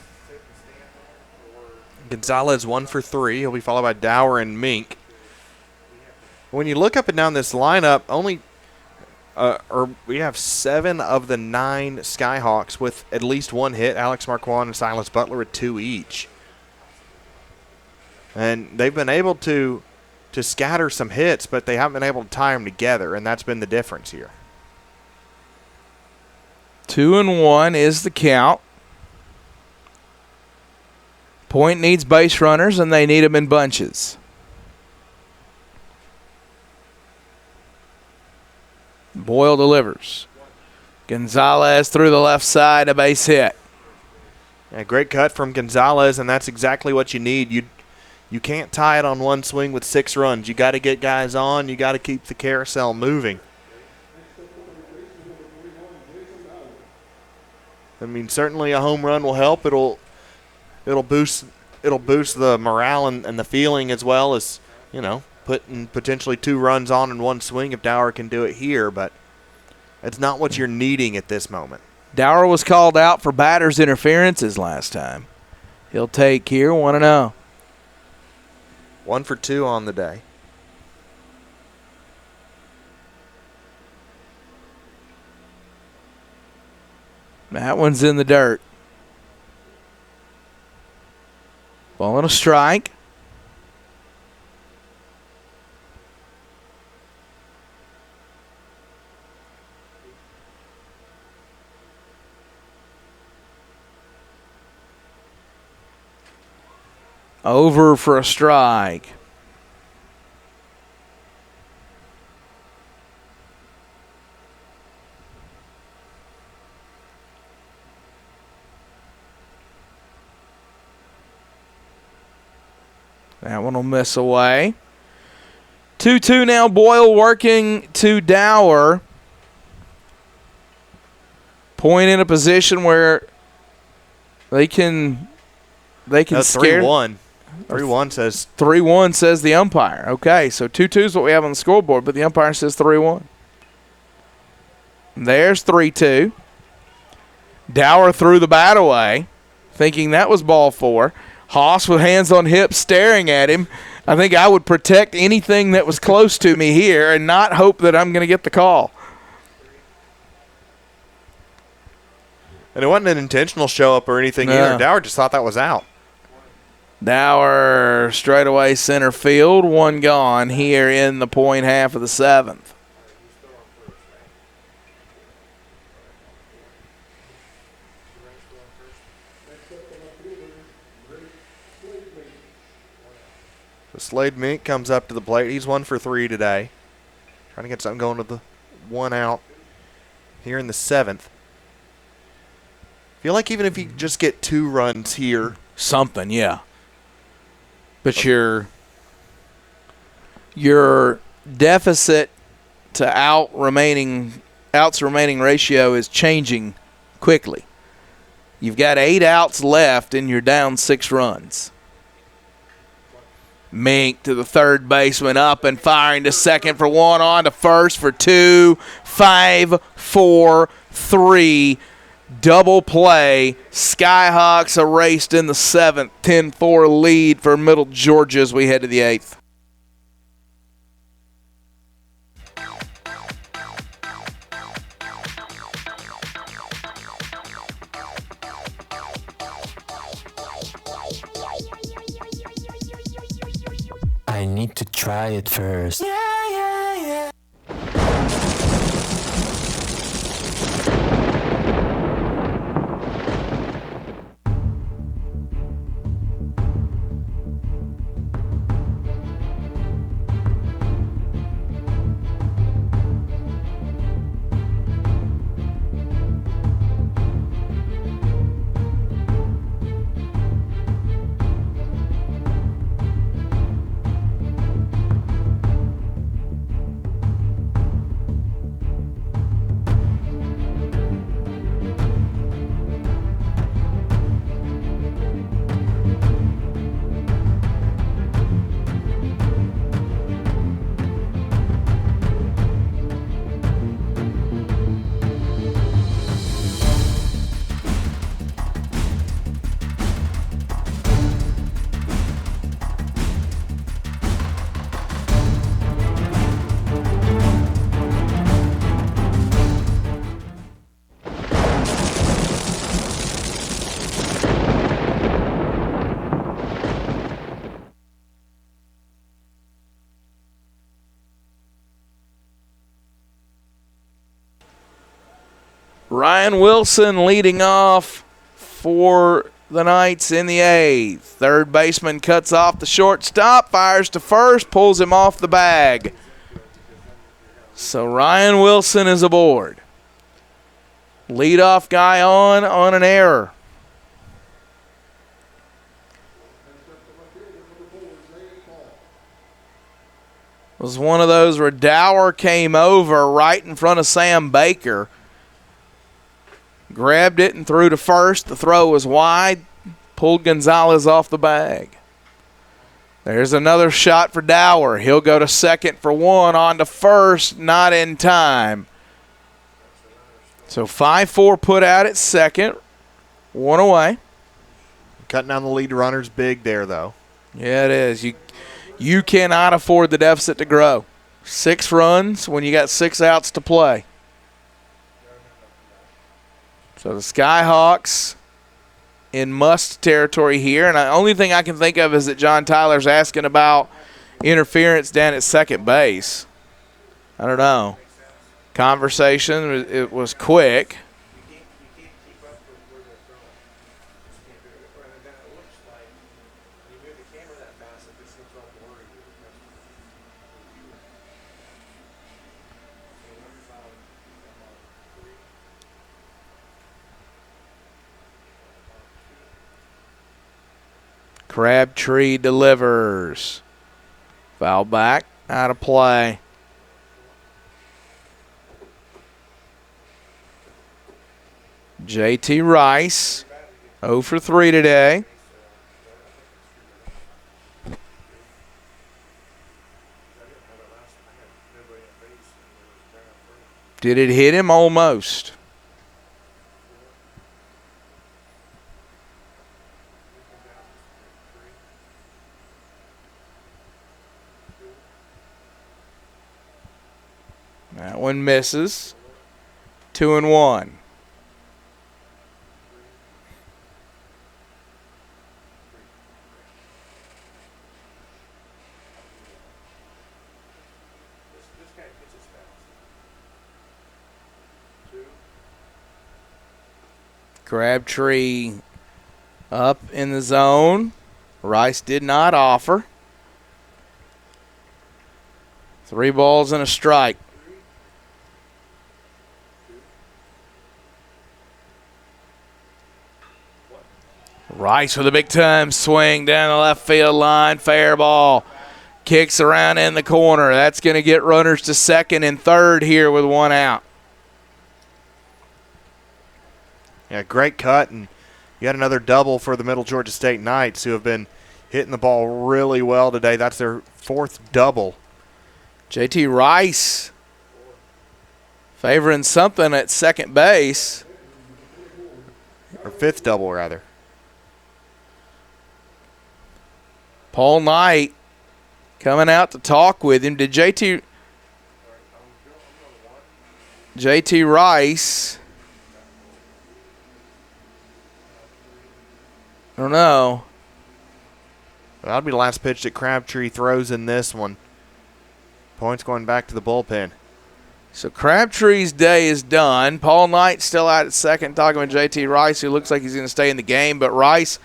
Gonzalez 1 for 3. He'll be followed by Dower and Mink. When you look up and down this lineup, we have 7 of the 9 Skyhawks with at least one hit. Alex Marquand and Silas Butler with 2 each. And they've been able to scatter some hits, but they haven't been able to tie them together, and that's been the difference here. 2-1 is the count. Point needs base runners, and they need them in bunches. Boyle delivers. Gonzalez through the left side, a base hit. A great cut from Gonzalez, and that's exactly what you need. You can't tie it on one swing with 6 runs. You got to get guys on. You got to keep the carousel moving. I mean, certainly a home run will help. It'll boost the morale and the feeling, as well as, putting potentially 2 runs on in one swing if Dower can do it here, but it's not what you're needing at this moment. Dower was called out for batter's interferences last time. He'll take here 1-0. 1 for 2 on the day. That one's in the dirt. Ball and a strike. Over for a strike. That one will miss away. 2-2 now. Boyle working to Dower. Point in a position where they can scare. 3-1. 3-1 says 3-1 says the umpire. Okay, so 2-2 is what we have on the scoreboard, but the umpire says 3-1. There's 3-2. Dower threw the bat away, thinking that was ball 4. Haas with hands on hips staring at him. I think I would protect anything that was close to me here and not hope that I'm going to get the call. And it wasn't an intentional show up or anything either. Dower just thought that was out. Dower straight away center field. 1 gone here in the point half of the 7th. So Slade Mink comes up to the plate. He's 1 for 3 today. Trying to get something going with the 1 out here in the 7th. Feel like even if you just get 2 runs here. Something, yeah. But your deficit to outs remaining ratio is changing quickly. You've got 8 outs left and you're down 6 runs. Mink to the third baseman, up and firing to second for 1, on to first for 2, 5, 4, 3. Double play. Skyhawks erased in the 7th. 10-4 lead for Middle Georgia as we head to the 8th. I need to try it first. Ryan Wilson leading off for the Knights in the 8th. Third baseman cuts off the shortstop, fires to first, pulls him off the bag. So Ryan Wilson is aboard. Leadoff guy on an error. It was one of those where Dower came over right in front of Sam Baker. Grabbed it and threw to first. The throw was wide. Pulled Gonzalez off the bag. There's another shot for Dower. He'll go to second for 1, on to first, not in time. So 5-4 put out at second. 1 away. Cutting down the lead runners big there, though. Yeah, it is. You cannot afford the deficit to grow. 6 runs when you got 6 outs to play. So the Skyhawks in must territory here. And the only thing I can think of is that John Tyler's asking about interference down at second base. I don't know. Conversation, it was quick. Crabtree delivers. Foul back, out of play. JT Rice, 0 for 3 today. Did it hit him? Almost. That one misses. 2-1. Crabtree up in the zone. Rice did not offer. 3 balls and a strike. Rice with a big-time swing down the left field line. Fair ball. Kicks around in the corner. That's going to get runners to second and third here with 1 out. Yeah, great cut, and yet another double for the Middle Georgia State Knights, who have been hitting the ball really well today. That's their 4th double. JT Rice favoring something at second base. Or 5th double, rather. Paul Knight coming out to talk with him. Did JT Rice, I don't know. That'll be the last pitch that Crabtree throws in this one. Points going back to the bullpen. So Crabtree's day is done. Paul Knight still out at second, talking with JT Rice, who looks like he's going to stay in the game. But Rice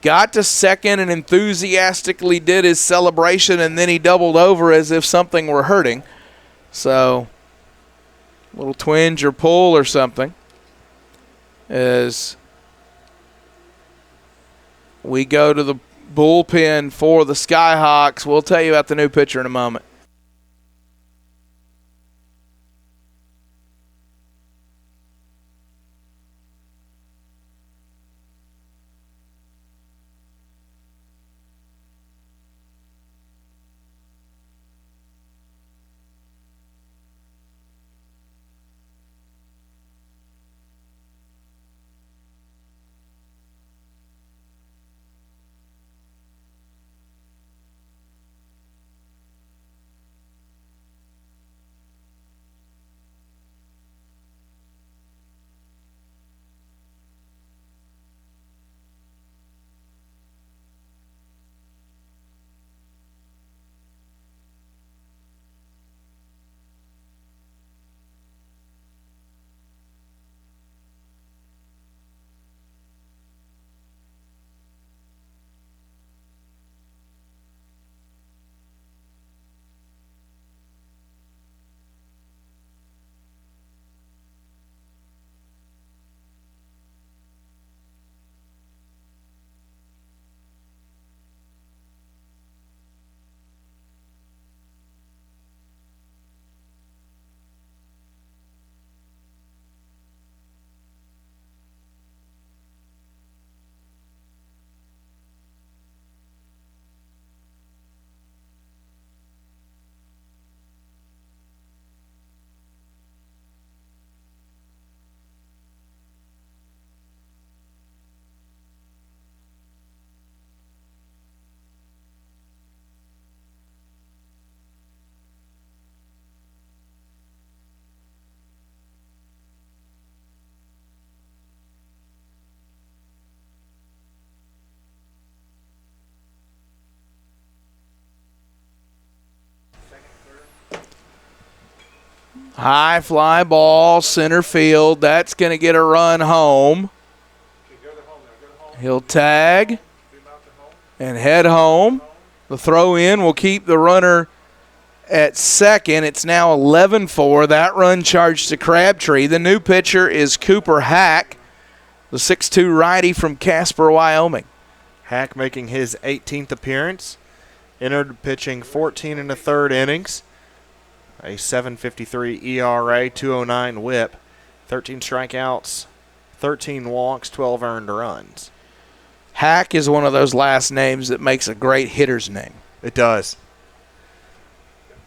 got to second and enthusiastically did his celebration, and then he doubled over as if something were hurting. So a little twinge or pull or something as we go to the bullpen for the Skyhawks. We'll tell you about the new pitcher in a moment. High fly ball, center field. That's going to get a run home. He'll tag and head home. The throw in will keep the runner at second. It's now 11-4. That run charged to Crabtree. The new pitcher is Cooper Hack, the 6'2 righty from Casper, Wyoming. Hack making his 18th appearance. Entered pitching 14 and a third innings. A 7.53 ERA, 2.09 WHIP, 13 strikeouts, 13 walks, 12 earned runs. Hack is one of those last names that makes a great hitter's name. It does.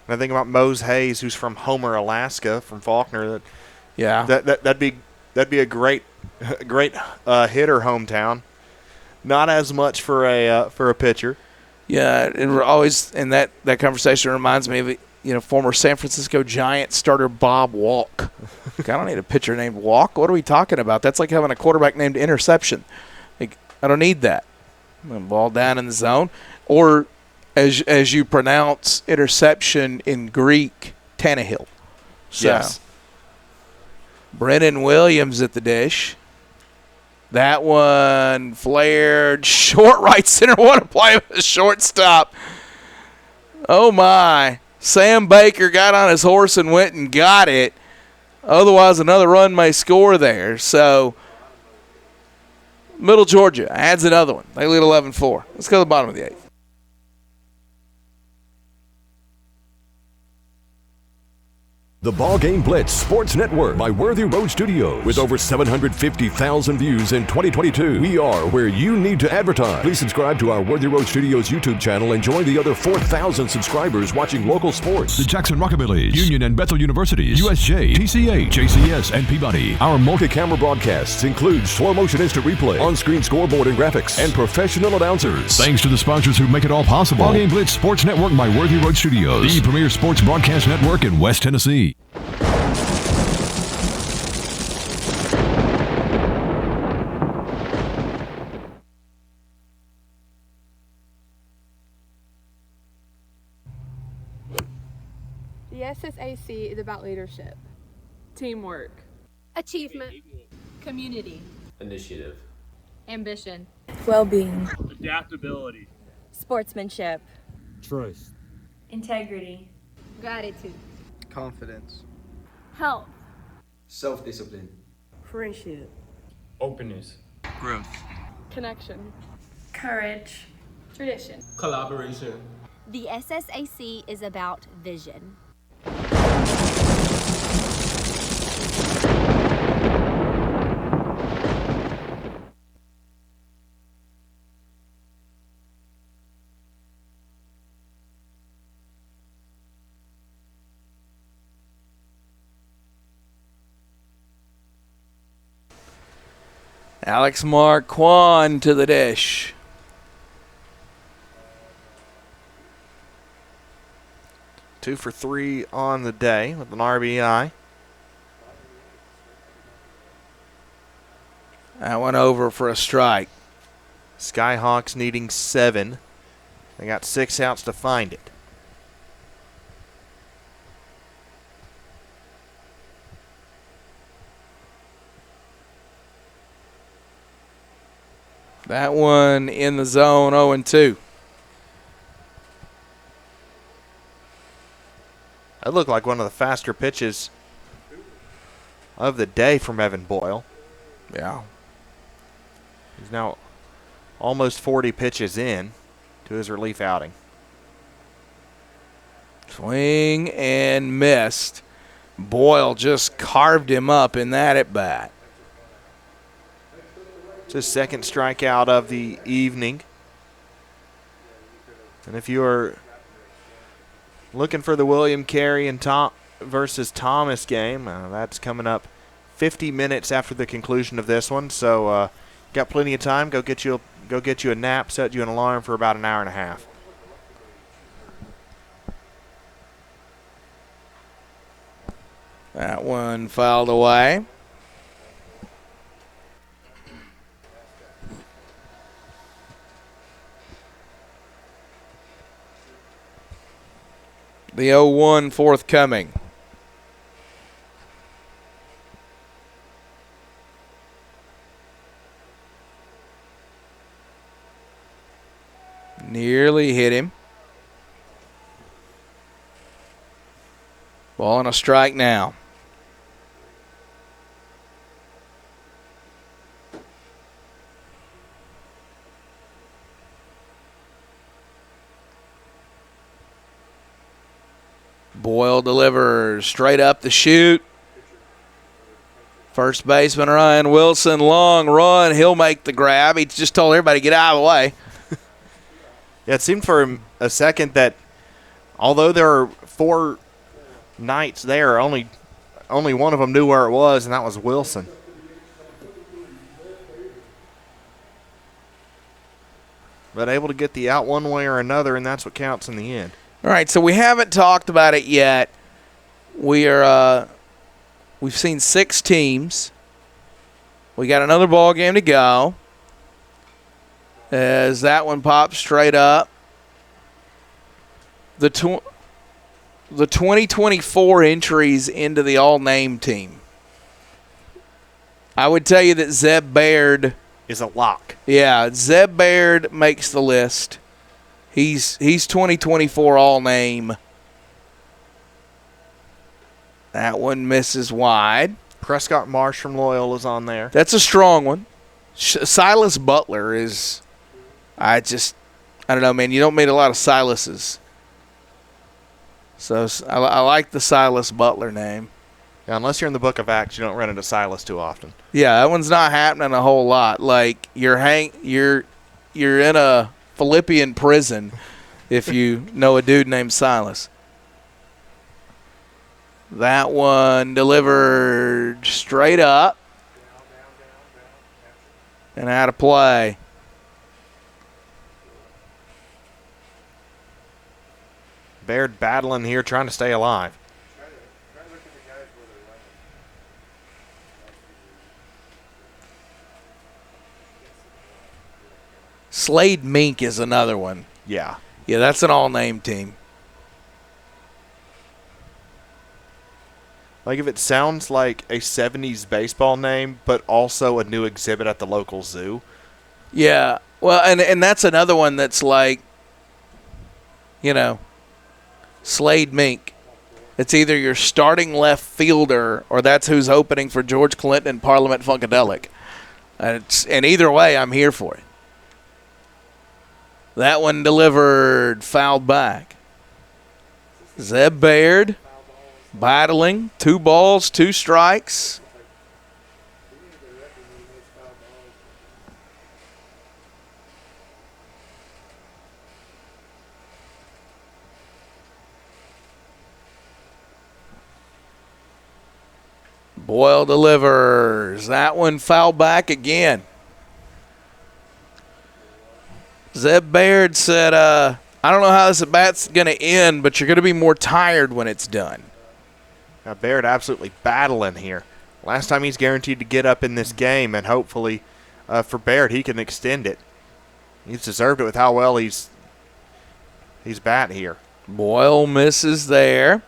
And I think about Mose Hayes, who's from Homer, Alaska, from Faulkner. That'd be a great hitter hometown. Not as much for a pitcher. Yeah, it always, and that conversation reminds me of former San Francisco Giants starter Bob Walk. I don't need a pitcher named Walk. What are we talking about? That's like having a quarterback named Interception. I don't need that. Ball down in the zone. Or, as you pronounce interception in Greek, Tannehill. So, yes. Brennan Williams at the dish. That one flared short right center. What a play with a shortstop. Oh, my. Sam Baker got on his horse and went and got it. Otherwise, another run may score there. So, Middle Georgia adds another one. They lead 11-4. Let's go to the bottom of the 8th. The BallGame Blitz Sports Network by Worthy Road Studios. With over 750,000 views in 2022, we are where you need to advertise. Please subscribe to our Worthy Road Studios YouTube channel and join the other 4,000 subscribers watching local sports. The Jackson Rockabilly, Union and Bethel Universities, USJ, TCA, JCS, and Peabody. Our multi-camera broadcasts include slow motion instant replay, on-screen scoreboard and graphics, and professional announcers. Thanks to the sponsors who make it all possible. BallGame Blitz Sports Network by Worthy Road Studios, the premier sports broadcast network in West Tennessee. The SSAC is about leadership, teamwork, Achievement. Community. Initiative. Ambition. Well-being. Adaptability. Sportsmanship. Trust. Integrity. Gratitude. Confidence. health, self-discipline, friendship, Openness. Growth. connection, Courage. tradition. Collaboration. The SSAC is about vision. Alex Marquand to the dish. Two for three on the day with an RBI. That one over for a strike. Skyhawks needing 7. They got 6 outs to find it. That one in the zone, 0-2. That looked like one of the faster pitches of the day from Evan Boyle. Yeah. He's now almost 40 pitches in to his relief outing. Swing and missed. Boyle just carved him up in that at bat. It's his second strikeout of the evening. And if you are looking for the William Carey and Tom versus Thomas game, that's coming up 50 minutes after the conclusion of this one. So got plenty of time. Go get you a nap. Set you an alarm for about an hour and a half. That one fouled away. The 0-1 forthcoming. Nearly hit him. Ball and a strike now. Boyle delivers straight up the chute. First baseman Ryan Wilson, long run. He'll make the grab. He just told everybody to get out of the way. Yeah, it seemed for a second that although there are 4 Knights there, only one of them knew where it was, and that was Wilson. But able to get the out one way or another, and that's what counts in the end. All right, so we haven't talked about it yet. We've seen 6 teams. We got another ball game to go. As that one pops straight up. The 2024 entries into the all-name team. I would tell you that Zeb Baird is a lock. Yeah, Zeb Baird makes the list. He's 2024 all-name. That one misses wide. Prescott Marsh from Loyal is on there. That's a strong one. Silas Butler is, I don't know, man. You don't meet a lot of Silases. So I like the Silas Butler name. Yeah, unless you're in the Book of Acts, you don't run into Silas too often. Yeah, that one's not happening a whole lot. Like you're in a Philippian prison if you know a dude named Silas. That one delivered straight up and out of play. Baird battling here, trying to stay alive. Slade Mink is another one. Yeah. Yeah, that's an all-name team. Like if it sounds like a 70s baseball name, but also a new exhibit at the local zoo. Yeah, well, and that's another one that's like, you know, Slade Mink. It's either your starting left fielder or that's who's opening for George Clinton in Parliament Funkadelic. And either way, I'm here for it. That one delivered, fouled back. Zeb Baird battling, 2 balls, 2 strikes. Boyle delivers. That one fouled back again. Zeb Baird said, I don't know how this at-bat's going to end, but you're going to be more tired when it's done. Now Baird absolutely battling here. Last time he's guaranteed to get up in this game, and hopefully for Baird he can extend it. He's deserved it with how well he's batting here. Boyle misses there.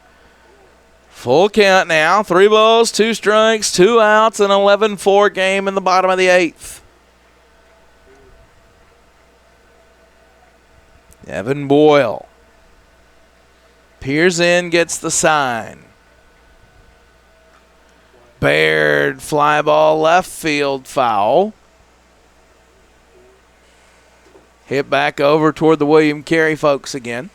Full count now. 3 balls, 2 strikes, 2 outs, an 11-4 game in the bottom of the 8th. Evan Boyle. Peers in, gets the sign. Baird, fly ball left field, foul. Hit back over toward the William Carey folks again.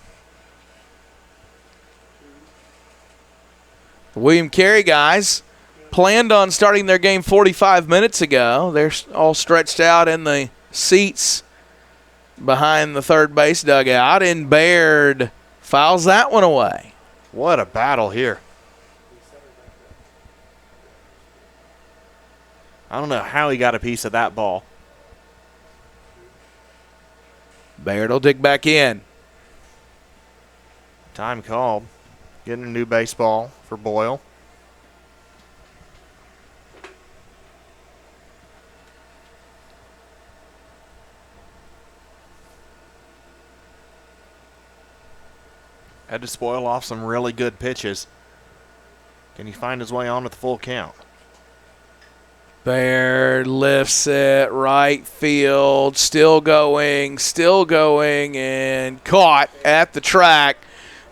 The William Carey guys planned on starting their game 45 minutes ago. They're all stretched out in the seats behind the third base dugout, and Baird fouls that one away. What a battle here. I don't know how he got a piece of that ball. Baird will dig back in. Time called. Getting a new baseball for Boyle. Had to spoil off some really good pitches. Can he find his way on with the full count? Baird lifts it, right field, still going, and caught at the track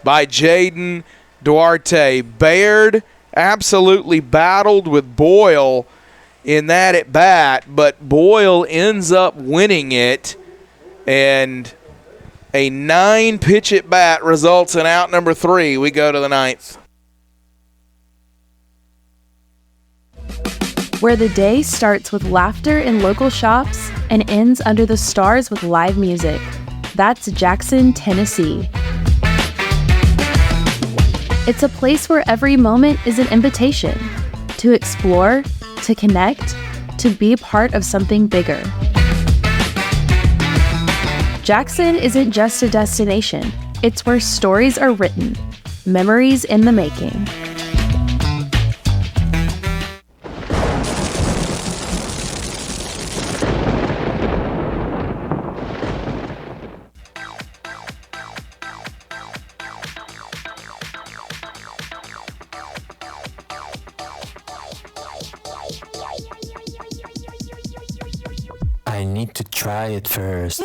by Jaden Duarte. Baird absolutely battled with Boyle in that at bat, but Boyle ends up winning it, and a 9-pitch at bat results in out number 3. We go to the 9th. Where the day starts with laughter in local shops and ends under the stars with live music. That's Jackson, Tennessee. It's a place where every moment is an invitation to explore, to connect, to be part of something bigger. Jackson isn't just a destination. It's where stories are written, memories in the making. I need to try it first.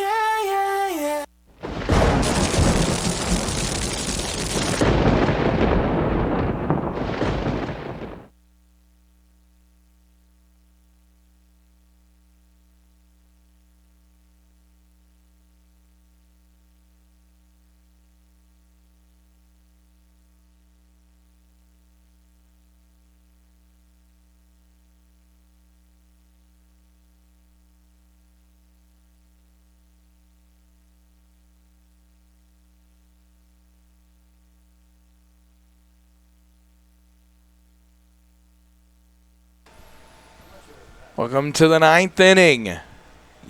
Welcome to the 9th inning.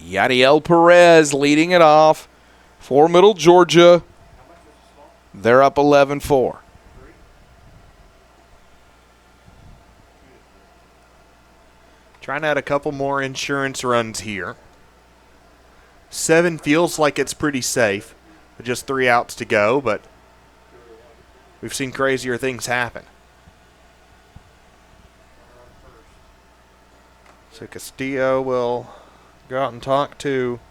Yadiel Perez leading it off for Middle Georgia. They're up 11-4. Trying to add a couple more insurance runs here. 7 feels like it's pretty safe. With just 3 outs to go, but we've seen crazier things happen. So Castillo will go out and talk to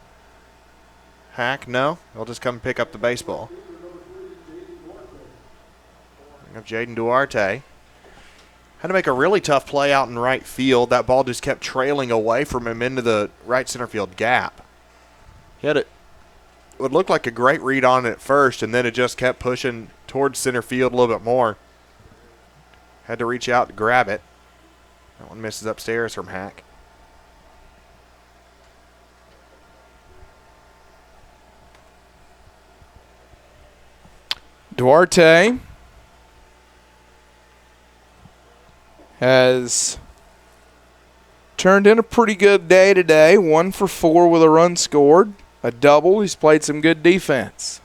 Hack. No, he'll just come pick up the baseball. We have Jaden Duarte. Had to make a really tough play out in right field. That ball just kept trailing away from him into the right center field gap. He had it would look like a great read on it at first, and then it just kept pushing towards center field a little bit more. Had to reach out to grab it. That one misses upstairs from Hack. Duarte has turned in a pretty good day today. 1 for 4 with a run scored, a double. He's played some good defense.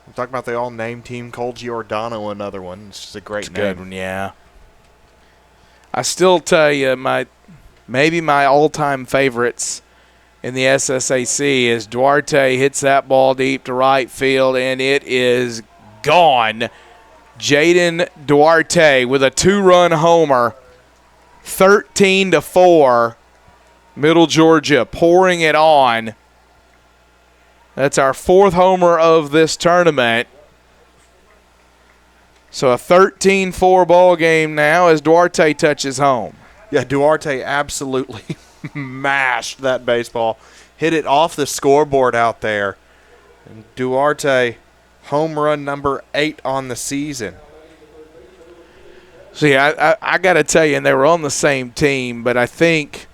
I'm talking about the all-name team. Cole Giordano, another one. It's just a great It's a name. good one, yeah. I still tell you, maybe my all-time favorites in the SSAC is Duarte hits that ball deep to right field, and it is gone. Jaden Duarte with a 2-run homer, 13-4. Middle Georgia pouring it on. That's our 4th homer of this tournament. So a 13-4 ball game now as Duarte touches home. Yeah, Duarte absolutely mashed that baseball. Hit it off the scoreboard out there. And Duarte, home run number 8 on the season. See, I got to tell you, and they were on the same team, but I think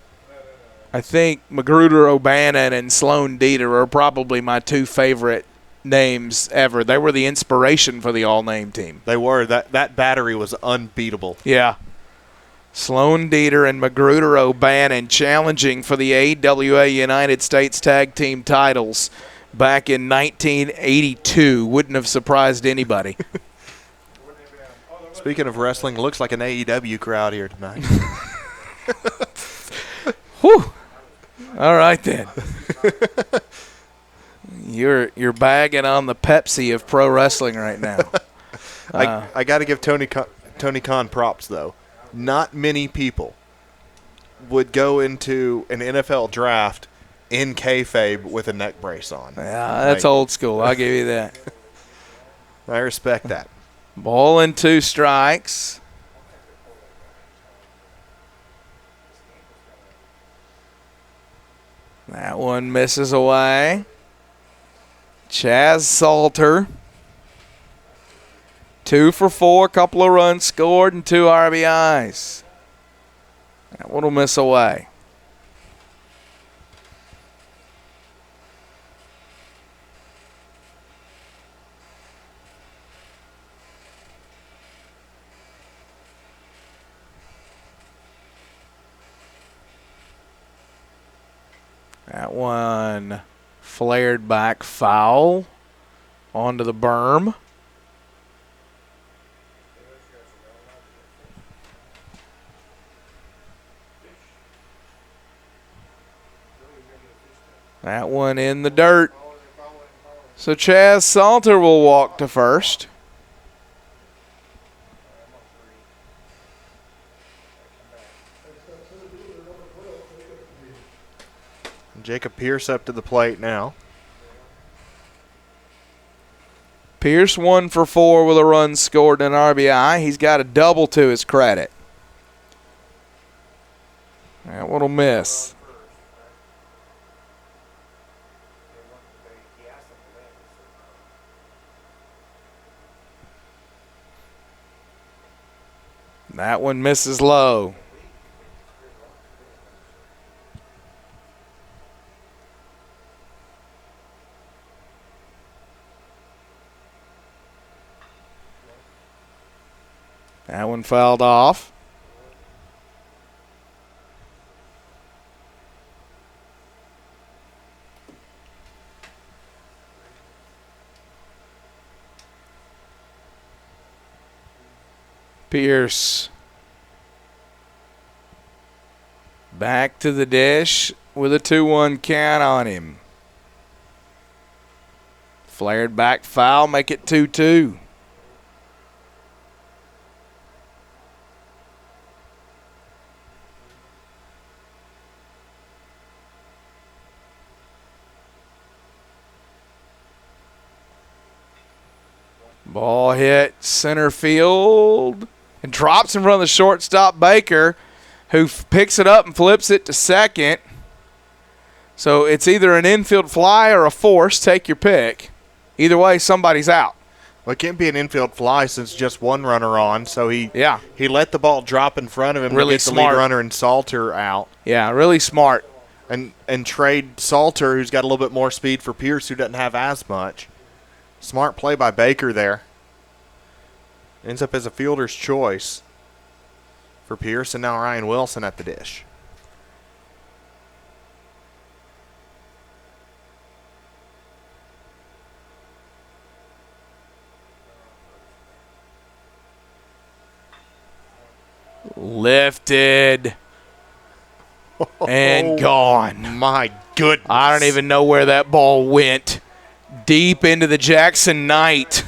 Magruder O'Bannon and Sloan Dieter are probably my 2 favorite names ever. They were the inspiration for the all-name team. They were. That battery was unbeatable. Yeah. Sloan Dieter and Magruder O'Bannon challenging for the AWA United States Tag Team titles back in 1982. Wouldn't have surprised anybody. Speaking of wrestling, looks like an AEW crowd here tonight. Whew. All right then. You're bagging on the Pepsi of pro wrestling right now. I got to give Tony Khan props though. Not many people would go into an NFL draft in kayfabe with a neck brace on. Yeah, that's old school. I'll give you that. I respect that. Ball and 2 strikes. That one misses away. Chaz Salter. 2 for 4, couple of runs scored and 2 RBIs. That one will miss away. That one flared back foul onto the berm. That one in the dirt. So Chaz Salter will walk to first. Jacob Pierce up to the plate now. Pierce 1 for 4 with a run scored and an RBI. He's got a double to his credit. That one will miss. That one misses low. That one fouled off. Pierce back to the dish with a 2-1 count on him. Flared back foul, make it 2-2. Ball hit center field and drops in front of the shortstop Baker, who picks it up and flips it to second. So it's either an infield fly or a force. Take your pick. Either way, somebody's out. Well, it can't be an infield fly since just one runner on. So he let the ball drop in front of him really to get the lead runner and Salter out. Yeah, really smart. And trade Salter, who's got a little bit more speed, for Pierce, who doesn't have as much. Smart play by Baker there. Ends up as a fielder's choice for Pierce, and now Ryan Wilson at the dish. Lifted and gone. My goodness. I don't even know where that ball went. Deep into the Jackson Knight.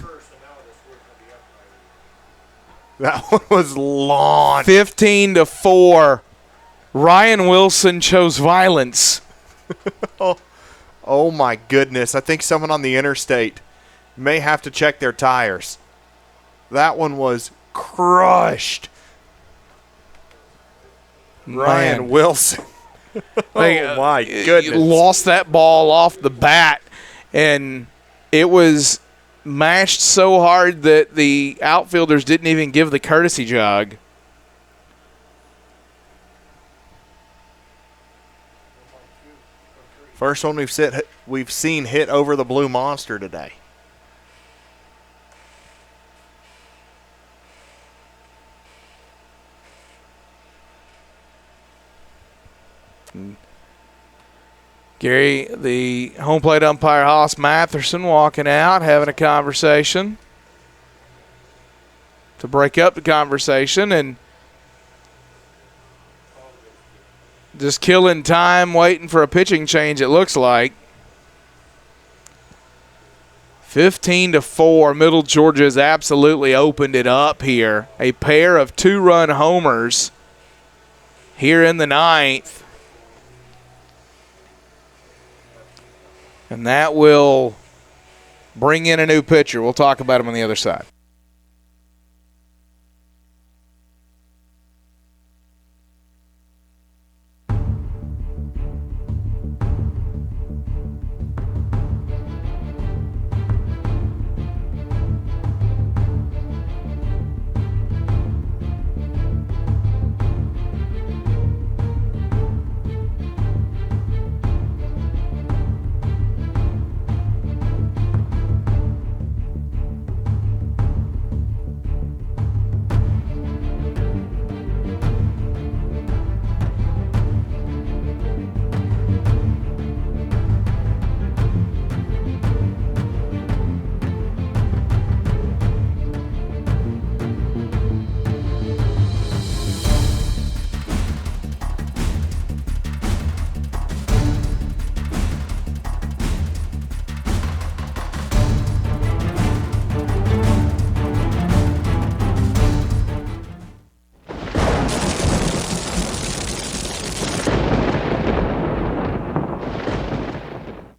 That one was long. 15-4. Ryan Wilson chose violence. Oh my goodness. I think someone on the interstate may have to check their tires. That one was crushed. Ryan Wilson. My goodness. Lost that ball off the bat, and it was mashed so hard that the outfielders didn't even give the courtesy jog. First one we've seen hit over the Blue Monster today. Gary, the home plate umpire, Haas Matherson, walking out, having a conversation to break up the conversation and just killing time, waiting for a pitching change, it looks like. 15-4, Middle Georgia has absolutely opened it up here. A pair of 2-run homers here in the ninth. And that will bring in a new pitcher. We'll talk about him on the other side.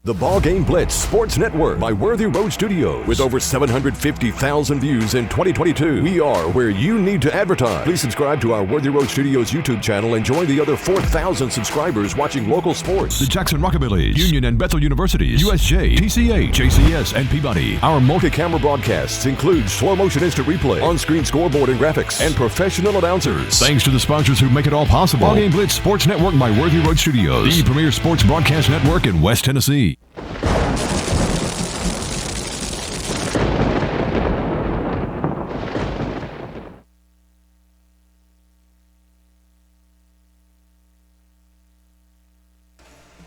The BallGame Blitz Sports Network by Worthy Road Studios. With over 750,000 views in 2022, we are where you need to advertise. Please subscribe to our Worthy Road Studios YouTube channel and join the other 4,000 subscribers watching local sports. The Jackson Rockabilly, Union and Bethel Universities, USJ, TCA, JCS, and Peabody. Our multi-camera broadcasts include slow motion instant replay, on-screen scoreboard and graphics, and professional announcers. Thanks to the sponsors who make it all possible. BallGame Blitz Sports Network by Worthy Road Studios, the premier sports broadcast network in West Tennessee.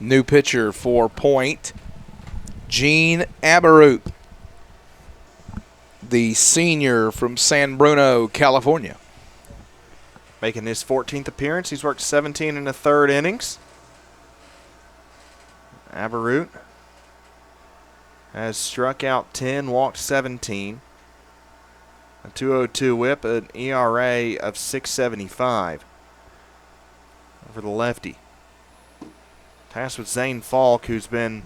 New pitcher for Point, Gene Aberut, the senior from San Bruno, California. Making his 14th appearance. He's worked 17 in the third innings. Aberut has struck out 10, walked 17. A 2.02 whip, an ERA of 6.75 for the lefty. Tasked with Zane Falk, who's been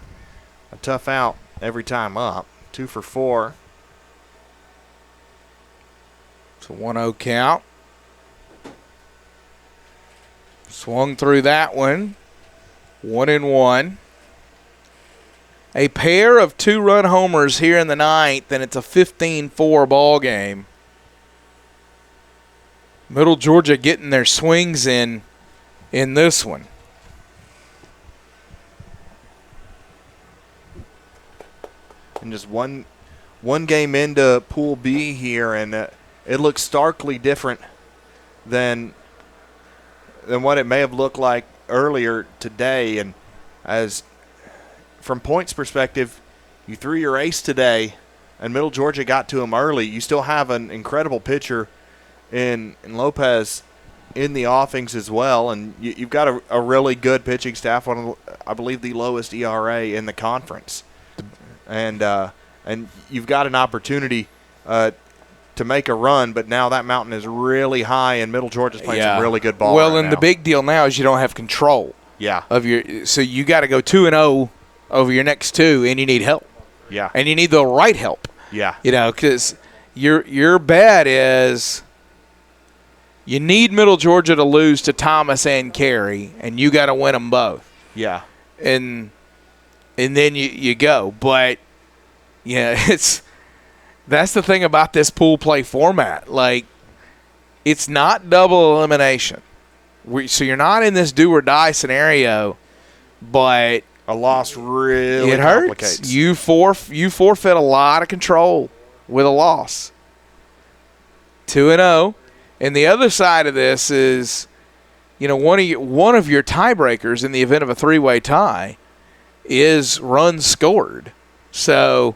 a tough out every time up. 2 for 4. It's a 1-0 count. Swung through that one. 1-1. A pair of 2-run homers here in the ninth, and it's a 15-4 ball game. Middle Georgia getting their swings in this one. And just one game into Pool B here, and it looks starkly different than what it may have looked like earlier today. And as from Point's perspective, you threw your ace today, and Middle Georgia got to him early. You still have an incredible pitcher in Lopez in the offings as well, and you've got a really good pitching staff, I believe the lowest ERA in the conference. And you've got an opportunity to make a run, but now that mountain is really high, and Middle Georgia's playing some really good ball. Well, right and now. the big deal now is you don't have control. Yeah. So you got to go 2-0 over your next two, and you need help. Yeah. And you need the right help. Yeah. Because your bet is you need Middle Georgia to lose to Thomas and Carey, and you got to win them both. Yeah. And then you go. But, that's the thing about this pool play format. Like, it's not double elimination. So you're not in this do or die scenario, but a loss really it complicates. hurts. You forfeit a lot of control with a loss. 2-0. And the other side of this is, one of your tiebreakers in the event of a three-way tie is runs scored. So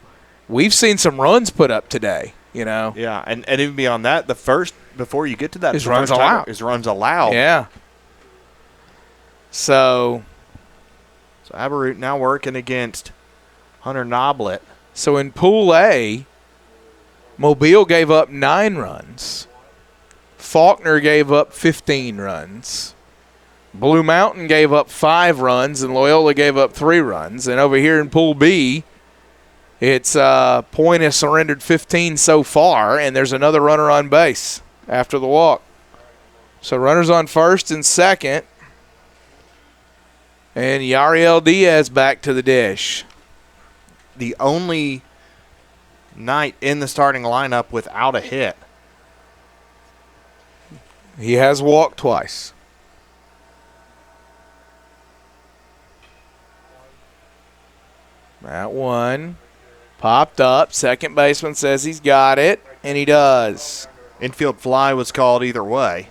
we've seen some runs put up today, Yeah, and even beyond that, the first, before you get to that, is runs allowed. Is runs allowed. Yeah. So Aberut now working against Hunter Noblet. So in Pool A, Mobile gave up 9 runs. Faulkner gave up 15 runs. Blue Mountain gave up 5 runs, and Loyola gave up 3 runs. And over here in Pool B, it's Point has surrendered 15 so far, and there's another runner on base after the walk. So runners on first and second. And Yariel Diaz back to the dish. The only night in the starting lineup without a hit. He has walked twice. That one popped up. Second baseman says he's got it, and he does. Infield fly was called either way.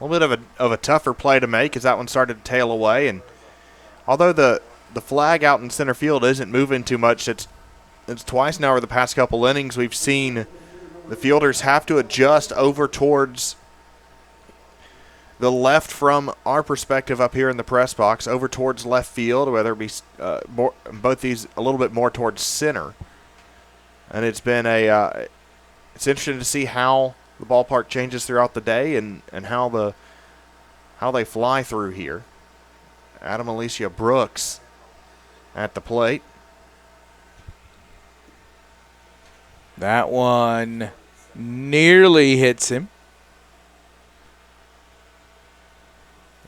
A little bit of a tougher play to make as that one started to tail away. And although the flag out in center field isn't moving too much, it's twice now over the past couple innings we've seen the fielders have to adjust over towards the left from our perspective up here in the press box, over towards left field, whether it be both these a little bit more towards center. And it's been it's interesting to see how the ballpark changes throughout the day and how they fly through here. Adam Alicia Brooks at the plate. That one nearly hits him.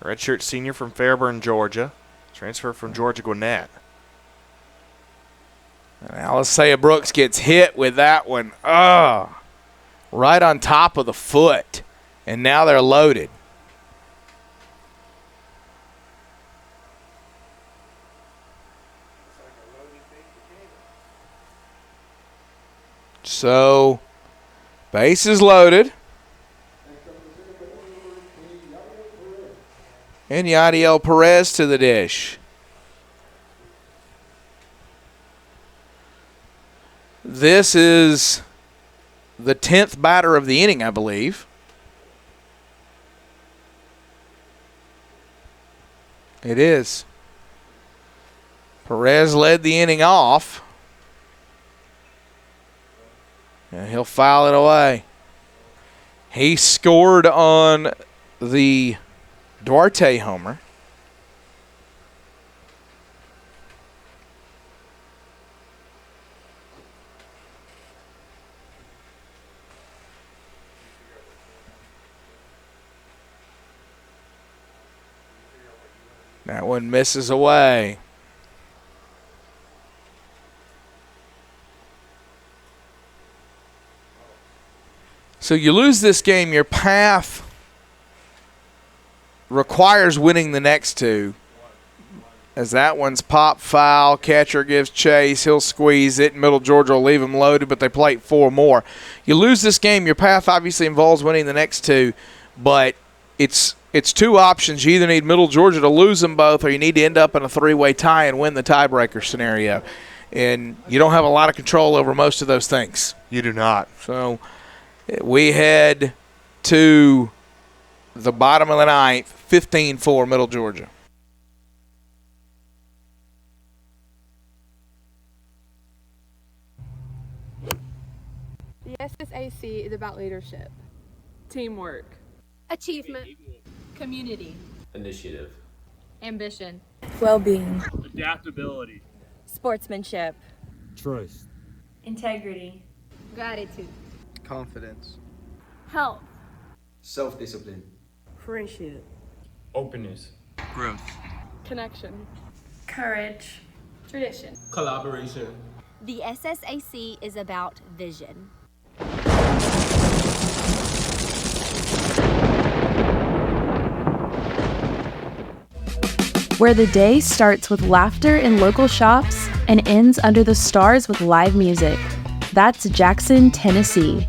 Redshirt senior from Fairburn, Georgia. Transfer from Georgia Gwinnett. And Alicia Brooks gets hit with that one. Right on top of the foot. And now they're loaded. So, base is loaded. And Yadiel Perez to the dish. This is the 10th batter of the inning, I believe. It is. Perez led the inning off. And he'll foul it away. He scored on the Duarte homer. That one misses away. So you lose this game, your path requires winning the next two. As that one's pop foul, catcher gives chase, he'll squeeze it, Middle Georgia will leave him loaded, but they plate 4 more. You lose this game, your path obviously involves winning the next two, but it's 2 options. You either need Middle Georgia to lose them both, or you need to end up in a 3-way tie and win the tiebreaker scenario. And you don't have a lot of control over most of those things. You do not. So we head to the bottom of the 9th, 15-4 Middle Georgia. The SSAC is about leadership, teamwork, Achievement. Community. Initiative. Ambition. Well-being. Adaptability. Sportsmanship. Trust. Integrity. Gratitude. Confidence. Health. Self-discipline. Friendship. Openness. Growth. connection, Courage. tradition, Collaboration. The SSAC is about vision. Where the day starts with laughter in local shops and ends under the stars with live music. That's Jackson, Tennessee.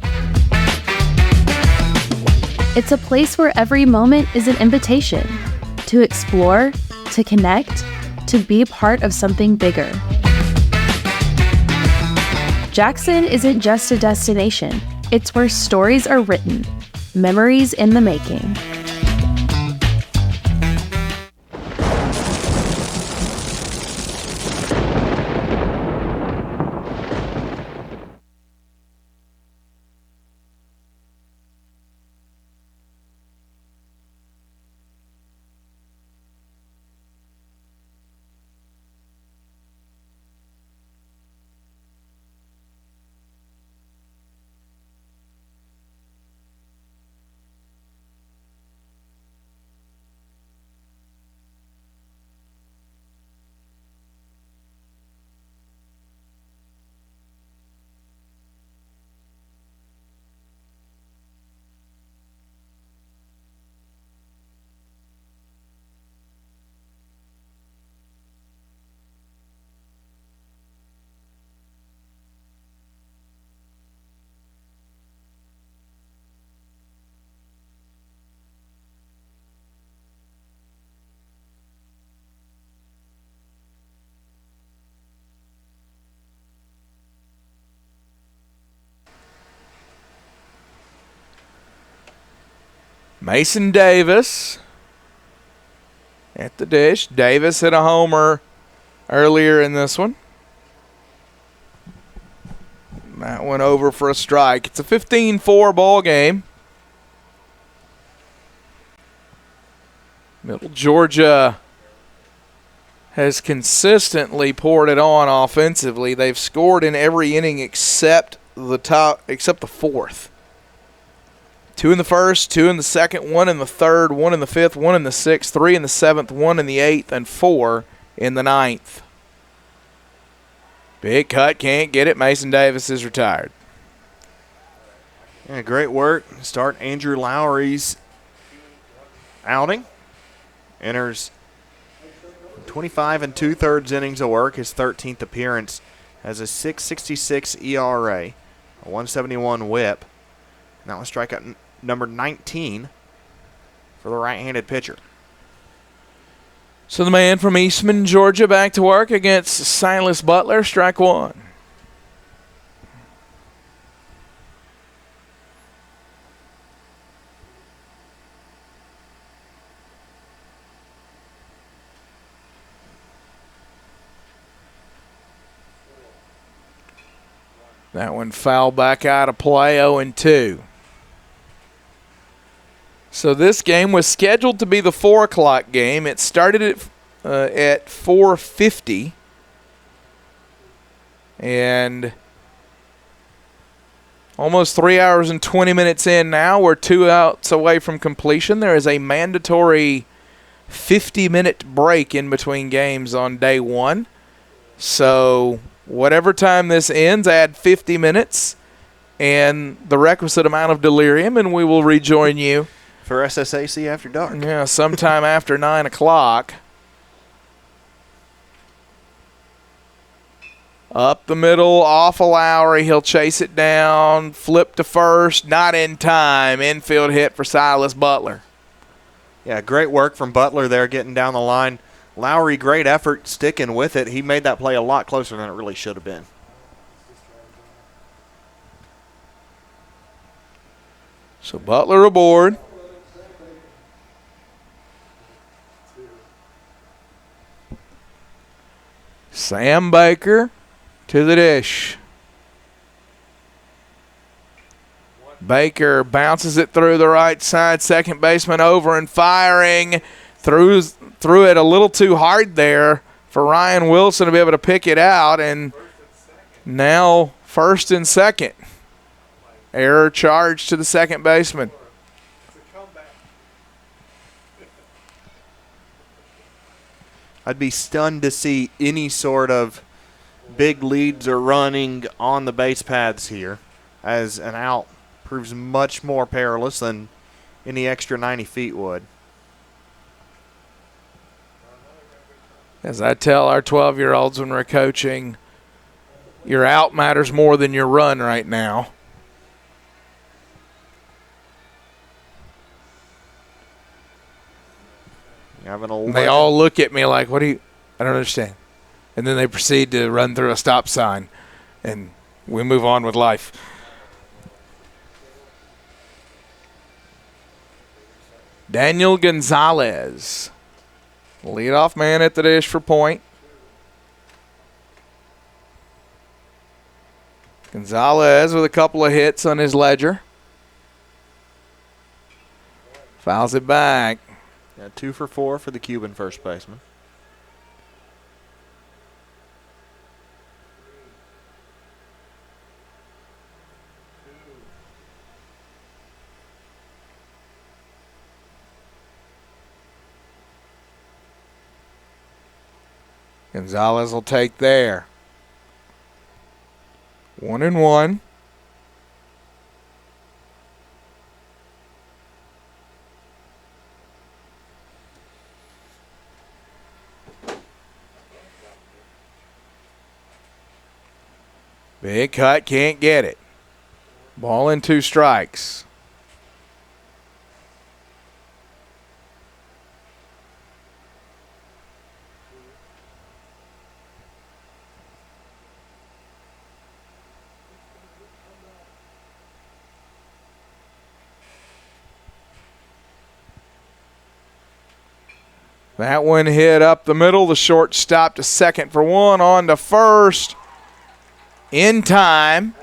It's a place where every moment is an invitation to explore, to connect, to be part of something bigger. Jackson isn't just a destination, it's where stories are written, memories in the making. Mason Davis at the dish. Davis hit a homer earlier in this one. That went over for a strike. It's a 15-4 ball game. Middle Georgia has consistently poured it on offensively. They've scored in every inning except the fourth. 2 in the first, 2 in the second, 1 in the third, 1 in the fifth, 1 in the sixth, 3 in the seventh, 1 in the eighth, and 4 in the ninth. Big cut, can't get it. Mason Davis is retired. Yeah, great work. Start Andrew Lowry's outing. Enters 25 2/3 innings of work. His 13th appearance has a 6.66 ERA, a 171 WHIP. And that was strikeout number 19 for the right-handed pitcher. So the man from Eastman, Georgia, back to work against Silas Butler. Strike one. That one fouled back out of play, 0-2. So this game was scheduled to be the 4 o'clock game. It started at 4:50. And almost 3 hours and 20 minutes in now. We're 2 outs away from completion. There is a mandatory 50-minute break in between games on day one. So whatever time this ends, add 50 minutes and the requisite amount of delirium, and we will rejoin you for SSAC After Dark. Yeah, sometime after 9 o'clock. Up the middle, off of Lowry. He'll chase it down, flip to first, not in time. Infield hit for Silas Butler. Yeah, great work from Butler there getting down the line. Lowry, great effort sticking with it. He made that play a lot closer than it really should have been. So Butler aboard. Sam Baker to the dish. Baker bounces it through the right side. Second baseman over and firing. Threw it a little too hard there for Ryan Wilson to be able to pick it out. And now first and second. Error charge to the second baseman. I'd be stunned to see any sort of big leads or running on the base paths here, as an out proves much more perilous than any extra 90 feet would. As I tell our 12-year-olds when we're coaching, your out matters more than your run right now. They all look at me like, what do you – I don't understand. And then they proceed to run through a stop sign, and we move on with life. Daniel Gonzalez, leadoff man at the dish for point. Gonzalez with a couple of hits on his ledger. Fouls it back. Yeah, 2 for 4 for the Cuban first baseman. Gonzalez will take there. 1-1. Big cut, can't get it. Ball and 2 strikes. That one hit up the middle. The shortstop to second for 1, on to first. In time.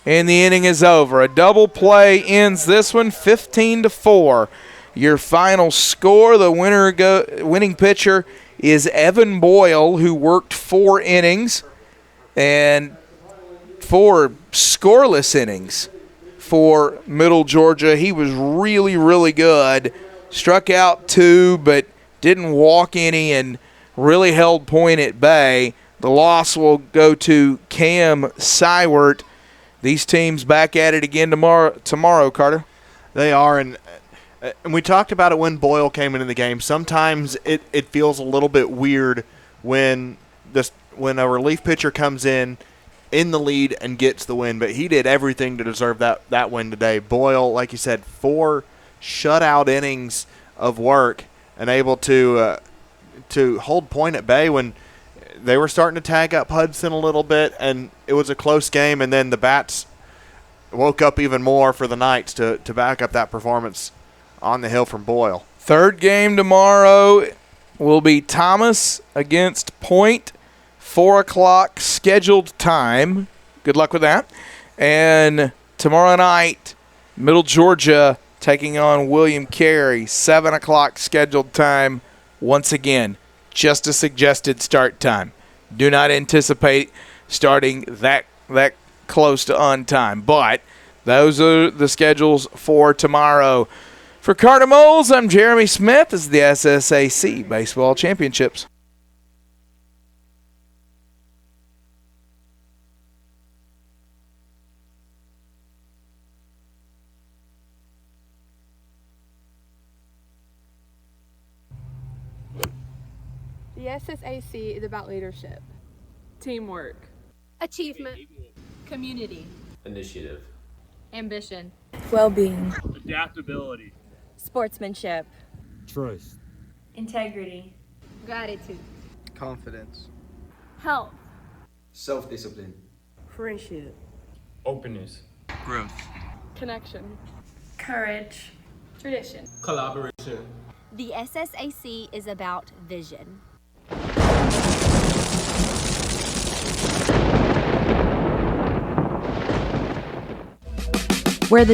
And the inning is over. A double play ends this one, 15-4. Your final score, the winning pitcher is Evan Boyle, who worked 4 innings and 4 scoreless innings for Middle Georgia. He was really, really good. Struck out 2, but didn't walk any and really held point at bay. The loss will go to Cam Sywert. These teams back at it again tomorrow, Carter. They are, and we talked about it when Boyle came into the game. Sometimes it feels a little bit weird when a relief pitcher comes in the lead and gets the win, but he did everything to deserve that win today. Boyle, like you said, 4 shutout innings of work and able to to hold point at bay when they were starting to tag up Hudson a little bit, and it was a close game, and then the Bats woke up even more for the Knights to back up that performance on the hill from Boyle. Third game tomorrow will be Thomas against Point, 4 o'clock scheduled time. Good luck with that. And tomorrow night, Middle Georgia taking on William Carey, 7 o'clock scheduled time. Once again, just a suggested start time. Do not anticipate starting that close to on time. But those are the schedules for tomorrow. For Carter Moles, I'm Jeremy Smith. This is the SSAC Baseball Championships. The SSAC is about leadership, teamwork, Achievement. Community. Initiative. Ambition. Well-being. Adaptability. Sportsmanship. Trust. Integrity. Gratitude. Confidence. Health. Self-discipline. Friendship. Openness. Growth. connection, Courage. Tradition. Collaboration. The SSAC is about vision. Where the